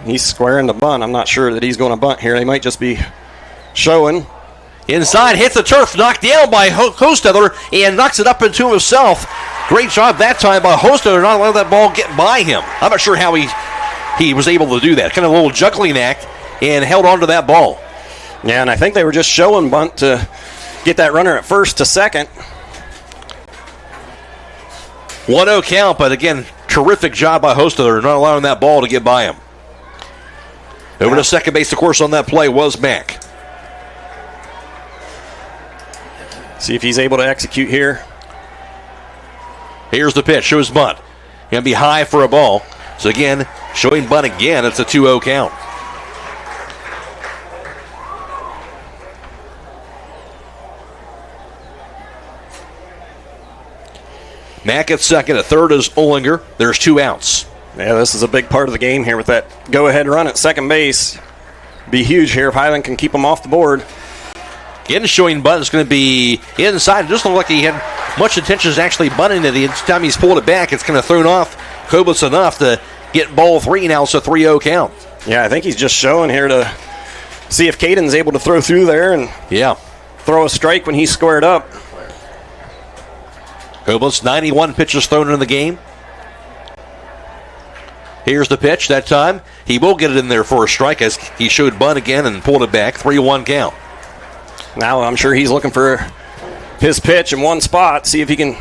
He's squaring the bunt. I'm not sure that he's going to bunt here. They might just be showing. Inside, hits the turf, knocked down by Hostetler, and knocks it up into himself. Great job that time by Hostetler, not letting that ball get by him. I'm not sure how he was able to do that. Kind of a little juggling act, and held on to that ball. Yeah, and I think they were just showing bunt to get that runner at first to second. 1-0 count, but again, terrific job by Hostetler, not allowing that ball to get by him. Over to second base, of course, on that play was Mack. See if he's able to execute here. Here's the pitch. Shows bunt. Going to be high for a ball. So again, showing bunt again. It's a 2-0 count. Mack at second. At third is Olinger. There's 2 outs. Yeah, this is a big part of the game here with that go-ahead run at second base. Be huge here if Hiland can keep them off the board. Again, showing bunt is going to be inside. It doesn't look like he had much intentions actually bunting it. Each time he's pulled it back, it's kind of thrown off Koblenz enough to get ball 3. Now it's a 3-0 count. Yeah, I think he's just showing here to see if Caden's able to throw through there and throw a strike when he's squared up. Koblenz, 91 pitches thrown in the game. Here's the pitch. That time, he will get it in there for a strike as he showed bunt again and pulled it back. 3-1 count. Now I'm sure he's looking for his pitch in one spot, see if he can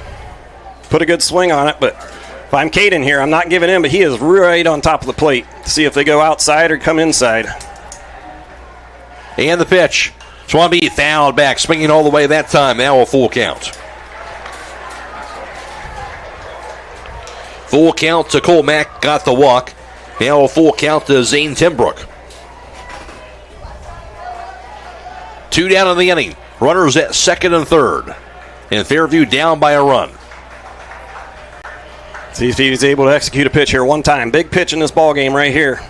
put a good swing on it. But if I'm Caden here, I'm not giving in, but he is right on top of the plate to see if they go outside or come inside. And the pitch. Swanby fouled back, swinging all the way that time. Now a full count. Full count to Cole Mack, got the walk. Now a full count to Zane Timbrook. 2 down in the inning. Runners at second and third. And Fairview down by a run. See if he's able to execute a pitch here one time. Big pitch in this ball game right here.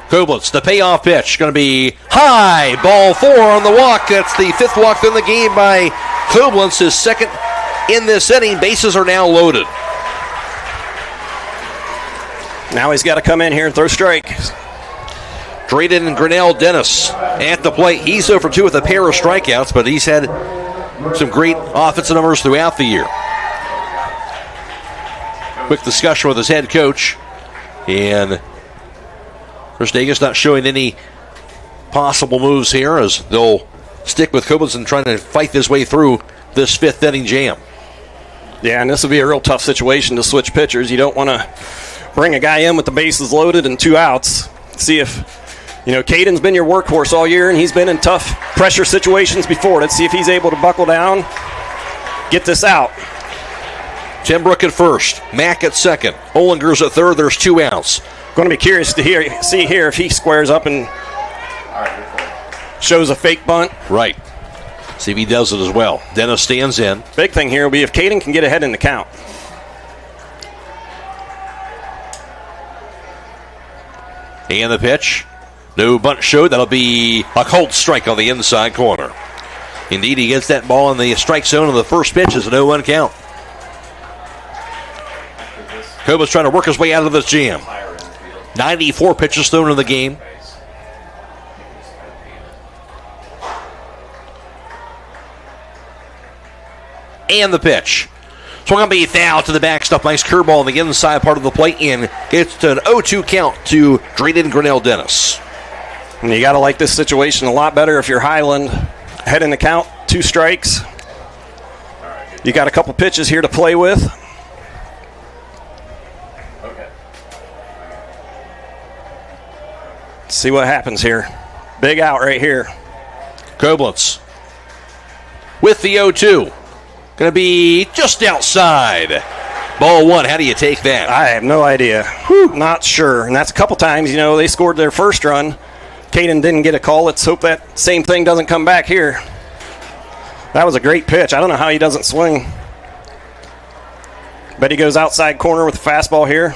Koblenz, the payoff pitch, going to be high. Ball 4 on the walk. That's the 5th walk in the game by Koblenz, his second in this inning. Bases are now loaded. Now he's got to come in here and throw strikes. Drayden and Grinnell Dennis at the plate. He's 0 for 2 with a pair of strikeouts, but he's had some great offensive numbers throughout the year. Quick discussion with his head coach. And Chris Davis not showing any possible moves here as they'll stick with Koblenz and trying to fight his way through this 5th inning jam. Yeah, and this will be a real tough situation to switch pitchers. You don't want to bring a guy in with the bases loaded and 2 outs. See if, Caden's been your workhorse all year, and he's been in tough pressure situations before. Let's see if he's able to buckle down, get this out. Timbrook at first, Mack at second, Olinger's at third. There's 2 outs. Going to be curious to see here if he squares up and shows a fake bunt. Right. See if he does it as well. Dennis stands in. Big thing here will be if Caden can get ahead in the count. And the pitch. No bunt showed. That'll be a cold strike on the inside corner. Indeed, he gets that ball in the strike zone on the first pitch. It's a 0-1 count. Koblenz trying to work his way out of this jam. 94 pitches thrown in the game. And the pitch. Swung on be foul to the backstop. Nice curveball on the inside part of the plate, and it's to an 0-2 count to Drayden Grinnell Dennis. And you got to like this situation a lot better if you're Hiland. Head in the count, 2 strikes. You got a couple pitches here to play with. Let's see what happens here. Big out right here. Koblenz with the 0-2. Going to be just outside. Ball 1. How do you take that? I have no idea. Not sure. And that's a couple times, they scored their first run. Caden didn't get a call. Let's hope that same thing doesn't come back here. That was a great pitch. I don't know how he doesn't swing. Bet he goes outside corner with the fastball here.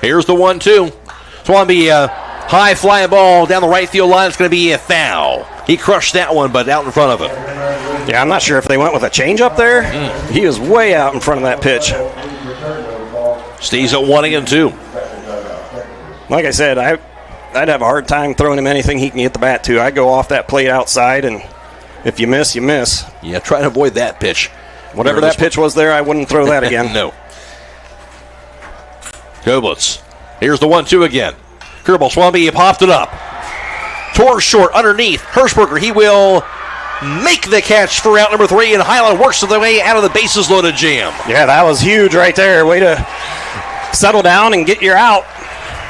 Here's the 1-2. It's going to be a high flying ball down the right field line. It's going to be a foul. He crushed that one, but out in front of it. Yeah, I'm not sure if they went with a change up there. He was way out in front of that pitch. Stays at 1-2. Like I said, I'd have a hard time throwing him anything he can get the bat to. I'd go off that plate outside, and if you miss, you miss. Yeah, try to avoid that pitch. Whatever that pitch was there, I wouldn't throw that again. No. Koblenz. Here's the 1-2 again. Curveball swung, he popped it up. Tore short underneath. Hirschberger, he will make the catch for out number 3, and Hiland works the way out of the bases loaded jam. Yeah, that was huge right there. Way to settle down and get your out.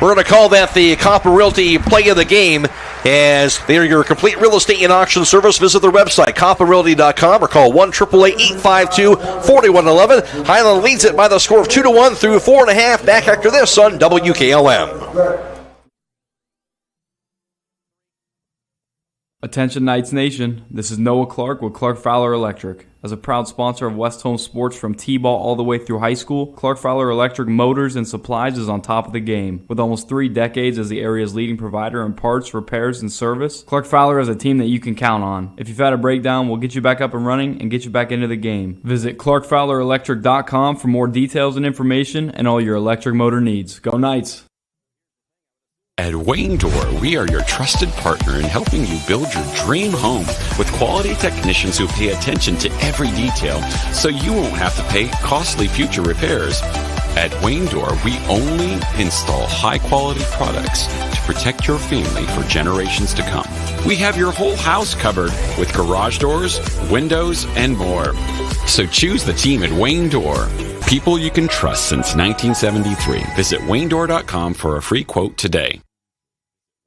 We're going to call that the Copper Realty play of the game, as they're your complete real estate and auction service. Visit their website, copperrealty.com, or call 1-888-852-4111. Hiland leads it by the score of 2-1 through 4.5. Back after this on WKLM. Attention Knights Nation, this is Noah Clark with Clark Fowler Electric. As a proud sponsor of West Home Sports from T-ball all the way through high school, Clark Fowler Electric Motors and Supplies is on top of the game. With almost 3 decades as the area's leading provider in parts, repairs, and service, Clark Fowler is a team that you can count on. If you've had a breakdown, we'll get you back up and running and get you back into the game. Visit ClarkFowlerElectric.com for more details and information and all your electric motor needs. Go Knights! At Wayne Door, we are your trusted partner in helping you build your dream home with quality technicians who pay attention to every detail so you won't have to pay costly future repairs. At Wayne Door, we only install high-quality products to protect your family for generations to come. We have your whole house covered with garage doors, windows, and more. So choose the team at Wayne Door. People you can trust since 1973. Visit waynedoor.com for a free quote today.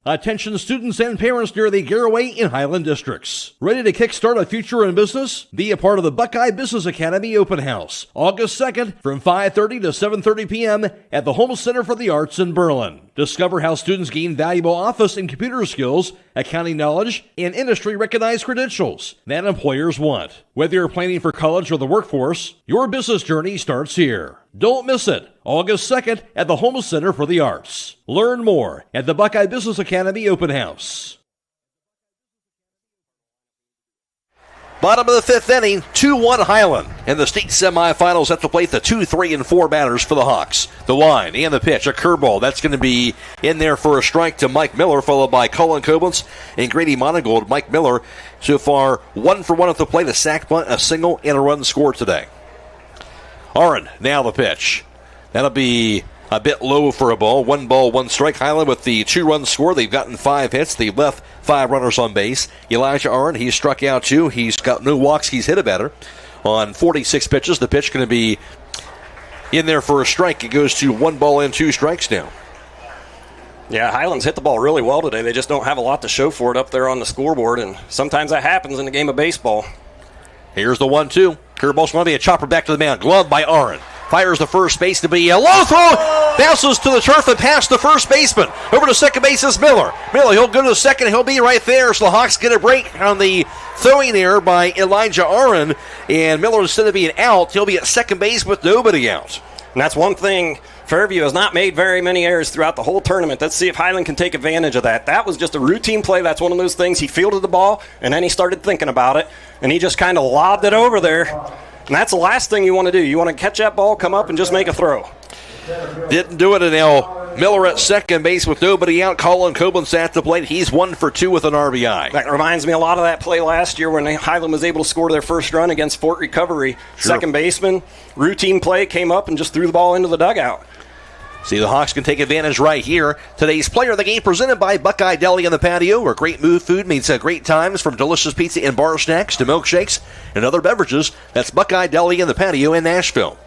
Attention students and parents near the Garaway and Hiland districts. Ready to kickstart a future in business? Be a part of the Buckeye Business Academy Open House, August 2nd from 5:30 to 7:30 p.m. at the Home Center for the Arts in Berlin. Discover how students gain valuable office and computer skills, accounting knowledge, and industry-recognized credentials that employers want. Whether you're planning for college or the workforce, your business journey starts here. Don't miss it. August 2nd at the Home Center for the Arts. Learn more at the Buckeye Business Academy Open House. Bottom of the 5th inning, 2-1 Hiland. In the state semifinals at the plate, the 2, 3, and 4 batters for the Hawks. The line and the pitch, a curveball. That's going to be in there for a strike to Mike Miller, followed by Colin Koblenz and Grady Monigold. Mike Miller, so far 1 for 1 at the plate, a sac bunt, a single, and a run scored today. Aaron, now the pitch. That'll be a bit low for a ball. 1 ball, 1 strike. Hiland with the 2-run score. They've gotten 5 hits. They've left 5 runners on base. Elijah Aaron, he's struck out 2. He's got no walks. He's hit a batter on 46 pitches. The pitch going to be in there for a strike. It goes to 1 ball and 2 strikes now. Yeah, Hiland's hit the ball really well today. They just don't have a lot to show for it up there on the scoreboard, and sometimes that happens in the game of baseball. Here's the 1-2. Curveball's going to be a chopper back to the mound. Glove by Aaron. Fires the first base to be a low throw. Bounces to the turf and past the first baseman. Over to second base is Miller. Miller, he'll go to the second. He'll be right there. So the Hawks get a break on the throwing error by Elijah Aaron. And Miller, instead of being out, he'll be at second base with nobody out. And that's one thing. Fairview has not made very many errors throughout the whole tournament. Let's see if Hiland can take advantage of that. That was just a routine play. That's one of those things. He fielded the ball, and then he started thinking about it, and he just kind of lobbed it over there. And that's the last thing you want to do. You want to catch that ball, come up, and just make a throw. Didn't do it, and now Miller at second base with nobody out. Colin Koblenz at the plate. He's 1 for 2 with an RBI. That reminds me a lot of that play last year when Hiland was able to score their first run against Fort Recovery. Sure. Second baseman, routine play, came up and just threw the ball into the dugout. See, the Hawks can take advantage right here. Today's player of the game presented by Buckeye Deli in the Patio, where great food means great times, from delicious pizza and bar snacks to milkshakes and other beverages. That's Buckeye Deli in the Patio in Nashville.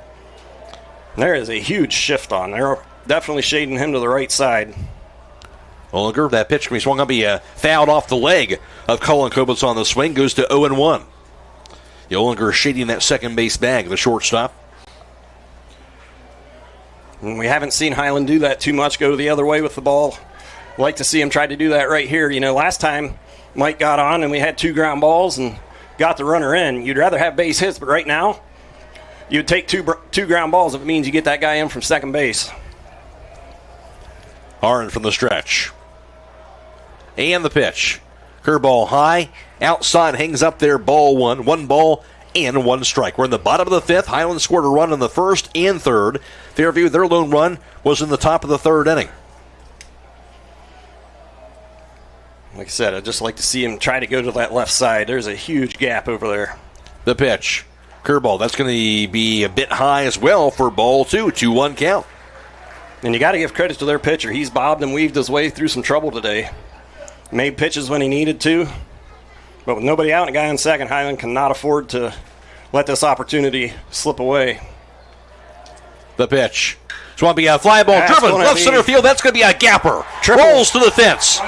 There is a huge shift on. They're definitely shading him to the right side. Ollinger, that pitch can be swung up, be fouled off the leg of Colin Koblenz on the swing, goes to 0-1. Ollinger shading that second base bag, the shortstop. We haven't seen Hiland do that too much, go the other way with the ball. Like to see him try to do that right here. You know, last time Mike got on and we had 2 ground balls and got the runner in. You'd rather have base hits, but right now you would take two ground balls if it means you get that guy in from second base. Aaron from the stretch. And the pitch. Curveball high. Outside hangs up there, ball 1. 1 ball and 1 strike. We're in the bottom of the 5th. Hiland scored a run in the first and third. Fairview, their lone run was in the top of the 3rd inning. Like I said, I'd just like to see him try to go to that left side. There's a huge gap over there. The pitch. Curveball. That's going to be a bit high as well for ball 2. 2-1 count. And you got to give credit to their pitcher. He's bobbed and weaved his way through some trouble today. Made pitches when he needed to. But with nobody out and a guy on second, Hiland cannot afford to let this opportunity slip away. The pitch. It's going to be a fly ball driven left center field. That's going to be a gapper. Rolls to the fence.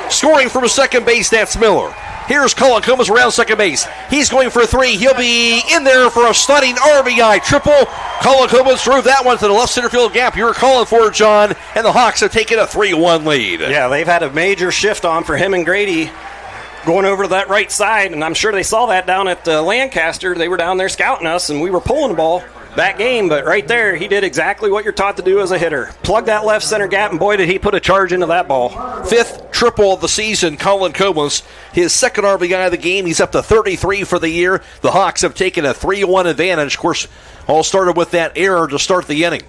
Scoring from second base, that's Miller. Here's Cullen Comas around second base. He's going for 3. He'll be in there for a stunning RBI triple. Cullen Comas drove that one to the left center field gap. You're calling for it, John. And the Hawks have taken a 3-1 lead. Yeah, they've had a major shift on for him and Grady going over to that right side. And I'm sure they saw that down at Lancaster. They were down there scouting us, and we were pulling the ball that game. But right there, he did exactly what you're taught to do as a hitter. Plug that left center gap, and boy, did he put a charge into that ball. 5th triple of the season, Cullen Comas. His second RBI of the game. He's up to 33 for the year. The Hawks have taken a 3-1 advantage. Of course, all started with that error to start the inning.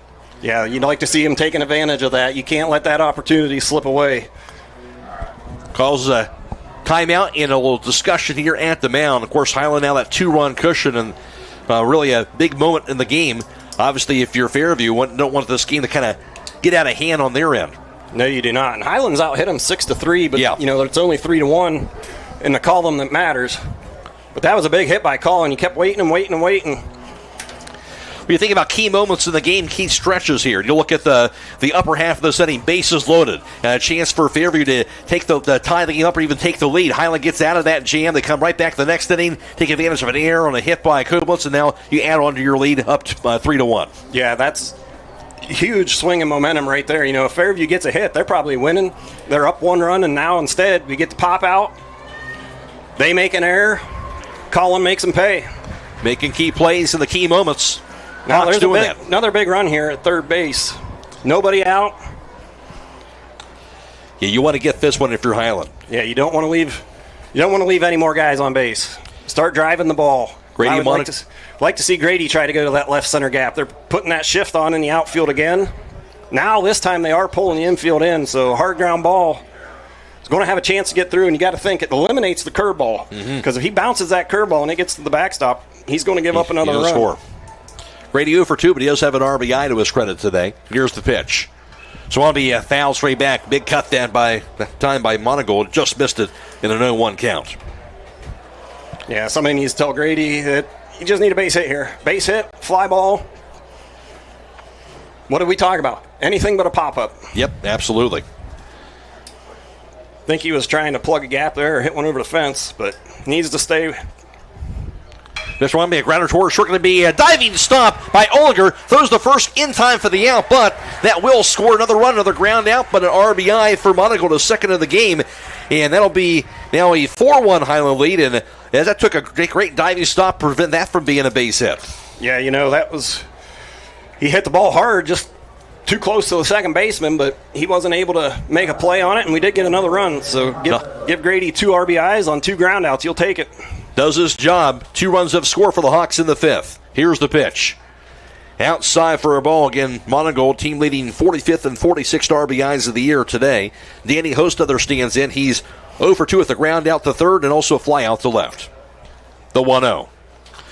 Yeah, you'd like to see him taking advantage of that. You can't let that opportunity slip away. Calls a timeout and a little discussion here at the mound. Of course, Hiland now that 2-run cushion and really a big moment in the game. Obviously, if you're Fairview, don't want this game to kind of get out of hand on their end. No, you do not. And Hiland's out hit him 6-3, but it's only 3-1 in the column that matters. But that was a big hit by Colin. You kept waiting and waiting and waiting. When you think about key moments in the game, key stretches here, you look at the upper half of this inning, bases loaded, a chance for Fairview to take the tie the game up or even take the lead. Hiland gets out of that jam. They come right back the next inning, take advantage of an error on a hit by Kublitz, and now you add on to your lead up to 3-1. Yeah, that's huge swing in momentum right there. You know, if Fairview gets a hit, they're probably winning. They're up 1 run, and now instead we get to pop out. They make an error. Colin makes them pay. Making key plays in the key moments. Now there's another big run here at third base. Nobody out. Yeah, you want to get this one if you're Hiland. Yeah, you don't want to leave. You don't want to leave any more guys on base. Start driving the ball. Grady, I would like to see Grady try to go to that left center gap. They're putting that shift on in the outfield again. Now this time they are pulling the infield in, so hard ground ball is going to have a chance to get through. And you got to think it eliminates the curveball because if he bounces that curveball and it gets to the backstop, he's going to give up another run. Score. Grady 0 for 2, but he does have an RBI to his credit today. Here's the pitch. So on the foul straight back. Big cut that time by Monigold. Just missed it in an 0-1 count. Yeah, somebody needs to tell Grady that you just need a base hit here. Base hit, fly ball. What did we talk about? Anything but a pop-up. Yep, absolutely. I think he was trying to plug a gap there or hit one over the fence, but needs to stay. This one will be a grounder towards short. Going to be a diving stop by Oliger. Throws the first in time for the out, but that will score another run, another ground out, but an RBI for Monigold, the second of the game. And that'll be now a 4-1 Hiland lead. And as that took a great diving stop, prevent that from being a base hit. Yeah, he hit the ball hard, just too close to the second baseman, but he wasn't able to make a play on it, and we did get another run. So give Grady 2 RBIs on 2 groundouts. You'll take it. Does his job. 2 runs of score for the Hawks in the 5th. Here's the pitch. Outside for a ball again. Monigold, team leading 45th and 46th RBIs of the year today. Danny Hostother stands in. He's 0 for 2 at the ground out to third and also a fly out to left. The 1-0.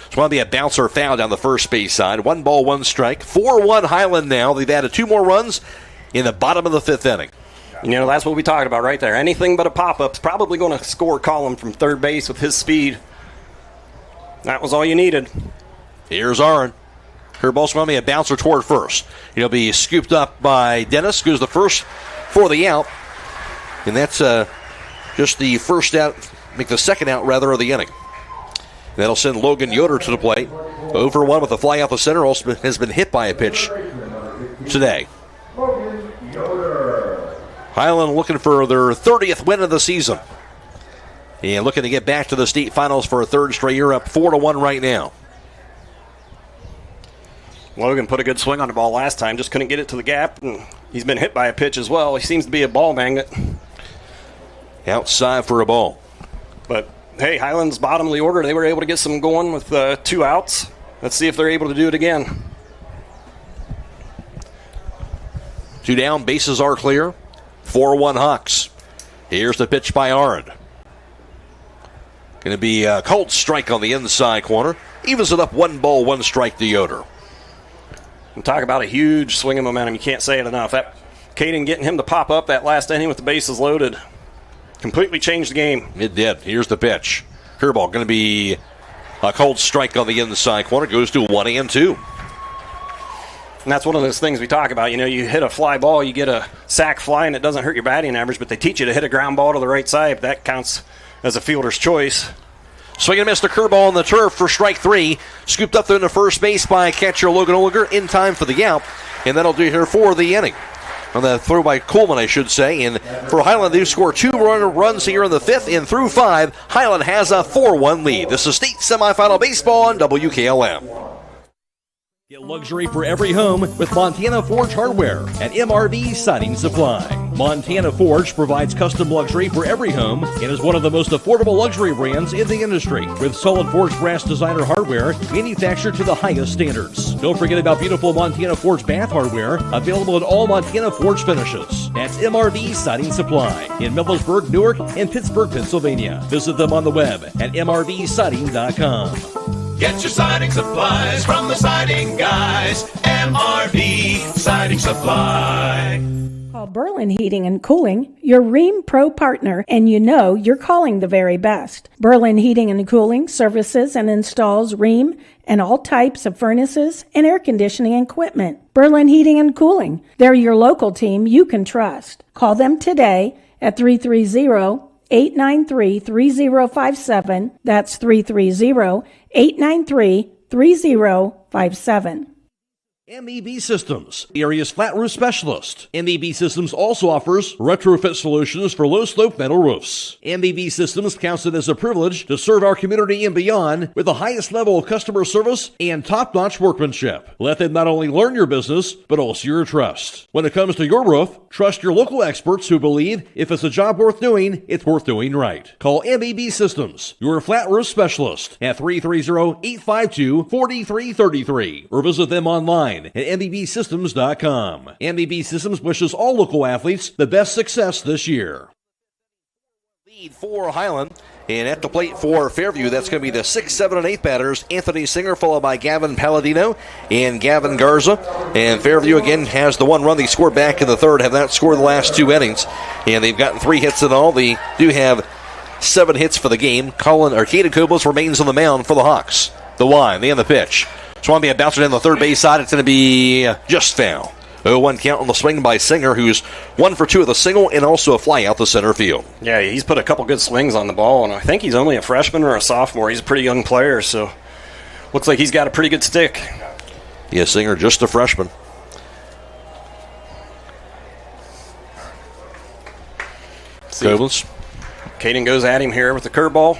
It's going to be a bouncer foul down the first base side. 1 ball, 1 strike. 4-1 Hiland now. They've added 2 more runs in the bottom of the 5th inning. That's what we talked about right there. Anything but a pop-up's probably going to score Colin from third base with his speed. That was all you needed. Here's Aaron. Curveball's going to be a bouncer toward first. He'll be scooped up by Dennis, who's the first for the out. And that's just the first out, the second out, rather, of the inning. And that'll send Logan Yoder to the plate. 0 for 1 with a fly out the center. Also has been hit by a pitch today. Hiland looking for their 30th win of the season. And looking to get back to the state finals for a third straight year, up 4-1 right now. Logan put a good swing on the ball last time, just couldn't get it to the gap, and he's been hit by a pitch as well. He seems to be a ball magnet. Outside for a ball. But, hey, Hiland's bottom of the order. They were able to get some going with 2 outs. Let's see if they're able to do it again. 2 down, bases are clear. 4-1 Hawks. Here's the pitch by Ard. Going to be a cold strike on the inside corner. Evens it up 1 ball, 1 strike to Yoder. And talk about a huge swing of momentum. You can't say it enough. That Caden getting him to pop up that last inning with the bases loaded completely changed the game. It did. Here's the pitch. Curveball going to be a cold strike on the inside corner. Goes to 1-2. And that's one of those things we talk about. You know, you hit a fly ball, you get a sac fly, and it doesn't hurt your batting average, but they teach you to hit a ground ball to the right side. That counts as a fielder's choice. Swing and miss the curveball on the turf for strike 3. Scooped up there in the first base by catcher Logan Oliger in time for the out. And that'll do here for the inning. On the throw by Coleman, I should say. And for Hiland, they score 2 runs here in the 5th. And through 5, Hiland has a 4-1 lead. This is state semifinal baseball on WKLM. Get luxury for every home with Montana Forge Hardware at MRV Siding Supply. Montana Forge provides custom luxury for every home and is one of the most affordable luxury brands in the industry with solid forged brass designer hardware manufactured to the highest standards. Don't forget about beautiful Montana Forge bath hardware available in all Montana Forge finishes. That's MRV Siding Supply in Millersburg, Newark, and Pittsburgh, Pennsylvania. Visit them on the web at mrvsiding.com. Get your siding supplies from the siding guys. MRV Siding Supply. Call Berlin Heating and Cooling, your Rheem Pro partner, and you know you're calling the very best. Berlin Heating and Cooling services and installs Rheem and all types of furnaces and air conditioning equipment. Berlin Heating and Cooling, they're your local team you can trust. Call them today at 330-893-3057. That's 330-893-3057. MEB Systems, the area's flat roof specialist. MEB Systems also offers retrofit solutions for low-slope metal roofs. MEB Systems counts it as a privilege to serve our community and beyond with the highest level of customer service and top-notch workmanship. Let them not only learn your business, but also your trust. When it comes to your roof, trust your local experts who believe if it's a job worth doing, it's worth doing right. Call MEB Systems, your flat roof specialist, at 330-852-4333, or visit them online at mbsystems.com. MBB Systems wishes all local athletes the best success this year. Lead for Hiland, and at the plate for Fairview, that's going to be the 6, 7, and 8 batters. Anthony Singer, followed by Gavin Palladino and Gavin Garza. And Fairview again has the 1 run they scored back in the 3rd, have not scored the last 2 innings, and they've gotten 3 hits in all. They do have 7 hits for the game. Caden Koblos remains on the mound for the Hawks. The line, the end of the pitch. Swampy bouncer down the third base side. It's going to be just foul. 0-1 count on the swing by Singer, who's 1 for 2 with a single and also a fly out the center field. Yeah, he's put a couple good swings on the ball, and I think he's only a freshman or a sophomore. He's a pretty young player, so looks like he's got a pretty good stick. Yeah, Singer, just a freshman. Koblenz. Caden goes at him here with the curveball,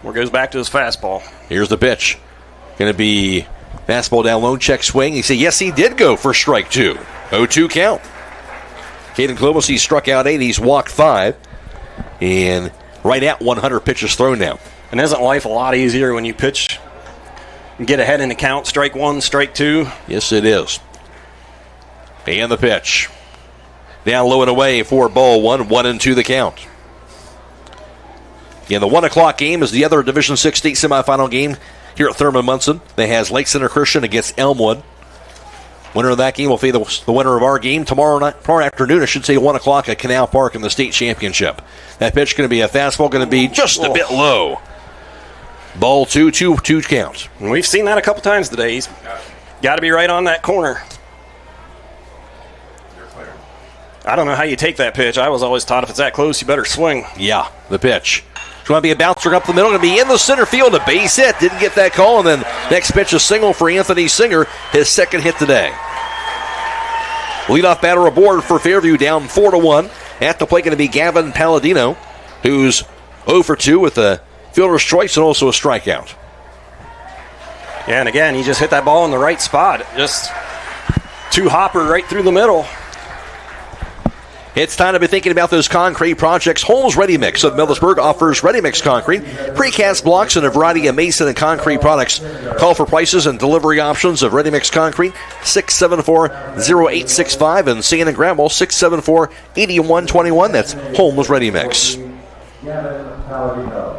or goes back to his fastball. Here's the pitch. Going to be fastball down low, check swing. He said, yes, he did go for strike 2. 0-2 count. Caden Koblenz, he struck out 8. He's walked 5. And right at 100 pitches thrown now. And isn't life a lot easier when you pitch and get ahead in the count, strike 1, strike 2? Yes, it is. And the pitch. Down low and away for ball 1, 1-2 the count. Again, the 1 o'clock game is the other Division 6 state semifinal game here at Thurman Munson. That has Lake Center Christian against Elmwood. Winner of that game will face the winner of our game tomorrow afternoon, I should say, 1 o'clock at Canal Park in the state championship. That pitch going to be a fastball, going to be just a bit low. Ball 2, 2 count. And we've seen that a couple times today. He's got to be right on that corner. I don't know how you take that pitch. I was always taught if it's that close, you better swing. Yeah, the pitch. It's going to be a bouncer up the middle. Going to be in the center field. A base hit. Didn't get that call. And then next pitch, a single for Anthony Singer. His second hit today. Leadoff batter aboard for Fairview, down 4-1. At the plate going to be Gavin Palladino, who's 0 for 2 with a fielder's choice and also a strikeout. Yeah, and again, he just hit that ball in the right spot. Just 2-hopper right through the middle. It's time to be thinking about those concrete projects. Holmes Ready Mix of Millersburg offers ready mix concrete, precast blocks, and a variety of mason and concrete products. Call for prices and delivery options of ready mix concrete 674-0865 and Sand and Gravel 674-8121. That's Holmes Ready Mix. Now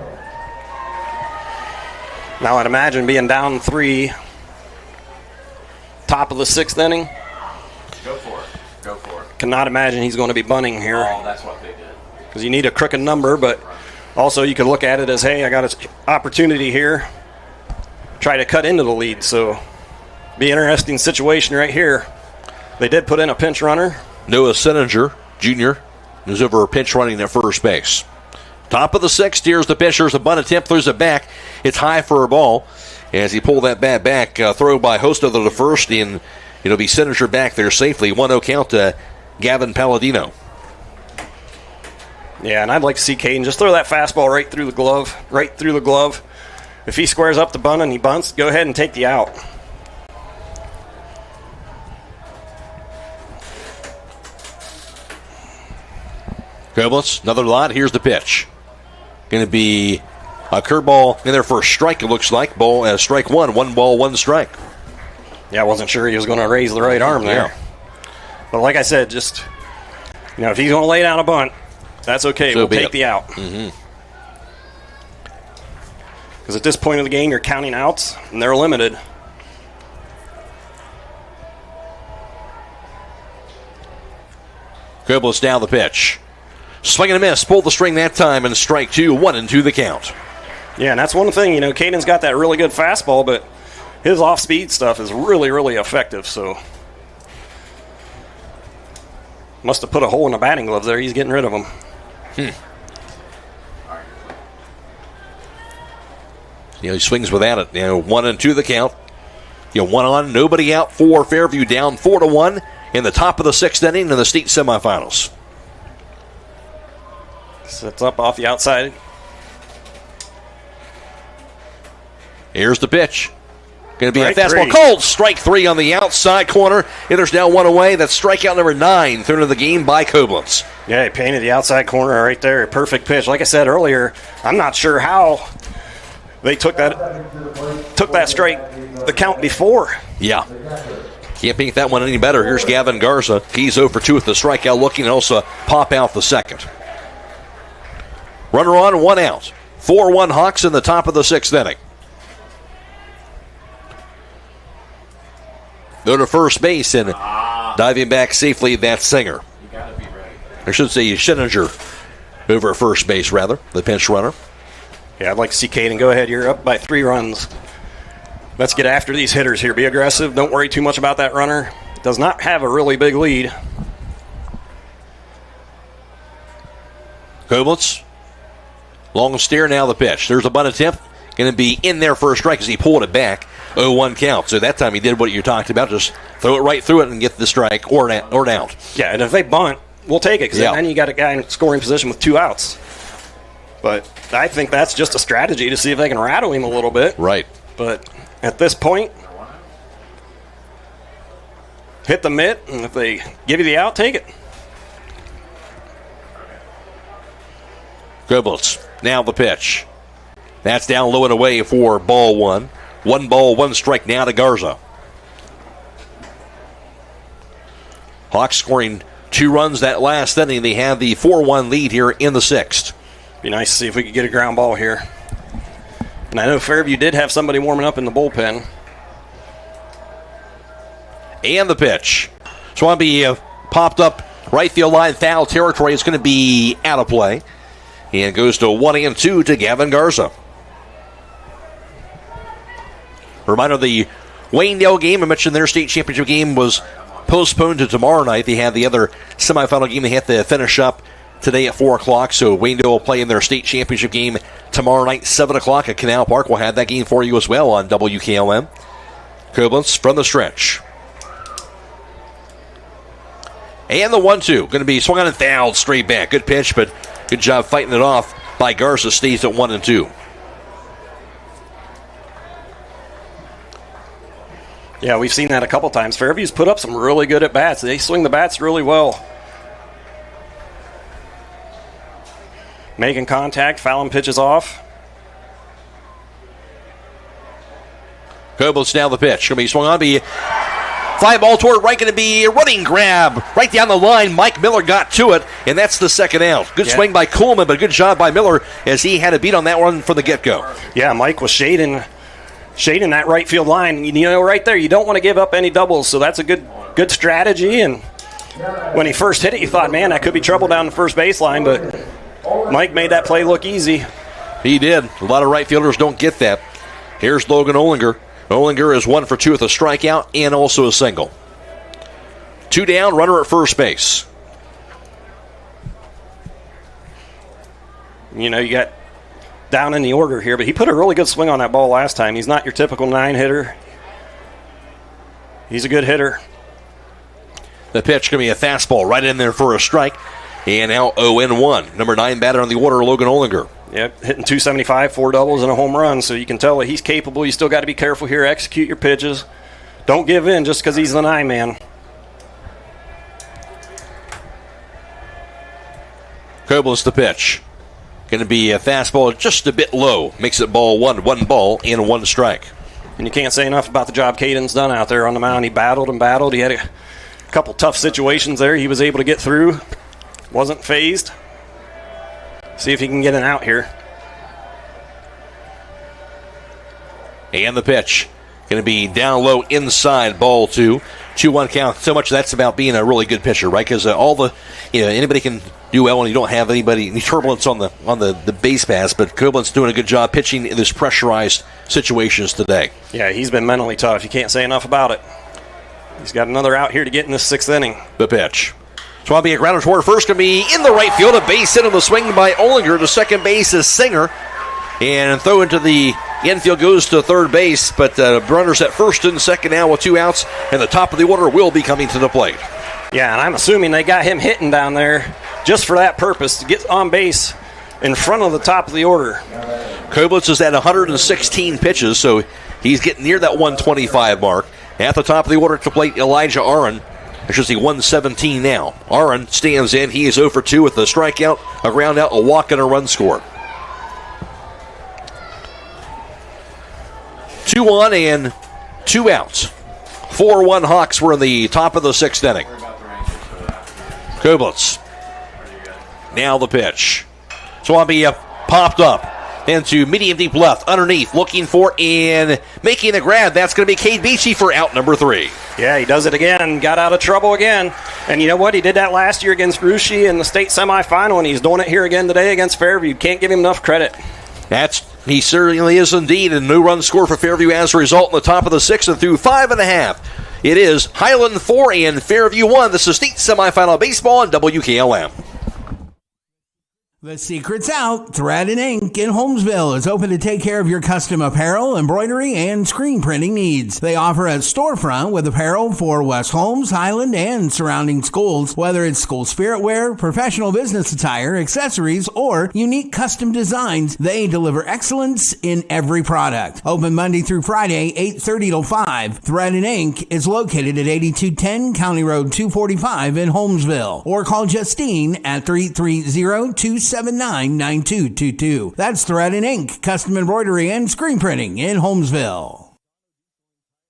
I'd imagine being down 3, top of the 6th inning. Go for it. Cannot imagine he's going to be bunting here. Oh, that's what they did. Because you need a crooked number, but also you could look at it as, hey, I got an opportunity here. Try to cut into the lead. So be an interesting situation right here. They did put in a pinch runner. Noah Senninger, Jr., is over pinch running at first base. Top of the 6th, here's the pitch. There's a bunt attempt, throws it back. It's high for a ball. As he pulled that bat back, throw by Hosta to the first, and it'll be Senninger back there safely. 1-0 count to Gavin Palladino. Yeah, and I'd like to see Caden just throw that fastball right through the glove. If he squares up the bunt and he bunts, go ahead and take the out. Koblenz, another lot. Here's the pitch. Going to be a curveball in there for a strike, it looks like. Ball strike one. 1 ball, 1 strike. Yeah, I wasn't sure he was going to raise the right arm there. Yeah. But like I said, just, if he's going to lay down a bunt, that's okay. We'll take the out. Because at this point of the game, you're counting outs, and they're limited. Koblenz down the pitch. Swing and a miss. Pulled the string that time, and strike 2. 1-2 the count. Yeah, and that's one thing. Caden's got that really good fastball, but his off-speed stuff is really, really effective, so must have put a hole in the batting gloves there. He's getting rid of them. He swings without it. 1-2 the count. 1 on, nobody out for Fairview, down 4-1 in the top of the 6th inning in the state semifinals. Sets up off the outside. Here's the pitch. Going to be a fastball. Cold. Strike 3 on the outside corner. There's now 1 away. That's strikeout number 9 thrown into the game by Koblenz. Yeah, he painted the outside corner right there. Perfect pitch. Like I said earlier, I'm not sure how they took that strike, the count before. Yeah. Can't paint that one any better. Here's Gavin Garza. He's 0 for 2 with the strikeout, looking to also pop out the second. Runner on, 1 out. 4-1 Hawks in the top of the 6th inning. Go to first base, and diving back safely, that's Singer. You got to be ready. I should say Schinninger over first base, rather, the pinch runner. Yeah, I'd like to see Caden go ahead. You're up by 3 runs. Let's get after these hitters here. Be aggressive. Don't worry too much about that runner. Does not have a really big lead. Koblenz. Long stare, now the pitch. There's a bunt attempt. Going to be in there for a strike as he pulled it back. 0-1 count. So that time he did what you talked about. Just throw it right through it and get the strike or an out. Yeah, and if they bunt, we'll take it because then you got a guy in scoring position with 2 outs. But I think that's just a strategy to see if they can rattle him a little bit. Right. But at this point, hit the mitt, and if they give you the out, take it. Koblenz. Now the pitch. That's down low and away for ball 1. 1 ball, 1 strike now to Garza. Hawks scoring 2 runs that last inning. They have the 4-1 lead here in the 6th. Be nice to see if we could get a ground ball here. And I know Fairview did have somebody warming up in the bullpen. And the pitch. Swampy popped up right field line, foul territory. It's going to be out of play. And goes to 1-2 to Gavin Garza. Reminder, the Waynedale game, I mentioned their state championship game was postponed to tomorrow night. They had the other semifinal game they have to finish up today at 4 o'clock. So Waynedale will play in their state championship game tomorrow night, 7 o'clock at Canal Park. We'll have that game for you as well on WKLM. Koblenz from the stretch. And the 1-2. Going to be swung on and fouled straight back. Good pitch, but good job fighting it off by Garza. Stays at 1-2. Yeah, we've seen that a couple times. Fairview's put up some really good at-bats. They swing the bats really well. making contact, fouling pitches off. Koblitz now the pitch. Going to be swung on, be fly ball toward right, going to be a running grab right down the line. Mike Miller got to it, and that's the second out. Good swing by Coleman, but good job by Miller as he had a beat on that one from the get-go. Yeah, Mike was shading that right field line. You know, right there, you don't want to give up any doubles, so that's a good strategy. And when he first hit it, you thought, man, that could be trouble down the first baseline, but Mike made that play look easy. He did. A lot of right fielders don't get that. Here's Logan Olinger. Olinger is 1 for 2 with a strikeout and also a single. 2 down, runner at first base. You know, you got down in the order here, but he put a really good swing on that ball last time. He's not your typical 9 hitter. He's a good hitter. The pitch going to be a fastball right in there for a strike. And now 0-1. Number 9 batter on the order, Logan Olinger. Yep, hitting 275, 4 doubles and a home run, so you can tell that he's capable. You still got to be careful here, execute your pitches. Don't give in just because he's the 9 man. Koblitz the pitch. Going to be a fastball just a bit low. Makes it ball 1, 1 ball and 1 strike. And you can't say enough about the job Caden's done out there on the mound. He battled and battled. He had a couple tough situations there he was able to get through. Wasn't phased. See if he can get an out here. And the pitch. Going to be down low inside, ball 2. 2-1 count. So much that's about being a really good pitcher, right? Because anybody can do well when you don't have any turbulence on the base pass. But Koblitz doing a good job pitching in this pressurized situations today. Yeah, he's been mentally tough. You can't say enough about it. He's got another out here to get in this 6th inning. The pitch. Swampy a grounder toward first, going to be in the right field. A base hit on the swing by Olinger. To second base is Singer. And throw into the infield goes to third base. But runners at first and second now with 2 outs. And the top of the order will be coming to the plate. Yeah, and I'm assuming they got him hitting down there just for that purpose, to get on base in front of the top of the order. Koblitz is at 116 pitches, so he's getting near that 125 mark. At the top of the order to plate, Elijah Aaron. I should see 117 now. Aaron stands in. He is 0 for 2 with a strikeout, a ground out, a walk, and a run score. 2 on and 2 outs. 4-1 Hawks were in the top of the 6th inning. Koblitz. Now the pitch. Swampy popped up into medium deep left, underneath, looking for and making the grab. That's going to be Cade Beachy for out number 3. Yeah, he does it again. Got out of trouble again. And you know what? He did that last year against Russia in the state semifinal, and he's doing it here again today against Fairview. Can't give him enough credit. He certainly is indeed. A no run score for Fairview as a result in the top of the 6th and through 5.5. It is Hiland 4 and Fairview 1. This is state semifinal baseball on WKLM. The secret's out. Thread and Ink in Holmesville is open to take care of your custom apparel, embroidery, and screen printing needs. They offer a storefront with apparel for West Holmes, Hiland, and surrounding schools. Whether it's school spirit wear, professional business attire, accessories, or unique custom designs, they deliver excellence in every product. Open Monday through Friday, 8:30 till 5. Thread and Ink is located at 8210 County Road 245 in Holmesville. Or call Justine at 330-279-9222. That's Thread and Ink, custom embroidery and screen printing in Holmesville.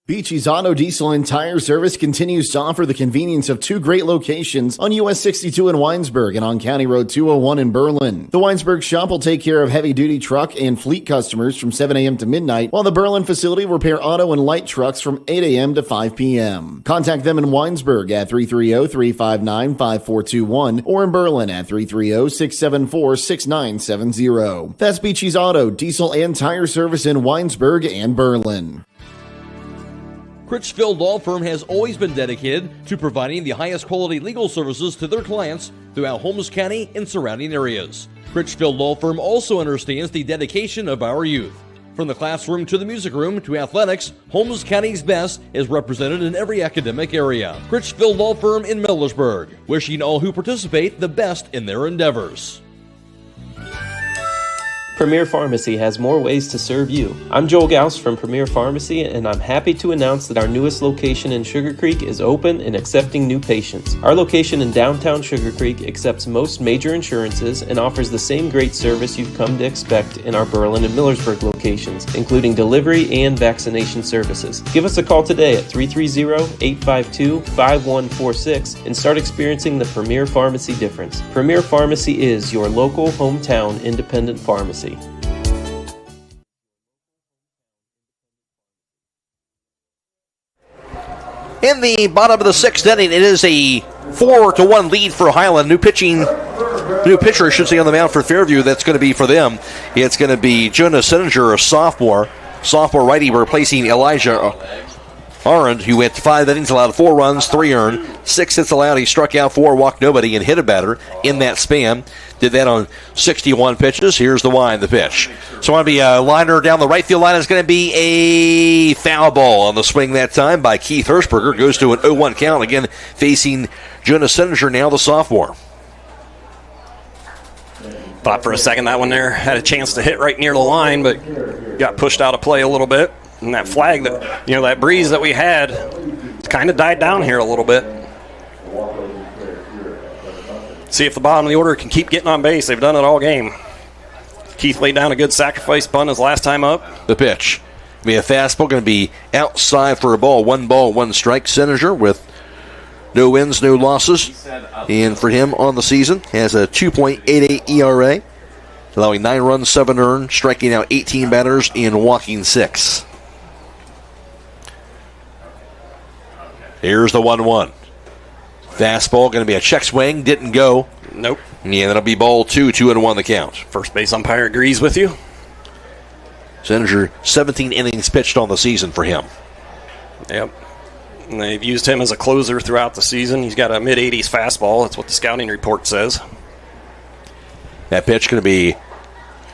Beachy's Auto, Diesel, and Tire Service continues to offer the convenience of 2 great locations on US 62 in Winesburg and on County Road 201 in Berlin. The Winesburg shop will take care of heavy-duty truck and fleet customers from 7 a.m. to midnight, while the Berlin facility will repair auto and light trucks from 8 a.m. to 5 p.m. Contact them in Winesburg at 330-359-5421 or in Berlin at 330-674-6970. That's Beachy's Auto, Diesel, and Tire Service in Winesburg and Berlin. Critchfield Law Firm has always been dedicated to providing the highest quality legal services to their clients throughout Holmes County and surrounding areas. Critchfield Law Firm also understands the dedication of our youth. From the classroom to the music room to athletics, Holmes County's best is represented in every academic area. Critchfield Law Firm in Millersburg, wishing all who participate the best in their endeavors. Premier Pharmacy has more ways to serve you. I'm Joel Gauss from Premier Pharmacy, and I'm happy to announce that our newest location in Sugar Creek is open and accepting new patients. Our location in downtown Sugar Creek accepts most major insurances and offers the same great service you've come to expect in our Berlin and Millersburg locations, including delivery and vaccination services. Give us a call today at 330-852-5146 and start experiencing the Premier Pharmacy difference. Premier Pharmacy is your local hometown independent pharmacy. In the bottom of the sixth inning, it is a 4-1 lead for Hiland. New pitcher, I should say, on the mound for Fairview. That's going to be for them. It's going to be Jonah Sininger, a sophomore righty, replacing Elijah Arend, who went 5 innings, allowed 4 runs, 3 earned, 6 hits allowed. He struck out 4, walked nobody, and hit a batter in that span. Did that on 61 pitches. Here's the wind, the pitch. So on to be a liner down the right field line. Is going to be a foul ball on the swing that time by Keith Hirschberger. Goes to an 0-1 count. Again, facing Jonah Sininger, now the sophomore. Thought for a second that one there had a chance to hit right near the line, but got pushed out of play a little bit. And that flag, that breeze that we had, kind of died down here a little bit. See if the bottom of the order can keep getting on base. They've done it all game. Keith laid down a good sacrifice bunt his last time up. The pitch. Be a fastball, going to be outside for a ball. 1 strike. Sininger with no wins, no losses. And for him on the season, has a 2.88 ERA, allowing 9 runs, 7 earned, striking out 18 batters and walking 6. Here's the 1-1. Fastball, going to be a check swing. Didn't go. Nope. Yeah, that'll be ball 2, 2-1 the count. First base umpire agrees with you. Sininger, 17 innings pitched on the season for him. Yep. And they've used him as a closer throughout the season. He's got a mid-80s fastball. That's what the scouting report says. That pitch going to be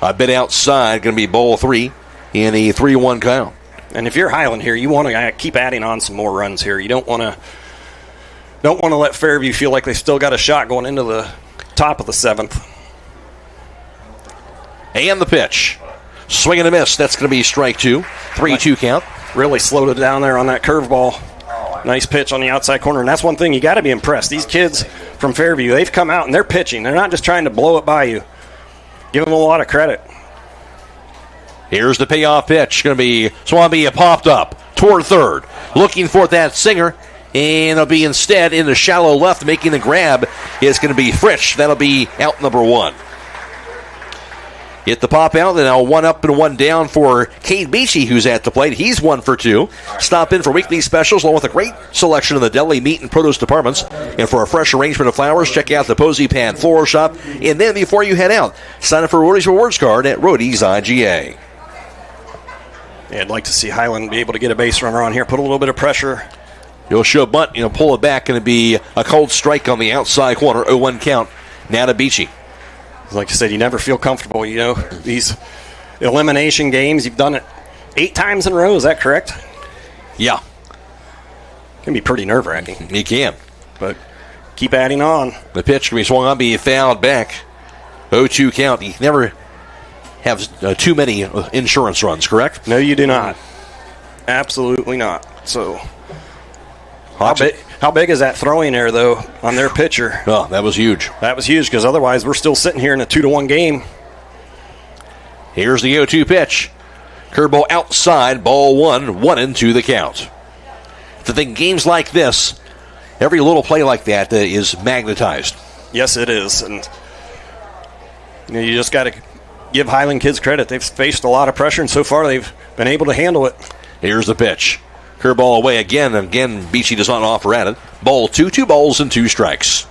a bit outside. Going to be ball 3 in a 3-1 count. And if you're Hiland here, you want to keep adding on some more runs here. You don't want to let Fairview feel like they still got a shot going into the top of the 7th. And the pitch. Swing and a miss. That's going to be strike 2. 3-2 count. Really slowed it down there on that curveball. Nice pitch on the outside corner. And that's one thing you got to be impressed. These kids from Fairview, they've come out and they're pitching. They're not just trying to blow it by you. Give them a lot of credit. Here's the payoff pitch. Going to be Swampy popped up toward third. Looking for that Singer. And it'll be instead in the shallow left. Making the grab is going to be Fritsch. That'll be out number 1. Hit the pop out. And now 1 up and 1 down for Cade Beachy, who's at the plate. He's 1 for 2. Stop in for weekly specials along with a great selection in the deli, meat, and produce departments. And for a fresh arrangement of flowers, check out the Posey Pan Floral Shop. And then before you head out, sign up for Roadie's Rewards Card at Roadie's IGA. Yeah, I'd like to see Hiland be able to get a base runner on here, put a little bit of pressure. He'll show bunt, pull it back, going to be a cold strike on the outside corner, 0-1 count. Now to Beachy. Like I said, you never feel comfortable, These elimination games, you've done it 8 times in a row, is that correct? Yeah. Can be pretty nerve-wracking. You can. But keep adding on. The pitch can be swung on, be fouled back. 0-2 count. You never have too many insurance runs, correct? No, you do not. Absolutely not. So, how big is that throwing error, though, on their pitcher? Oh, that was huge. That was huge, because otherwise we're still sitting here in a 2-1 game. Here's the 0-2 pitch. Curveball outside, ball 1, 1-2 the count. The thing, games like this, every little play like that is magnetized. Yes, it is. And you just got to give Hiland kids credit. They've faced a lot of pressure, and so far they've been able to handle it. Here's the pitch. Curveball away again. Again, Beachy does not offer at it. Ball 2, 2 balls and 2 strikes.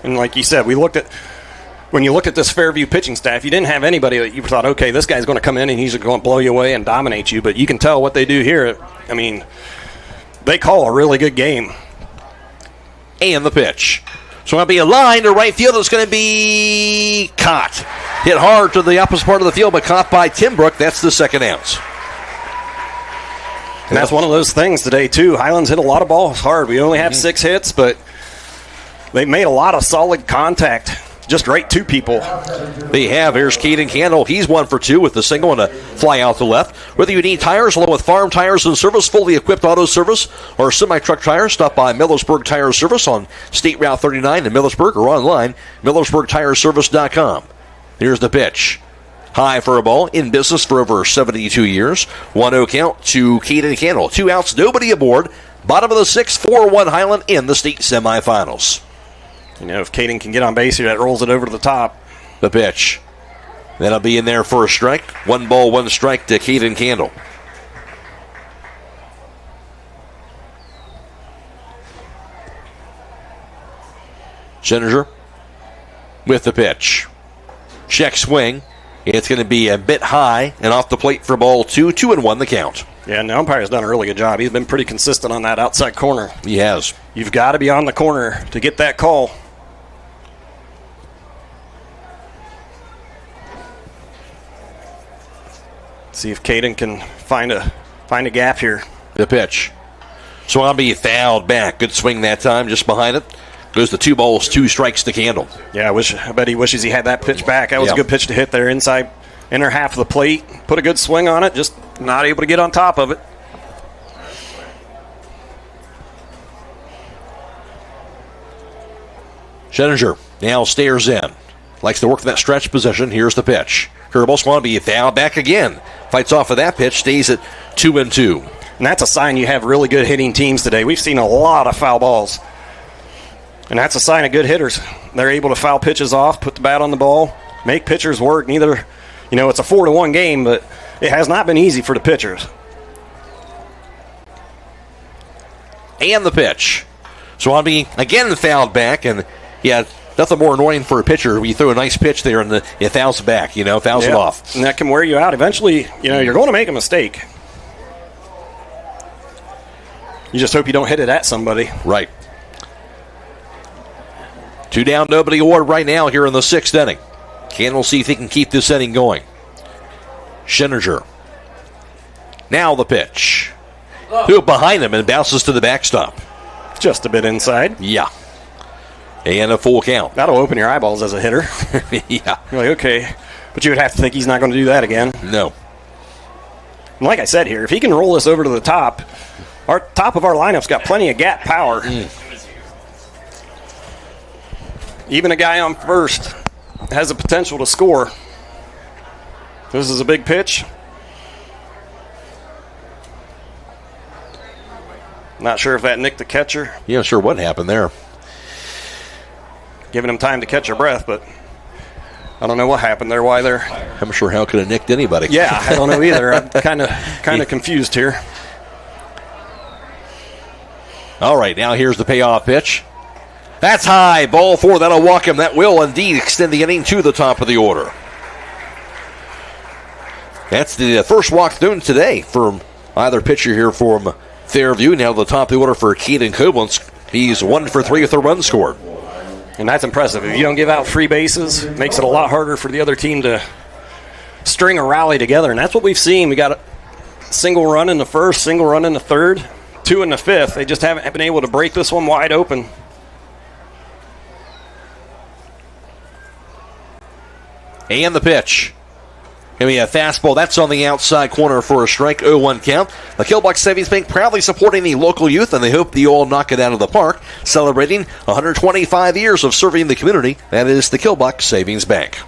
And like you said, when you look at this Fairview pitching staff, you didn't have anybody that you thought, okay, this guy's going to come in and he's going to blow you away and dominate you. But you can tell what they do here. I mean, they call a really good game. And the pitch. So it'll be a line to right field. It's going to be caught. Hit hard to the opposite part of the field, but caught by Tim Brook. That's the second out. And that's one of those things today, too. Hiland's hit a lot of balls hard. We only have 6 hits, but they've made a lot of solid contact just right to people. They have. Here's Caden Candle. He's 1 for 2 with the single and a fly out to left. Whether you need tires along with farm tires and service, fully equipped auto service, or semi-truck tires, stop by Millersburg Tire Service on State Route 39 in Millersburg or online, MillersburgTireService.com. Here's the pitch. High for a ball, in business for over 72 years. 1-0 count to Caden Candle. 2 outs, nobody aboard. Bottom of the 6th, 4-1 Hiland in the state semifinals. You know, if Caden can get on base here, that rolls it over to the top. The pitch. That'll be in there for a strike. 1 ball, 1 strike to Caden Candle. Scheninger with the pitch. Check swing. It's going to be a bit high and off the plate for ball 2. 2-1 the count. Yeah, and the umpire's done a really good job. He's been pretty consistent on that outside corner. He has. You've got to be on the corner to get that call. See if Caden can find a gap here. The pitch. Swampy fouled back. Good swing that time, just behind it. Goes to 2 balls, 2 strikes to Candle. Yeah, I bet he wishes he had that pitch back. That was a good pitch to hit there inside inner half of the plate. Put a good swing on it, just not able to get on top of it. Scheninger now stares in. Likes to work that stretch position. Here's the pitch. Curveball. Swampy fouled back again. Fights off of that pitch, stays at 2-2. And that's a sign you have really good hitting teams today. We've seen a lot of foul balls. And that's a sign of good hitters. They're able to foul pitches off, put the bat on the ball, make pitchers work. Neither, it's a 4-1 game, but it has not been easy for the pitchers. And the pitch. Swanby again fouled back, and nothing more annoying for a pitcher. You throw a nice pitch there and it fouls back, fouls it off. And that can wear you out. Eventually, you're going to make a mistake. You just hope you don't hit it at somebody. Right. 2 down, nobody award right now here in the 6th inning. Canton will see if he can keep this inning going. Scheninger. Now the pitch. Threw it behind him and bounces to the backstop. Just a bit inside. Yeah. And a full count. That'll open your eyeballs as a hitter. Yeah. You're like, okay. But you would have to think he's not going to do that again. No. And like I said here, if he can roll this over to the top, our top of our lineup's got plenty of gap power. Even a guy on first has the potential to score. This is a big pitch. Not sure if that nicked the catcher. Yeah, sure what happened there. Giving him time to catch your breath, but I don't know what happened there, why there. I'm sure how could have nicked anybody. Yeah, I don't know either. I'm kind of confused here. All right, now here's the payoff pitch. That's high. Ball 4. That'll walk him. That will indeed extend the inning to the top of the order. That's the first walk thrown today from either pitcher here from Fairview. Now the top of the order for Caden Koblenz. He's 1 for 3 with a run scored. And that's impressive. If you don't give out free bases, it makes it a lot harder for the other team to string a rally together. And that's what we've seen. We got a single run in the first, single run in the third, 2 in the fifth. They just haven't been able to break this one wide open. And the pitch. Going to be a fastball. That's on the outside corner for a strike. 0-1 count. The Killbuck Savings Bank proudly supporting the local youth, and they hope you all knock it out of the park. Celebrating 125 years of serving the community. That is the Killbuck Savings Bank.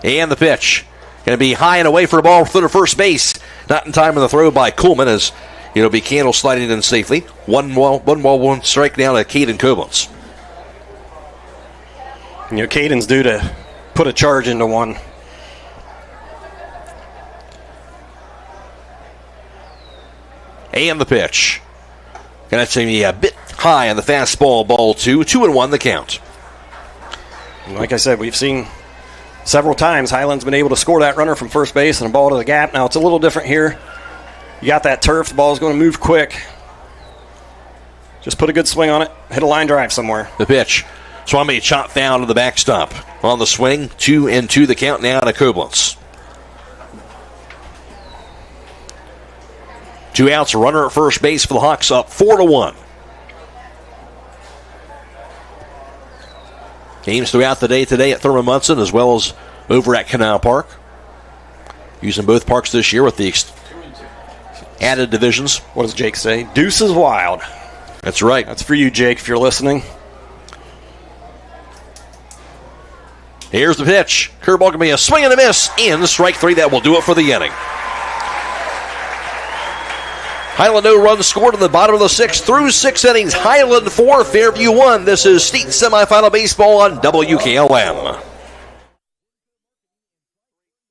And the pitch. Going to be high and away for a ball through to first base. Not in time on the throw by Coleman as it'll be Candle sliding in safely. 1 ball, 1 strike down to Caden Koblenz. Caden's due to put a charge into one. And the pitch. Going to be a bit high on the fastball, ball 2. 2-1 the count. Like I said, we've seen several times Hiland's been able to score that runner from first base and a ball to the gap. Now it's a little different here. You got that turf. The ball's going to move quick. Just put a good swing on it. Hit a line drive somewhere. The pitch. Swami chopped down to the backstop. On the swing, 2-2 the count now to Koblenz. 2 outs, a runner at first base for the Hawks, up 4-1. Games throughout the day today at Thurman Munson as well as over at Canal Park. Using both parks this year with the added divisions. What does Jake say? Deuce is wild. That's right. That's for you, Jake, if you're listening. Here's the pitch. Curveball going to be a swing and a miss. And strike 3. That will do it for the inning. Hiland no runs scored in the bottom of the 6th through 6 innings. Hiland 4, Fairview 1. This is state semifinal baseball on WKLM.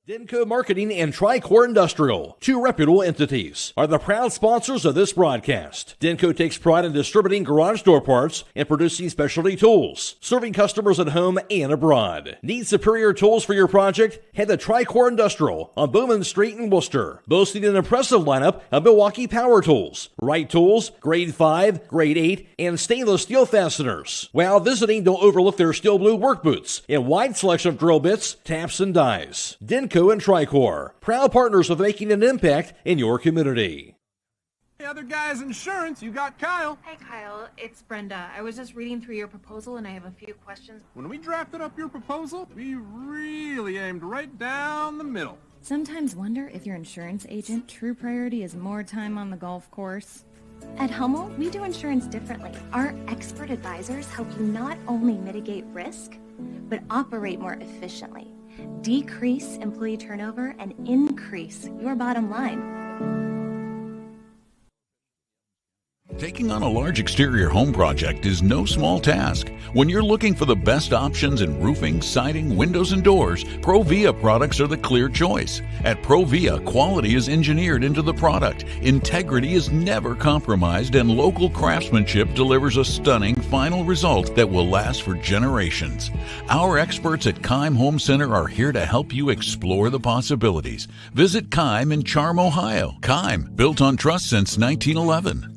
Denko Marketing and Tricor Industrial, 2 reputable entities, are the proud sponsors of this broadcast. Denko takes pride in distributing garage door parts and producing specialty tools, serving customers at home and abroad. Need superior tools for your project? Head to Tricor Industrial on Bowman Street in Worcester, boasting an impressive lineup of Milwaukee power tools, Wright tools, grade 5, grade 8, and stainless steel fasteners. While visiting, don't overlook their steel blue work boots and wide selection of drill bits, taps, and dies. Denko and Tricor, proud partners of making an impact in your community. Hey, other guys' insurance, you got Kyle. Hey, Kyle, it's Brenda. I was just reading through your proposal and I have a few questions. When we drafted up your proposal, we really aimed right down the middle. Sometimes wonder if your insurance agent true priority is more time on the golf course. At Hummel, we do insurance differently. Our expert advisors help you not only mitigate risk, but operate more efficiently, decrease employee turnover, and increase your bottom line. Taking on a large exterior home project is no small task. When you're looking for the best options in roofing, siding, windows, and doors, ProVia products are the clear choice. At ProVia, quality is engineered into the product, integrity is never compromised, and local craftsmanship delivers a stunning final result that will last for generations. Our experts at Keim Home Center are here to help you explore the possibilities. Visit Keim in Charm, Ohio. Keim, built on trust since 1911.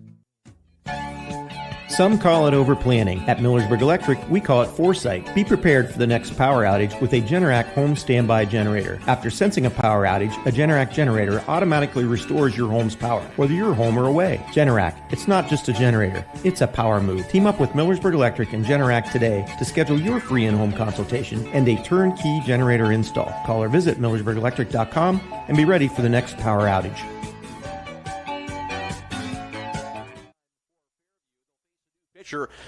Some call it overplanning. At Millersburg Electric, we call it foresight. Be prepared for the next power outage with a Generac home standby generator. After sensing a power outage, a Generac generator automatically restores your home's power, whether you're home or away. Generac, it's not just a generator, it's a power move. Team up with Millersburg Electric and Generac today to schedule your free in-home consultation and a turnkey generator install. Call or visit millersburgelectric.com and be ready for the next power outage.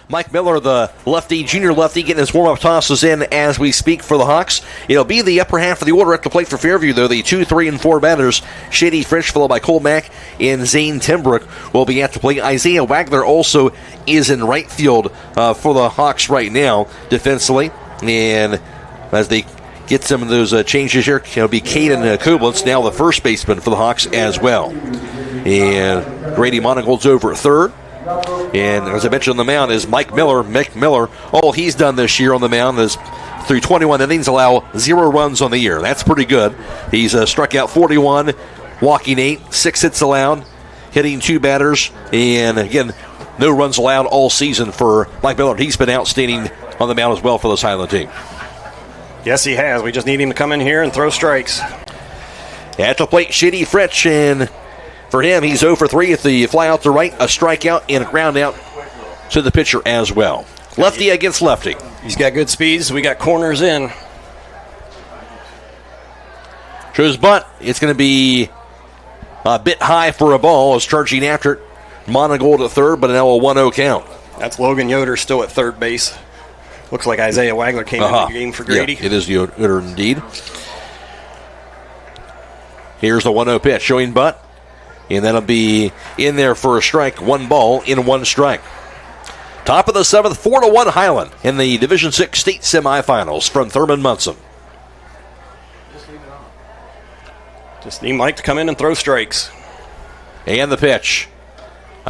Mike Miller, the lefty, junior lefty, getting his warm-up tosses in as we speak for the Hawks. It'll be the upper half of the order at the plate for Fairview, though. The 2, 3, and 4 batters, Shady French, followed by Cole Mack and Zane Timbrook, will be at the plate. Isaiah Wagler also is in right field for the Hawks right now, defensively. And as they get some of those changes here, it'll be Caden Koblentz, now the first baseman for the Hawks as well. And Grady Monigold's over at third. And as I mentioned on the mound is Mike Miller. Mick Miller, all he's done this year on the mound is through 21 innings allow 0 runs on the year. That's pretty good. He's struck out 41, walking 8, 6 hits allowed, hitting 2 batters, and again, no runs allowed all season for Mike Miller. He's been outstanding on the mound as well for this Hiland team. Yes, he has. We just need him to come in here and throw strikes. At the plate, Shady Fritsch, and for him, he's 0 for 3 at the fly out to right, a strikeout, and a ground out to the pitcher as well. Lefty against lefty. He's got good speeds. We got corners in. Shows bunt. It's going to be a bit high for a ball. Is charging after it. Monigold at third, but now a 1-0 count. That's Logan Yoder still at third base. Looks like Isaiah Wagler came into the game for Grady. Yeah, it is Yoder indeed. Here's the 1-0 pitch, showing bunt. And that'll be in there for a strike. 1 ball in 1 strike. Top of the 7th, 4-1 Hiland in the Division 6 state semifinals from Thurman Munson. Just need Mike to come in and throw strikes. And the pitch.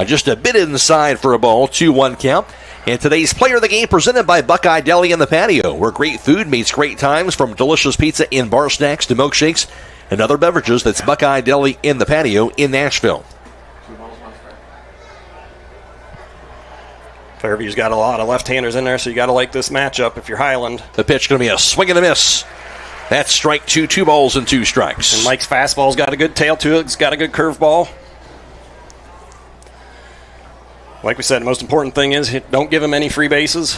Just a bit inside for a ball. 2-1 count. And today's player of the game presented by Buckeye Deli in the Patio, where great food meets great times, from delicious pizza and bar snacks to milkshakes and other beverages. That's Buckeye Deli in the Patio in Nashville. Fairview's got a lot of left-handers in there, so you got to like this matchup if you're Hiland. The pitch going to be a swing and a miss. That's strike 2, 2 balls and 2 strikes. And Mike's fastball's got a good tail to it. It's got a good curveball. Like we said, the most important thing is don't give him any free bases.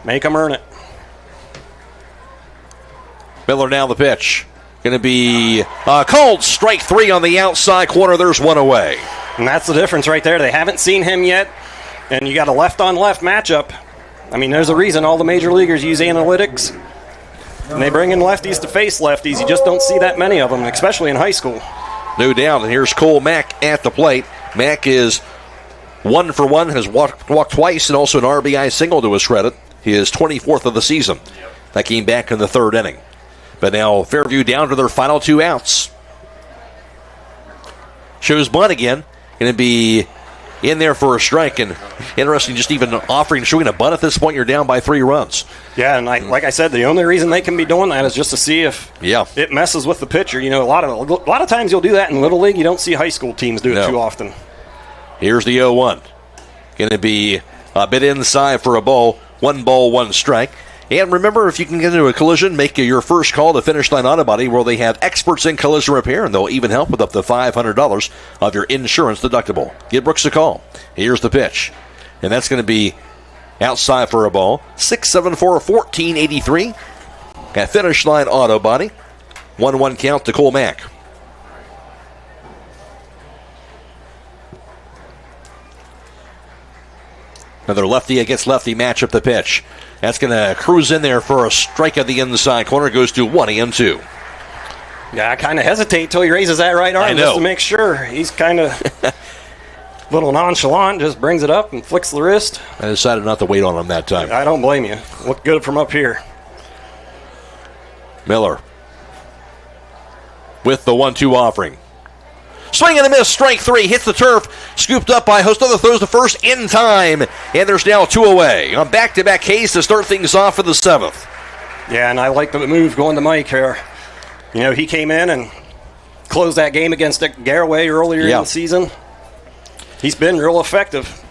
Make him earn it. Miller now the pitch. Going to be called strike 3 on the outside corner. There's one away. And that's the difference right there. They haven't seen him yet, and you got a left-on-left matchup. I mean, there's a reason all the major leaguers use analytics, and they bring in lefties to face lefties. You just don't see that many of them, especially in high school. No doubt. And here's Cole Mack at the plate. Mack is 1 for 1, has walked twice, and also an RBI single to his credit. His 24th of the season. That came back in the 3rd inning. But now Fairview down to their final 2 outs. Shows bunt again. Going to be in there for a strike. And interesting, just even showing a bunt at this point, you're down by 3 runs. Yeah, and like I said, the only reason they can be doing that is just to see if it messes with the pitcher. You know, a lot of times you'll do that in Little League. You don't see high school teams do it too often. Here's the 0-1. Going to be a bit inside for a ball. 1 ball, 1 strike. And remember, if you can get into a collision, make your first call to Finish Line Auto Body, where they have experts in collision repair, and they'll even help with up to $500 of your insurance deductible. Give Brooks a call. Here's the pitch. And that's going to be outside for a ball. 674-1483 at Finish Line Auto Body. 1-1 count to Cole Mack. Another lefty against lefty matchup, the pitch. That's going to cruise in there for a strike at the inside corner. Goes to 1-2. Yeah, I kind of hesitate till he raises that right arm just to make sure. He's kind of a little nonchalant, just brings it up and flicks the wrist. I decided not to wait on him that time. I don't blame you. Looked good from up here. Miller with the 1-2 offering. Swing and a miss, strike 3, hits the turf, scooped up by Hostetler, throws the first in time, and there's now 2 away. On back-to-back K's to start things off for the 7th. Yeah, and I like the move going to Mike here. You know, he came in and closed that game against Garraway earlier in the season. He's been real effective.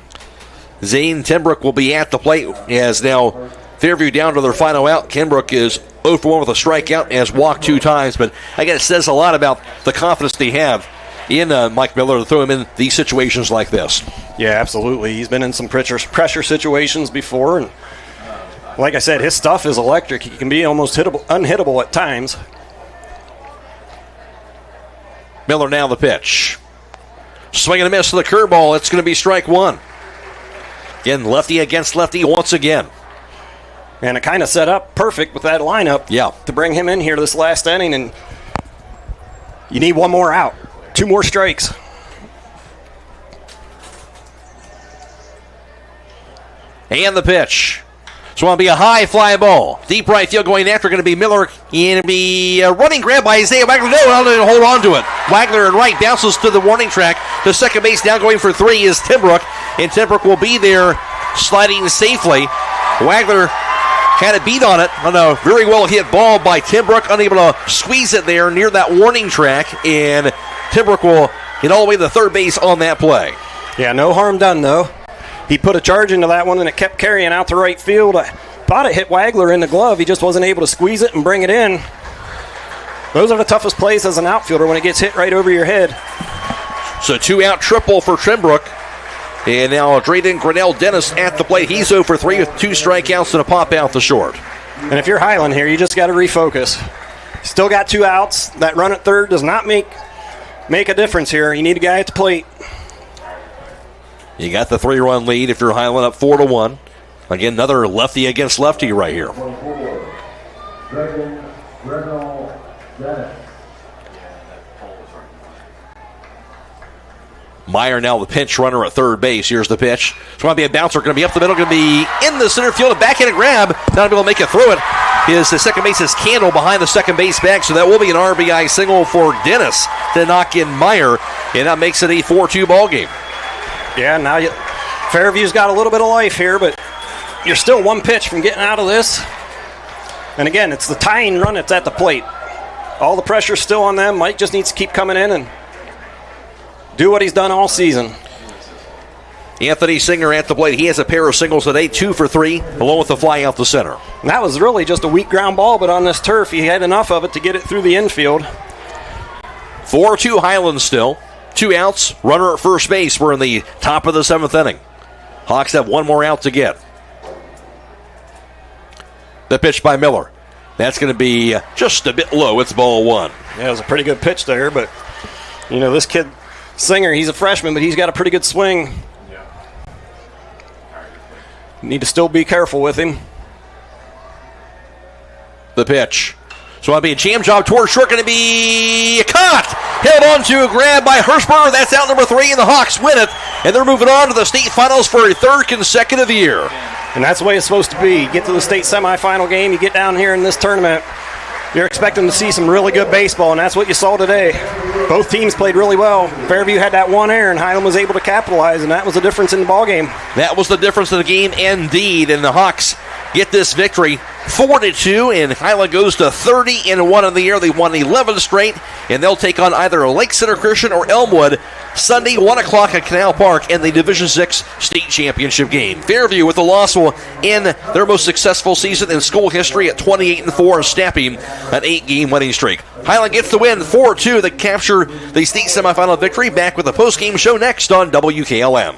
Zane Tenbrook will be at the plate as now Fairview down to their final out. Tenbrook is 0 for 1 with a strikeout and has walked 2 times, but I guess it says a lot about the confidence they have in Mike Miller to throw him in these situations like this. Yeah, absolutely. He's been in some pressure situations before, and like I said, his stuff is electric. He can be almost unhittable at times. Miller now the pitch. Swing and a miss to the curveball. It's going to be strike 1. Again, lefty against lefty once again. And it kind of set up perfect with that lineup to bring him in here this last inning, and you need 1 more out. 2 more strikes. And the pitch. It's going to be a high fly ball. Deep right field going after, going to be Miller. Going to be a running grab by Isaiah Wagler. No, I'll hold on to it. Wagler and right bounces to the warning track. To second base, now going for 3 is Tenbrook. And Tenbrook will be there sliding safely. Wagler had a beat on it on a very well hit ball by Tenbrook. Unable to squeeze it there near that warning track. And Tenbrook will get all the way to the third base on that play. Yeah, no harm done, though. He put a charge into that one, and it kept carrying out to right field. I thought it hit Wagler in the glove. He just wasn't able to squeeze it and bring it in. Those are the toughest plays as an outfielder when it gets hit right over your head. So 2-out triple for Tenbrook. And now Drayden Grinnell Dennis at the plate. He's 0 for 3 with 2 strikeouts and a pop out to short. And if you're Hiland here, you just got to refocus. Still got 2 outs. That run at third does not make a difference here. You need a guy at the plate. You got the 3-run lead if you're Hiland up 4-1. Again, another lefty against lefty right here. Meyer now the pinch runner at third base. Here's the pitch. It's going to be a bouncer. Going to be up the middle. Going to be in the center field. A backhand grab. Not able to make it through it. His second base is Candle behind the second base bag. So that will be an RBI single for Dennis to knock in Meyer. And that makes it a 4-2 ball game. Yeah, now Fairview's got a little bit of life here, but you're still 1 pitch from getting out of this. And again, it's the tying run that's at the plate. All the pressure's still on them. Mike just needs to keep coming in and do what he's done all season. Anthony Singer at the plate. He has a pair of singles today, 2 for 3, along with the fly out the center. And that was really just a weak ground ball, but on this turf, he had enough of it to get it through the infield. 4-2 Hiland still. 2 outs, runner at first base. We're in the top of the 7th inning. Hawks have 1 more out to get. The pitch by Miller. That's going to be just a bit low. It's ball one. Yeah, it was a pretty good pitch there, but, this kid, Singer, he's a freshman, but he's got a pretty good swing. You need to still be careful with him. The pitch. So it'll be a jam job towards short, going to be caught. Held on to a grab by Hirschberger. That's out number 3, and the Hawks win it. And they're moving on to the state finals for a third consecutive year. And that's the way it's supposed to be. You get to the state semifinal game, you get down here in this tournament, you're expecting to see some really good baseball, and that's what you saw today. Both teams played really well. Fairview had that one error, and Hiland was able to capitalize, and that was the difference in the ball game. That was the difference in the game, indeed, and the Hawks get this victory 4-2, and Hiland goes to 30-1 in the year. They won 11 straight, and they'll take on either Lake Center Christian or Elmwood Sunday, 1 o'clock at Canal Park in the Division VI state championship game. Fairview with the loss will end their most successful season in school history at 28-4, snapping an 8-game winning streak. Hiland gets the win 4-2. They capture the state semifinal victory. Back with the post-game show next on WKLM.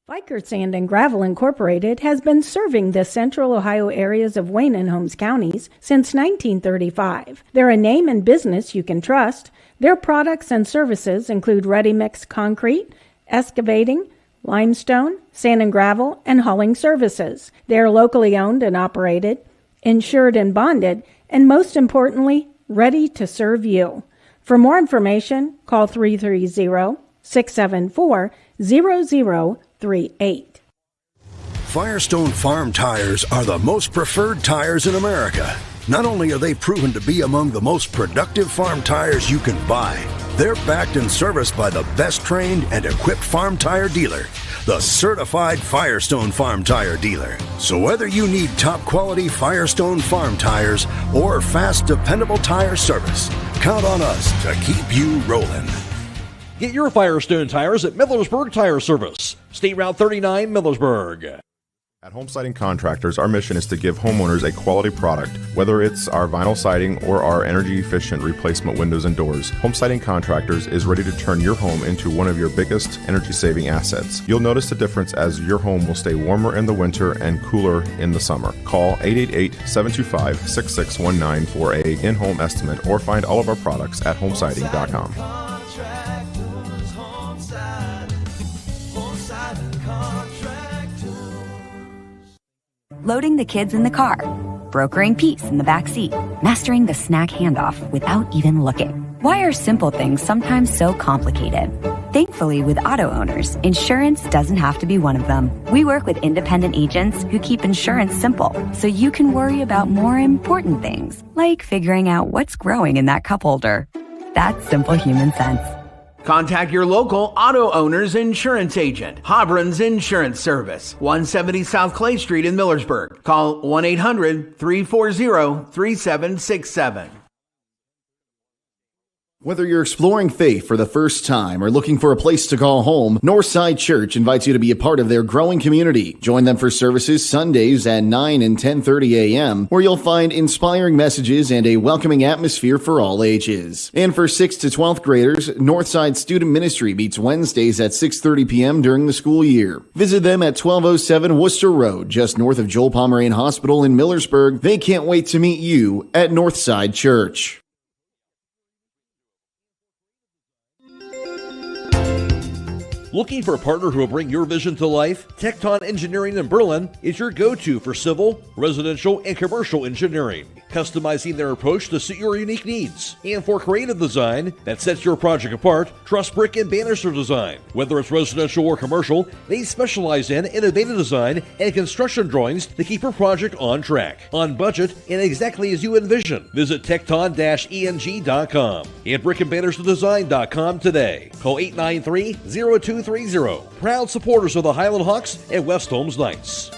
Viker Sand and Gravel Incorporated has been serving the central Ohio areas of Wayne and Holmes counties since 1935. They're a name and business you can trust. Their products and services include ready-mix concrete, excavating, limestone, sand and gravel, and hauling services. They are locally owned and operated, insured and bonded, and most importantly, ready to serve you. For more information, call 330-674-0038. Firestone Farm tires are the most preferred tires in America. Not only are they proven to be among the most productive farm tires you can buy, they're backed and serviced by the best trained and equipped farm tire dealer, the certified Firestone Farm Tire dealer. So whether you need top quality Firestone Farm tires or fast, dependable tire service, count on us to keep you rolling. Get your Firestone tires at Millersburg Tire Service, State Route 39, Millersburg. At Home Siding Contractors, our mission is to give homeowners a quality product, whether it's our vinyl siding or our energy-efficient replacement windows and doors. Home Siding Contractors is ready to turn your home into one of your biggest energy-saving assets. You'll notice the difference as your home will stay warmer in the winter and cooler in the summer. Call 888-725-6619 for a in-home estimate or find all of our products at homesiding.com. Loading the kids in the car, brokering peace in the back seat, mastering the snack handoff without even looking. Why are simple things sometimes so complicated? Thankfully, with auto owners, insurance doesn't have to be one of them. We work with independent agents who keep insurance simple, so you can worry about more important things, like figuring out what's growing in that cup holder. That's simple human sense. Contact your local auto owner's insurance agent. Hobron's Insurance Service, 170 South Clay Street in Millersburg. Call 1-800-340-3767. Whether you're exploring faith for the first time or looking for a place to call home, Northside Church invites you to be a part of their growing community. Join them for services Sundays at 9 and 10:30 a.m., where you'll find inspiring messages and a welcoming atmosphere for all ages. And for 6th to 12th graders, Northside Student Ministry meets Wednesdays at 6:30 p.m. during the school year. Visit them at 1207 Worcester Road, just north of Joel Pomerane Hospital in Millersburg. They can't wait to meet you at Northside Church. Looking for a partner who will bring your vision to life? Tecton Engineering in Berlin is your go-to for civil, residential, and commercial engineering, customizing their approach to suit your unique needs. And for creative design that sets your project apart, truss brick and banister design. Whether it's residential or commercial, they specialize in innovative design and construction drawings to keep your project on track, on budget, and exactly as you envision. Visit tecton-eng.com and brickandbanisterdesign.com today. Call 893-0230. Proud supporters of the Hiland Hawks and West Holmes Knights.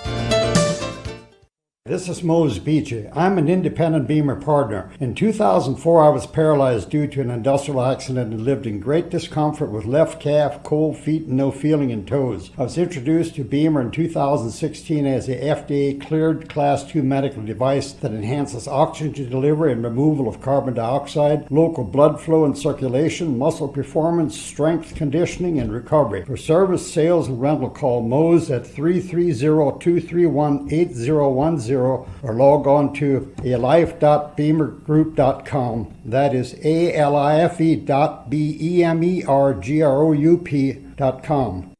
This is Mose Beachy. I'm an independent Beamer partner. In 2004, I was paralyzed due to an industrial accident and lived in great discomfort with left calf, cold feet, and no feeling in toes. I was introduced to Beamer in 2016 as a FDA-cleared Class 2 medical device that enhances oxygen delivery and removal of carbon dioxide, local blood flow and circulation, muscle performance, strength, conditioning, and recovery. For service, sales, and rental, call Mose at 330-231-8010. or log on to alife.beamergroup.com. That is alife.beamergroup.com.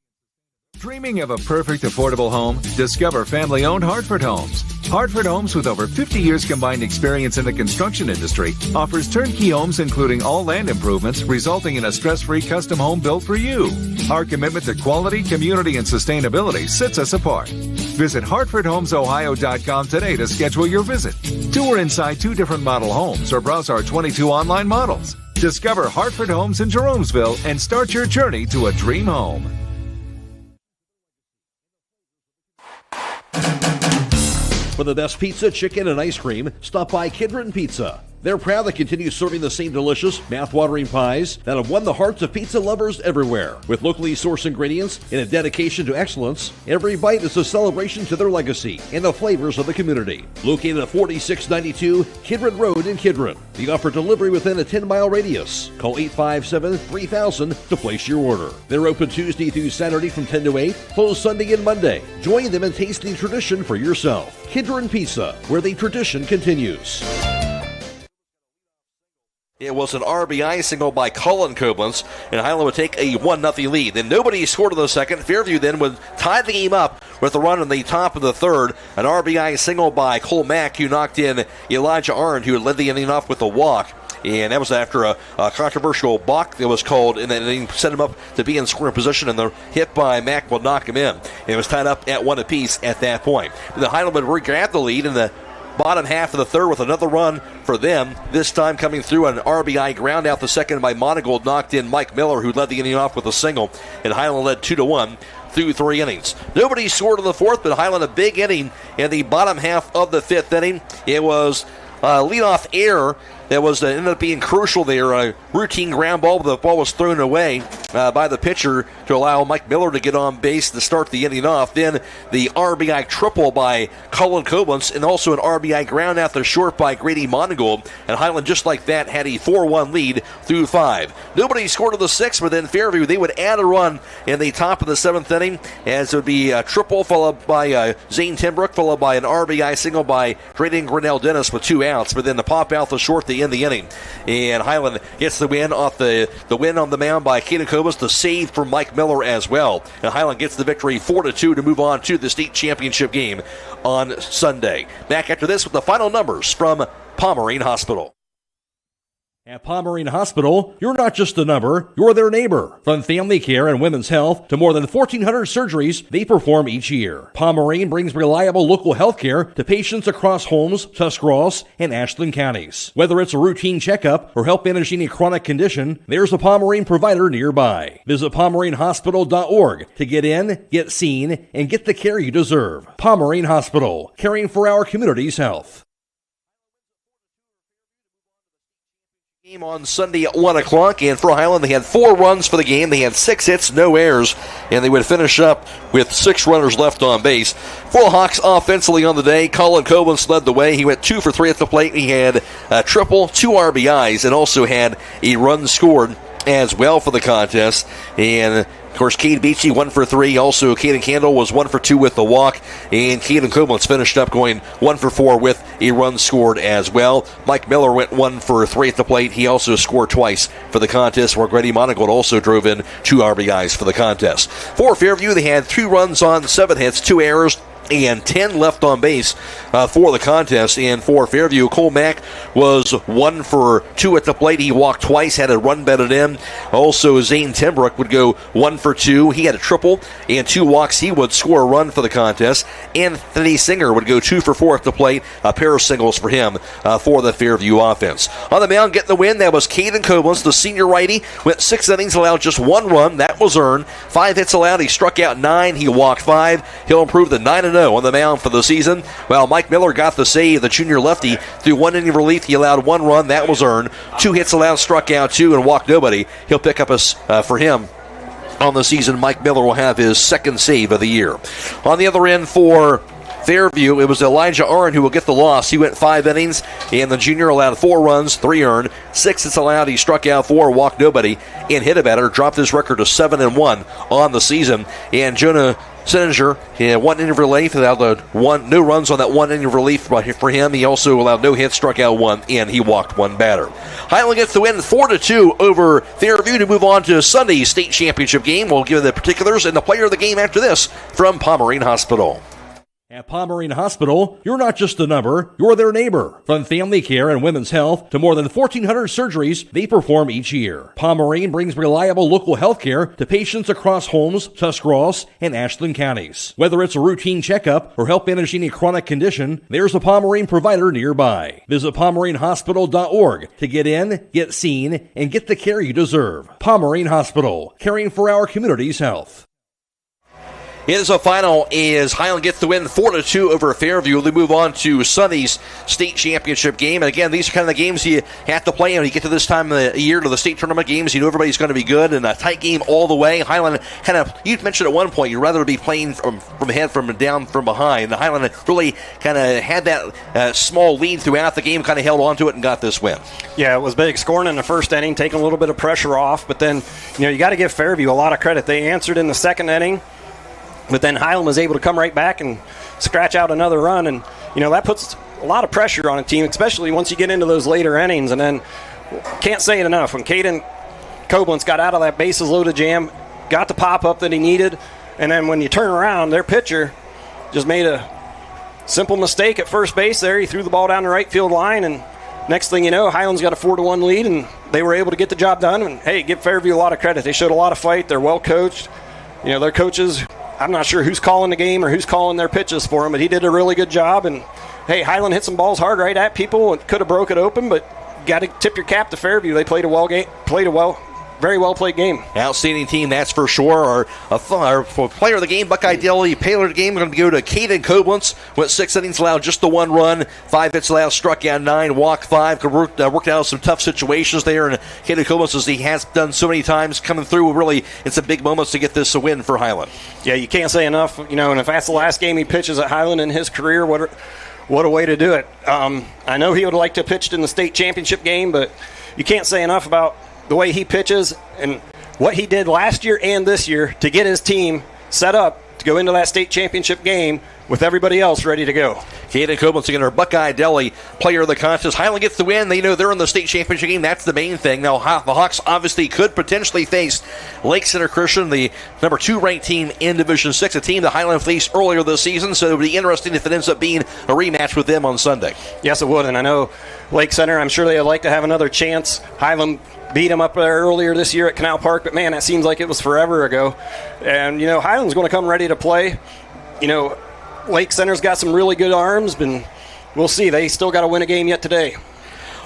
Dreaming of a perfect affordable home? Discover family-owned Hartford Homes. Hartford Homes, with over 50 years combined experience in the construction industry, offers turnkey homes including all land improvements, resulting in a stress-free custom home built for you. Our commitment to quality, community, and sustainability sets us apart. Visit HartfordHomesOhio.com today to schedule your visit. Tour inside 2 different model homes or browse our 22 online models. Discover Hartford Homes in Jeromesville and start your journey to a dream home. For the best pizza, chicken, and ice cream, stop by Kidron Pizza. They're proud to continue serving the same delicious, mouth-watering pies that have won the hearts of pizza lovers everywhere. With locally sourced ingredients and a dedication to excellence, every bite is a celebration to their legacy and the flavors of the community. Located at 4692 Kidron Road in Kidron. They offer delivery within a 10-mile radius. Call 857-3000 to place your order. They're open Tuesday through Saturday from 10 to 8, closed Sunday and Monday. Join them in tasting tradition for yourself. Kidron Pizza, where the tradition continues. It was an RBI single by Cullen Koblenz, and Hiland would take a 1-0 lead. Then nobody scored in the second. Fairview then would tie the game up with a run in the top of the third. An RBI single by Cole Mack, who knocked in Elijah Arndt, who led the inning off with a walk. And that was after a controversial balk that was called, and then they set him up to be in scoring position, and the hit by Mack will knock him in. And it was tied up at 1 apiece at that point. The Hiland would re-grab the lead in the bottom half of the third with another run for them, this time coming through an RBI ground out the second by Monigold, knocked in Mike Miller, who led the inning off with a single, and Hiland led 2-1 through 3 innings. Nobody scored in the fourth, but Hiland a big inning in the bottom half of the 5th inning. It was leadoff error that was ended up being crucial there. A routine ground ball, but the ball was thrown away by the pitcher to allow Mike Miller to get on base to start the inning off. Then the RBI triple by Cullen Koblenz, and also an RBI ground out the short by Grady Monigold. And Hiland, just like that, had a 4-1 lead through 5. Nobody scored in the 6th, but then Fairview, they would add a run in the top of the 7th inning, as it would be a triple followed by Zane Timbrook, followed by an RBI single by Drayden Grinnell Dennis with 2 outs. But then the pop out the short to end the inning. And Hiland gets the win off the win on the mound by Canton Koblenz, the save from Mike Miller as well. And Hiland gets the victory 4-2 to move on to the state championship game on Sunday. Back after this with the final numbers from Pomerene Hospital. At Pomerene Hospital, you're not just a number, you're their neighbor. From family care and women's health to more than 1,400 surgeries they perform each year. Pomerene brings reliable local health care to patients across Holmes, Tuscarawas, and Ashland counties. Whether it's a routine checkup or help manage any chronic condition, there's a Pomerene provider nearby. Visit PomereneHospital.org to get in, get seen, and get the care you deserve. Pomerene Hospital, caring for our community's health. Game on Sunday at 1 o'clock, and for Hiland, they had 4 runs for the game. They had 6 hits, no errors, and they would finish up with 6 runners left on base. For the Hawks offensively on the day, Cullen Koblenz led the way. He went 2 for 3 at the plate. He had a triple, 2 RBIs, and also had a run scored as well for the contest. And of course, Cade Beachy 1 for 3. Also, Caden Candle was 1 for 2 with the walk. And Caden Koblenz finished up going 1 for 4 with a run scored as well. Mike Miller went 1 for 3 at the plate. He also scored twice for the contest, where Grady Monigold also drove in 2 RBIs for the contest. For Fairview, they had 2 runs on 7 hits, 2 errors, and 10 left on base for the contest. And for Fairview, Cole Mack was 1 for 2 at the plate. He walked twice, had a run batted in. Also, Zane Timbrook would go 1 for 2. He had a triple and 2 walks. He would score a run for the contest. Anthony Singer would go 2 for 4 at the plate. A pair of singles for him for the Fairview offense. On the mound, getting the win, that was Caden Koblenz, the senior righty. Went 6 innings, allowed just 1 run. That was earned. 5 hits allowed. He struck out 9. He walked 5. He'll improve to 9-0 on the mound for the season. Well, Mike Miller got the save, the junior lefty, through 1 inning relief. He allowed 1 run. That was earned. 2 hits allowed, struck out 2, and walked nobody. He'll pick up for him on the season. Mike Miller will have his 2nd save of the year. On the other end for Fairview. It was Elijah Arnn who will get the loss. He went 5 innings, and the junior allowed 4 runs, 3 earned, 6 hits allowed. He struck out 4, walked nobody, and hit a batter. Dropped his record to 7-1 on the season. And Jonah Sininger, he had 1 inning of relief, allowed no runs on that 1 inning of relief for him. He also allowed no hits, struck out 1, and he walked 1 batter. Hiland gets the win 4-2 over Fairview to move on to Sunday's state championship game. We'll give you the particulars and the player of the game after this from Pomerene Hospital. At Pomerene Hospital, you're not just a number, you're their neighbor. From family care and women's health to more than 1,400 surgeries they perform each year. Pomerene brings reliable local health care to patients across Holmes, Tuscarawas, and Ashland counties. Whether it's a routine checkup or help manage any chronic condition, there's a Pomerene provider nearby. Visit PomereneHospital.org to get in, get seen, and get the care you deserve. Pomerene Hospital, caring for our community's health. His final is Hiland gets the win 4-2 over Fairview. They move on to Sunday's state championship game. And again, these are kind of the games you have to play when you get to this time of the year, to the state tournament games. You know everybody's going to be good, and a tight game all the way. Hiland kind of, you mentioned at one point, you'd rather be playing from ahead from down from behind. Hiland really kind of had that small lead throughout the game, kind of held on to it and got this win. Yeah, it was big. Scoring in the first inning, taking a little bit of pressure off. But then, you got to give Fairview a lot of credit. They answered in the second inning. But then Hiland was able to come right back and scratch out another run. And, that puts a lot of pressure on a team, especially once you get into those later innings. And then, can't say it enough, when Caden Koblenz got out of that bases-loaded jam, got the pop-up that he needed, and then when you turn around, their pitcher just made a simple mistake at first base there. He threw the ball down the right field line, and next thing you know, Hiland's got a 4-1 lead, and they were able to get the job done. And, hey, give Fairview a lot of credit. They showed a lot of fight. They're well-coached. Their coaches, I'm not sure who's calling the game or who's calling their pitches for them, but he did a really good job. And, hey, Hiland hit some balls hard right at people and could have broke it open, but got to tip your cap to Fairview. They played very well played game. Outstanding team, that's for sure. Our player of the game, Buckeye Deli, player of the game, going to go to Caden Koblenz. Went 6 innings, allowed just the 1 run, 5 hits allowed, struck out 9, walked 5. Worked out of some tough situations there. And Caden Koblenz, as he has done so many times, coming through, really, it's a big moments to get this a win for Hiland. Yeah, you can't say enough. And if that's the last game he pitches at Hiland in his career, what a way to do it. I know he would like to have pitched in the state championship game, but you can't say enough about the way he pitches and what he did last year and this year to get his team set up to go into that state championship game with everybody else ready to go. Caden Koblenz, again, our Buckeye Deli player of the contest. Hiland gets the win. They know they're in the state championship game. That's the main thing. Now, the Hawks obviously could potentially face Lake Center Christian, the number 2 ranked team in Division 6, a team that Hiland faced earlier this season. So it would be interesting if it ends up being a rematch with them on Sunday. Yes, it would. And I know Lake Center, I'm sure they'd like to have another chance. Hiland beat them up there earlier this year at Canal Park, but man, that seems like it was forever ago. And, Hiland's going to come ready to play. Lake Center's got some really good arms, but we'll see. They still got to win a game yet today.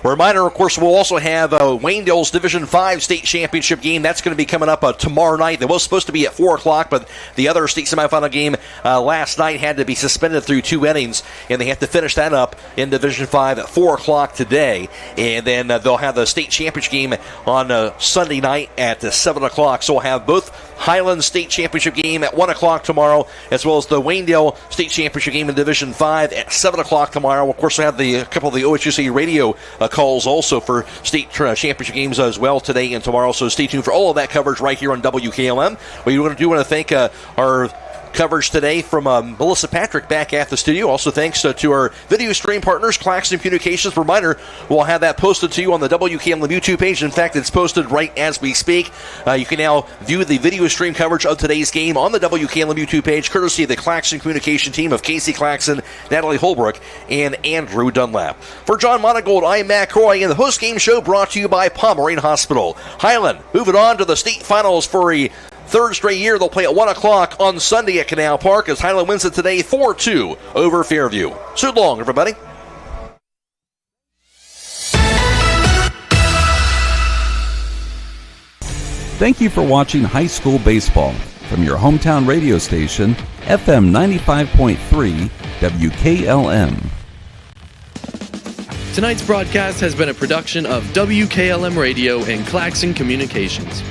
A reminder, of course, we'll also have Waynedale's Division 5 state championship game. That's going to be coming up tomorrow night. It was supposed to be at 4 o'clock, but the other state semifinal game last night had to be suspended through 2 innings, and they have to finish that up in Division 5 at 4 o'clock today. And then they'll have the state championship game on Sunday night at 7 o'clock. So we'll have both Hiland State Championship game at 1 o'clock tomorrow, as well as the Waynedale State Championship game in Division 5 at 7 o'clock tomorrow. Of course, we'll have a couple of the OHSAA radio calls also for state championship games as well today and tomorrow. So stay tuned for all of that coverage right here on WKLM. We do want to thank our coverage today from Melissa Patrick back at the studio. Also thanks to our video stream partners, Claxon Communications. Reminder, we'll have that posted to you on the WKLM YouTube page. In fact, it's posted right as we speak. You can now view the video stream coverage of today's game on the WKLM YouTube page, courtesy of the Claxon Communication team of Casey Claxon, Natalie Holbrook, and Andrew Dunlap. For John Monigold, I'm Matt Croy, and the post-game show brought to you by Pomerene Hospital. Hiland moving on to the state finals for a 3rd straight year. They'll play at 1 o'clock on Sunday at Canal Park as Hiland wins it today 4-2 over Fairview. So long, everybody. Thank you for watching high school baseball from your hometown radio station, FM 95.3 WKLM. Tonight's broadcast has been a production of WKLM Radio and Claxon Communications.